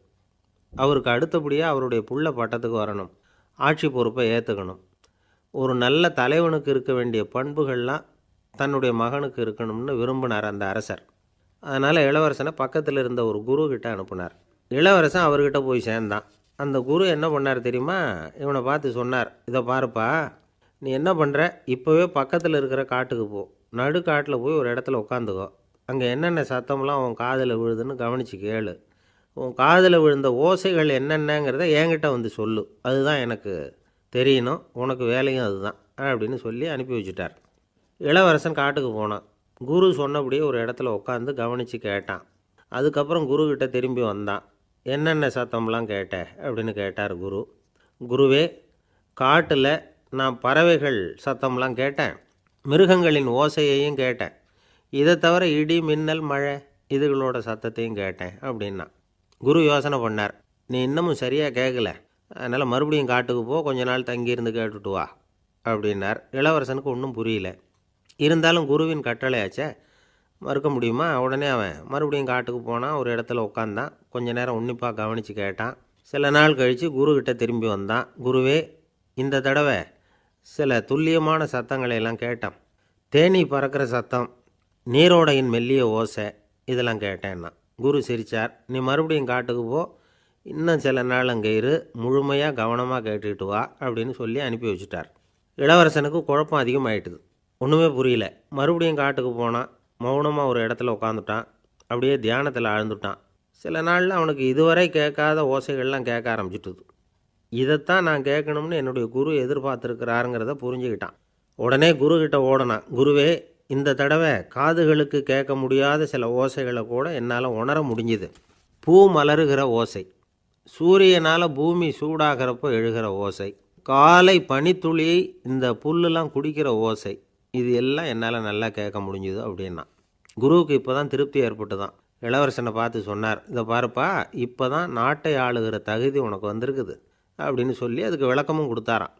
அவருக்கு அடுத்தபடியாக அவருடைய புள்ள பட்டத்துக்கு வரணும், ஆட்சி பொறுப்பை ஏற்றுக்கணும். ஒரு நல்ல தலைவனுக்கு இருக்க வேண்டிய பண்புகள்லாம் தன்னுடைய மகனுக்கு இருக்கணும்னு விரும்பினார் அந்த அரசர். அதனால் இளவரசனை பக்கத்தில் இருந்த ஒரு குரு கிட்ட அனுப்புனார். இளவரசன் அவர்கிட்ட போய் சேர்ந்தான். அந்த குரு என்ன பண்ணார் தெரியுமா? இவனை பார்த்து சொன்னார், இதை பாருப்பா, நீ என்ன பண்ணுற, இப்போவே பக்கத்தில் இருக்கிற காட்டுக்கு போ, நடு காட்டில் போய் ஒரு இடத்துல உட்காந்துக்கோ. அங்கே என்னென்ன சத்தம்லாம் உன் காதில் விழுதுன்னு கவனித்து கேளு. உன் காதில் விழுந்த ஓசைகள் என்னென்னங்கிறத என்கிட்ட சொல்லு, அதுதான் எனக்கு தெரியணும், உனக்கு வேலையும் அதுதான் அப்படின்னு சொல்லி அனுப்பி வச்சுட்டார். இளவரசன் காட்டுக்கு போனான். குரு சொன்னபடியே ஒரு இடத்துல உட்காந்து கவனித்து கேட்டான். அதுக்கப்புறம் குருக்கிட்ட திரும்பி வந்தான். என்னென்ன சத்தம்லாம் கேட்ட அப்படின்னு கேட்டார் குரு. குருவே, காட்டில் நான் பறவைகள் சத்தம்லாம் கேட்டேன், மிருகங்களின் ஓசையையும் கேட்டேன், இதை தவிர இடி மின்னல் மழை இதுகளோட சத்தத்தையும் கேட்டேன் அப்படின்னா. குரு யோசனை பண்ணார், நீ இன்னமும் சரியாக கேட்கல, அதனால் மறுபடியும் காட்டுக்கு போ, கொஞ்ச நாள் தங்கியிருந்து கேட்டுட்டு வா அப்படின்னார். இளவரசனுக்கு ஒன்றும் புரியல. இருந்தாலும் குருவின் கட்டளையாச்சே, மறுக்க முடியுமா? உடனே அவன் மறுபடியும் காட்டுக்கு போனான். ஒரு இடத்துல உட்காந்தான். கொஞ்ச நேரம் உன்னிப்பாக கவனித்து கேட்டான். சில நாள் கழித்து குருக்கிட்ட திரும்பி வந்தான். குருவே, இந்த தடவை சில துல்லியமான சத்தங்களை எல்லாம் கேட்டான். தேனீ பறக்கிற சத்தம், நீரோடையின் மெல்லிய ஓசை, இதெல்லாம் கேட்டேன்னா. குரு சிரிச்சார். நீ மறுபடியும் காட்டுக்கு போ, இன்னும் சில நாள் அங்கே இரு, முழுமையாக கவனமாக கேட்டுக்கிட்டு வா அப்படின்னு சொல்லி அனுப்பி வச்சுட்டார். இளவரசனுக்கு குழப்பம் அதிகமாயிட்டுது. ஒன்றுமே புரியல. மறுபடியும் காட்டுக்கு போனான். மௌனமாக ஒரு இடத்துல உட்காந்துட்டான். அப்படியே தியானத்தில் ஆழ்ந்துட்டான். சில நாளில் அவனுக்கு இதுவரை கேட்காத ஓசைகள்லாம் கேட்க ஆரம்பிச்சிட்டுது. இதைத்தான் நான் கேட்கணும்னு என்னுடைய குரு எதிர்பார்த்துருக்கிறாருங்கிறத புரிஞ்சுக்கிட்டான். உடனே குரு கிட்ட ஓடனான். குருவே, இந்த தடவை காதுகளுக்கு கேட்க முடியாத சில ஓசைகளை கூட என்னால் உணர முடிஞ்சுது. பூ மலருகிற ஓசை, சூரியனால் பூமி சூடாகிறப்போ எழுகிற ஓசை, காலை பனித்துளி இந்த புல்லுலாம் குடிக்கிற ஓசை, இது எல்லாம் என்னால் நல்லா கேட்க முடிஞ்சுது அப்படின்னா. குருவுக்கு இப்போ தான் திருப்தி ஏற்பட்டு தான். இளவரசனை பார்த்து சொன்னார், இதை பாருப்பா, இப்போ தான் நாட்டை ஆளுகிற தகுதி உனக்கு வந்திருக்குது அப்படின்னு சொல்லி அதுக்கு விளக்கமும் கொடுத்தாராம்.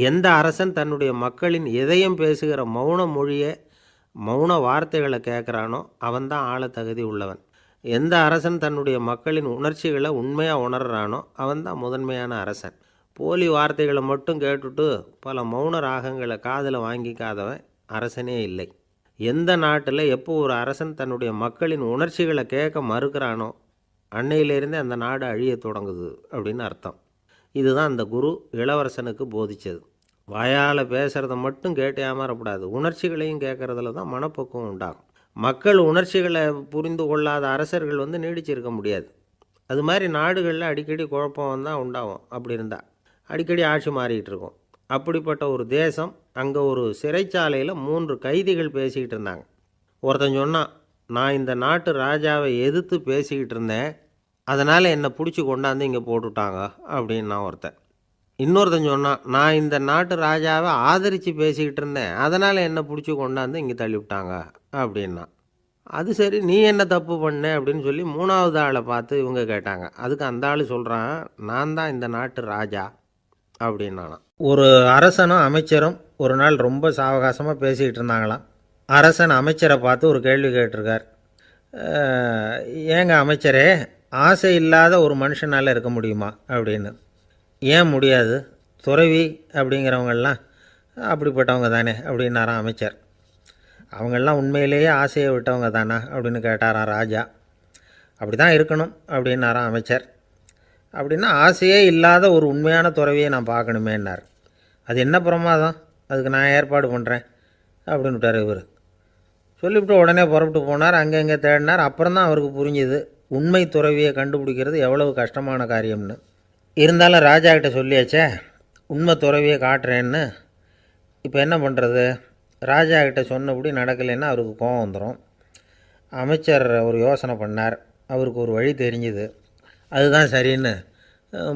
எந்த அரசன் தன்னுடைய மக்களின் இதயம் பேசுகிற மௌன மொழியை, மௌன வார்த்தைகளை கேட்குறானோ அவன்தான் ஆள தகுதி உள்ளவன். எந்த அரசன் தன்னுடைய மக்களின் உணர்ச்சிகளை உண்மையாக உணர்றானோ அவன்தான் முதன்மையான அரசன். போலி வார்த்தைகளை மட்டும் கேட்டுட்டு பல மௌன ராகங்களை காதில் வாங்கிக்காதவன் அரசனே இல்லை. எந்த நாட்டில் எப்போ ஒரு அரசன் தன்னுடைய மக்களின் உணர்ச்சிகளை கேட்க மறுக்கிறானோ அன்னையிலேருந்தே அந்த நாடு அழிய தொடங்குது அப்படின்னு அர்த்தம். இதுதான் அந்த குரு இளவரசனுக்கு போதிச்சது. வாயால் பேசுகிறத மட்டும் கேட்டு ஏமாறக்கூடாது, உணர்ச்சிகளையும் கேட்குறதுல தான் மனப்பக்குவம் உண்டாகும். மக்கள் உணர்ச்சிகளை புரிந்து கொள்ளாத அரசர்கள் நீடிச்சிருக்க முடியாது. அது மாதிரி நாடுகளில் அடிக்கடி குழப்பம் தான் உண்டாகும். அப்படி இருந்தால் அடிக்கடி ஆட்சி மாறிக்கிட்டு இருக்கும். அப்படிப்பட்ட ஒரு தேசம், அங்கே ஒரு சிறைச்சாலையில் 3 கைதிகள் பேசிக்கிட்டு இருந்தாங்க. ஒருத்தன் சொன்னான், நான் இந்த நாட்டு ராஜாவை எதிர்த்து பேசிக்கிட்டு இருந்தேன், அதனால் என்னை பிடிச்சி கொண்டாந்து இங்கே போட்டுட்டாங்க அப்படின்னா ஒருத்தன். இன்னொருத்தன் சொன்னான், நான் இந்த நாட்டு ராஜாவை ஆதரித்து பேசிக்கிட்டு இருந்தேன், அதனால் என்னை பிடிச்சி கொண்டாந்து இங்கே தள்ளிவிட்டாங்க அப்படின்னா. அது சரி, நீ என்ன தப்பு பண்ண அப்படின்னு சொல்லி 3வது ஆளை பார்த்து இவங்க கேட்டாங்க. அதுக்கு அந்த ஆள் சொல்கிறான், நான் தான் இந்த நாட்டு ராஜா அப்படின்னானா. ஒரு அரசனும் அமைச்சரும் ஒரு நாள் ரொம்ப சாவகாசமாக பேசிக்கிட்டு இருந்தாங்களாம். அரசன் அமைச்சரை பார்த்து ஒரு கேள்வி கேட்டிருக்கார். ஏங்க அமைச்சரே, ஆசை இல்லாத ஒரு மனுஷனால் இருக்க முடியுமா அப்படின்னு. ஏன் முடியாது, துறவி அப்படிங்கிறவங்கெல்லாம் அப்படிப்பட்டவங்க தானே அப்படின்னாராம் அமைச்சர். அவங்கெல்லாம் உண்மையிலேயே ஆசையை விட்டவங்க தானா அப்படின்னு கேட்டாராம் ராஜா. அப்படி தான் இருக்கணும் அப்படின்னாராம் அமைச்சர். அப்படின்னா ஆசையே இல்லாத ஒரு உண்மையான துறவியை நான் பார்க்கணுமேன்னார். அது என்ன பிரமாதம், அதுக்கு நான் ஏற்பாடு பண்ணுறேன் அப்படின்னு விட்டார் இவர். சொல்லிவிட்டு உடனே புறப்பட்டு போனார். அங்கே இங்கே தேடினார். அப்புறம் தான் அவருக்கு புரிஞ்சுது உண்மை துறவியை கண்டுபிடிக்கிறது எவ்வளவு கஷ்டமான காரியம்னு. இருந்தாலும் ராஜா கிட்ட சொல்லியாச்சே, உண்மை துறவியை காட்டுறேன்னு. இப்போ என்ன பண்ணுறது? ராஜா கிட்ட சொன்னபடி நடக்கலைன்னா அவருக்கு கோபம் வந்துடும். அமைச்சர் ஒரு யோசனை பண்ணார். அவருக்கு ஒரு வழி தெரிஞ்சுது. அதுதான் சரின்னு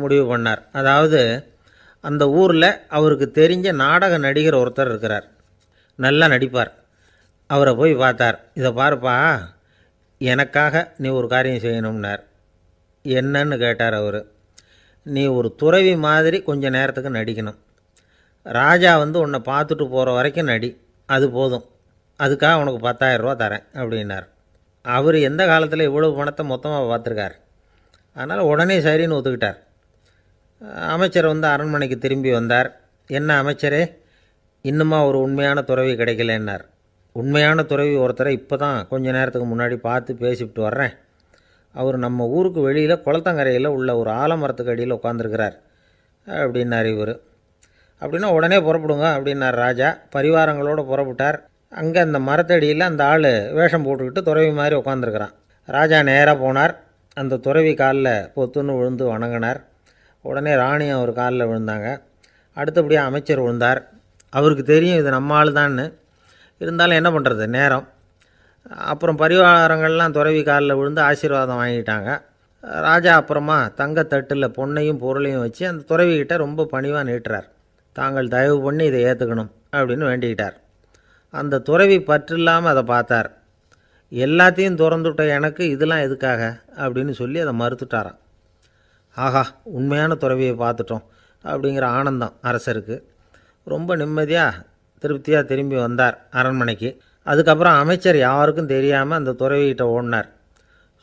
முடிவு பண்ணார். அதாவது அந்த ஊரில் அவருக்கு தெரிஞ்ச நாடக நடிகர் ஒருத்தர் இருக்கிறார், நல்லா நடிப்பார். அவரை போய் பார்த்தார். இதை பாருப்பா, எனக்காக நீ ஒரு காரியம் செய்யணும்னார். என்னன்னு கேட்டார் அவர். நீ ஒரு துறவி மாதிரி கொஞ்சம் நேரத்துக்கு நடிக்கணும். ராஜா உன்னை பார்த்துட்டு போகிற வரைக்கும் நடி, அது போதும். அதுக்காக உனக்கு 10,000 ரூபா தரேன் அப்படின்னார். அவர் எந்த காலத்தில் இவ்வளவு பணத்தை மொத்தமாக பார்த்துருக்கார். அதனால் உடனே சரின்னு ஒத்துக்கிட்டார். அமைச்சர் அரண்மனைக்கு திரும்பி வந்தார். என்ன அமைச்சரே, இன்னுமா ஒரு உண்மையான துறவி கிடைக்கலன்னார். உண்மையான துறவி ஒருத்தரை இப்போ தான் கொஞ்ச நேரத்துக்கு முன்னாடி பார்த்து பேசிவிட்டு வர்றேன். அவர் நம்ம ஊருக்கு வெளியில் குளத்தங்கரையில் உள்ள ஒரு ஆலமரத்துக்கு அடியில் உட்காந்துருக்கிறார் அப்படின்னார் இவர். அப்படின்னா உடனே புறப்படுங்க அப்படின்னார் ராஜா. பரிவாரங்களோடு புறப்பட்டார். அங்கே அந்த மரத்தடியில் அந்த ஆள் வேஷம் போட்டுக்கிட்டு துறவி மாதிரி உட்காந்துருக்கிறான். ராஜா நேராக போனார். அந்த துறவி காலில் பொத்துன்னு விழுந்து வணங்கினார். உடனே ராணியும் அவர் காலில் விழுந்தாங்க. அடுத்தபடியாக அமைச்சர் விழுந்தார். அவருக்கு தெரியும் இது நம்ம ஆள் தான்னு. இருந்தாலும் என்ன பண்ணுறது, நேரம். அப்புறம் பரிவாரங்கள்லாம் துறவி காலில் விழுந்து ஆசீர்வாதம் வாங்கிட்டாங்க. ராஜா அப்புறமா தங்கத்தட்டில் பொன்னையும் பொருளையும் வச்சு அந்த துறவிக்கிட்ட ரொம்ப பணிவாக நீட்டுறார். தாங்கள் தயவு பண்ணி இதை ஏற்றுக்கணும் அப்படின்னு வேண்டிக்கிட்டார். அந்த துறவி பற்றில்லாமல் அதை பார்த்தார். எல்லாத்தையும் திறந்துவிட்ட எனக்கு இதெல்லாம் எதுக்காக அப்படின்னு சொல்லி அதை மறுத்துட்டாராம். ஆஹா, உண்மையான துறவியை பார்த்துட்டோம் அப்படிங்கிற ஆனந்தம் அரசருக்கு. ரொம்ப நிம்மதியாக திருப்தியாக திரும்பி வந்தார் அரண்மனைக்கு. அதுக்கப்புறம் அமைச்சர் யாருக்கும் தெரியாமல் அந்த துறவிகிட்ட ஓடினார்.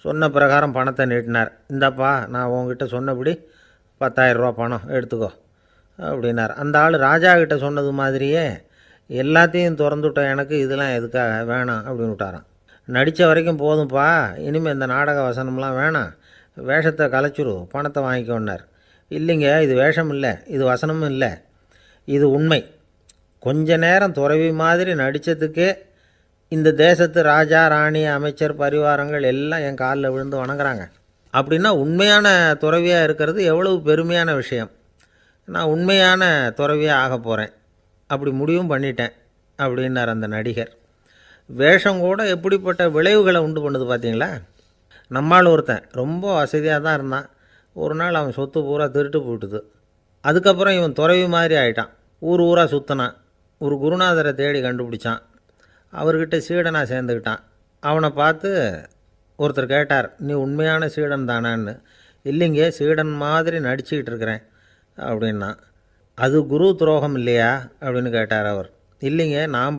சொன்ன பிரகாரம் பணத்தை நீட்டினார். இந்தாப்பா, நான் உங்ககிட்ட சொன்னபடி 10,000 ரூபா பணம் எடுத்துக்கோ அப்படின்னார். அந்த ஆள் ராஜா கிட்ட சொன்னது மாதிரியே எல்லாத்தையும் திறந்துவிட்ட எனக்கு இதெல்லாம் எதுக்காக வேணாம் அப்படின்னு விட்டாராம். நடித்த வரைக்கும் போதும்ப்பா, இனிமேல் இந்த நாடக வசனம்லாம் வேணாம், வேஷத்தை கலைச்சிரு, பணத்தை வாங்கிக்கோன்னார். இல்லைங்க, இது வேஷம் இல்லை, இது வசனமும் இல்லை, இது உண்மை. கொஞ்ச நேரம் துறவி மாதிரி நடித்ததுக்கே இந்த தேசத்து ராஜா ராணி அமைச்சர் பரிவாரங்கள் எல்லாம் என் காலில் விழுந்து வணங்குறாங்க. அப்படின்னா உண்மையான துறவியாக இருக்கிறது எவ்வளவு பெருமையான விஷயம். நான் உண்மையான துறவியாக ஆக போகிறேன், அப்படி முடிவும் பண்ணிட்டேன் அப்படின்னார் அந்த நடிகர். வேஷம் கூட எப்படிப்பட்ட விளைவுகளை உண்டு பண்ணுது பார்த்தீங்களா. நம்மால் ஒருத்தன் ரொம்ப வசதியாக தான் இருந்தான். ஒரு நாள் அவன் சொத்து பூரா திருட்டு போயிட்டுது. அதுக்கப்புறம் இவன் துறவி மாதிரி ஆயிட்டான். ஊர் ஊராக சுற்றினான். ஒரு குருநாதரை தேடி கண்டுபிடிச்சான். அவர்கிட்ட சீடனாக சேர்ந்துக்கிட்டான். அவனை பார்த்து ஒருத்தர் கேட்டார், நீ உண்மையான சீடன் தானான்னு. இல்லைங்க, சீடன் மாதிரி நடிச்சுக்கிட்டு இருக்கிறேன் அப்படின்னா. அது குரு துரோகம் இல்லையா அப்படின்னு கேட்டார் அவர். இல்லைங்க, நான்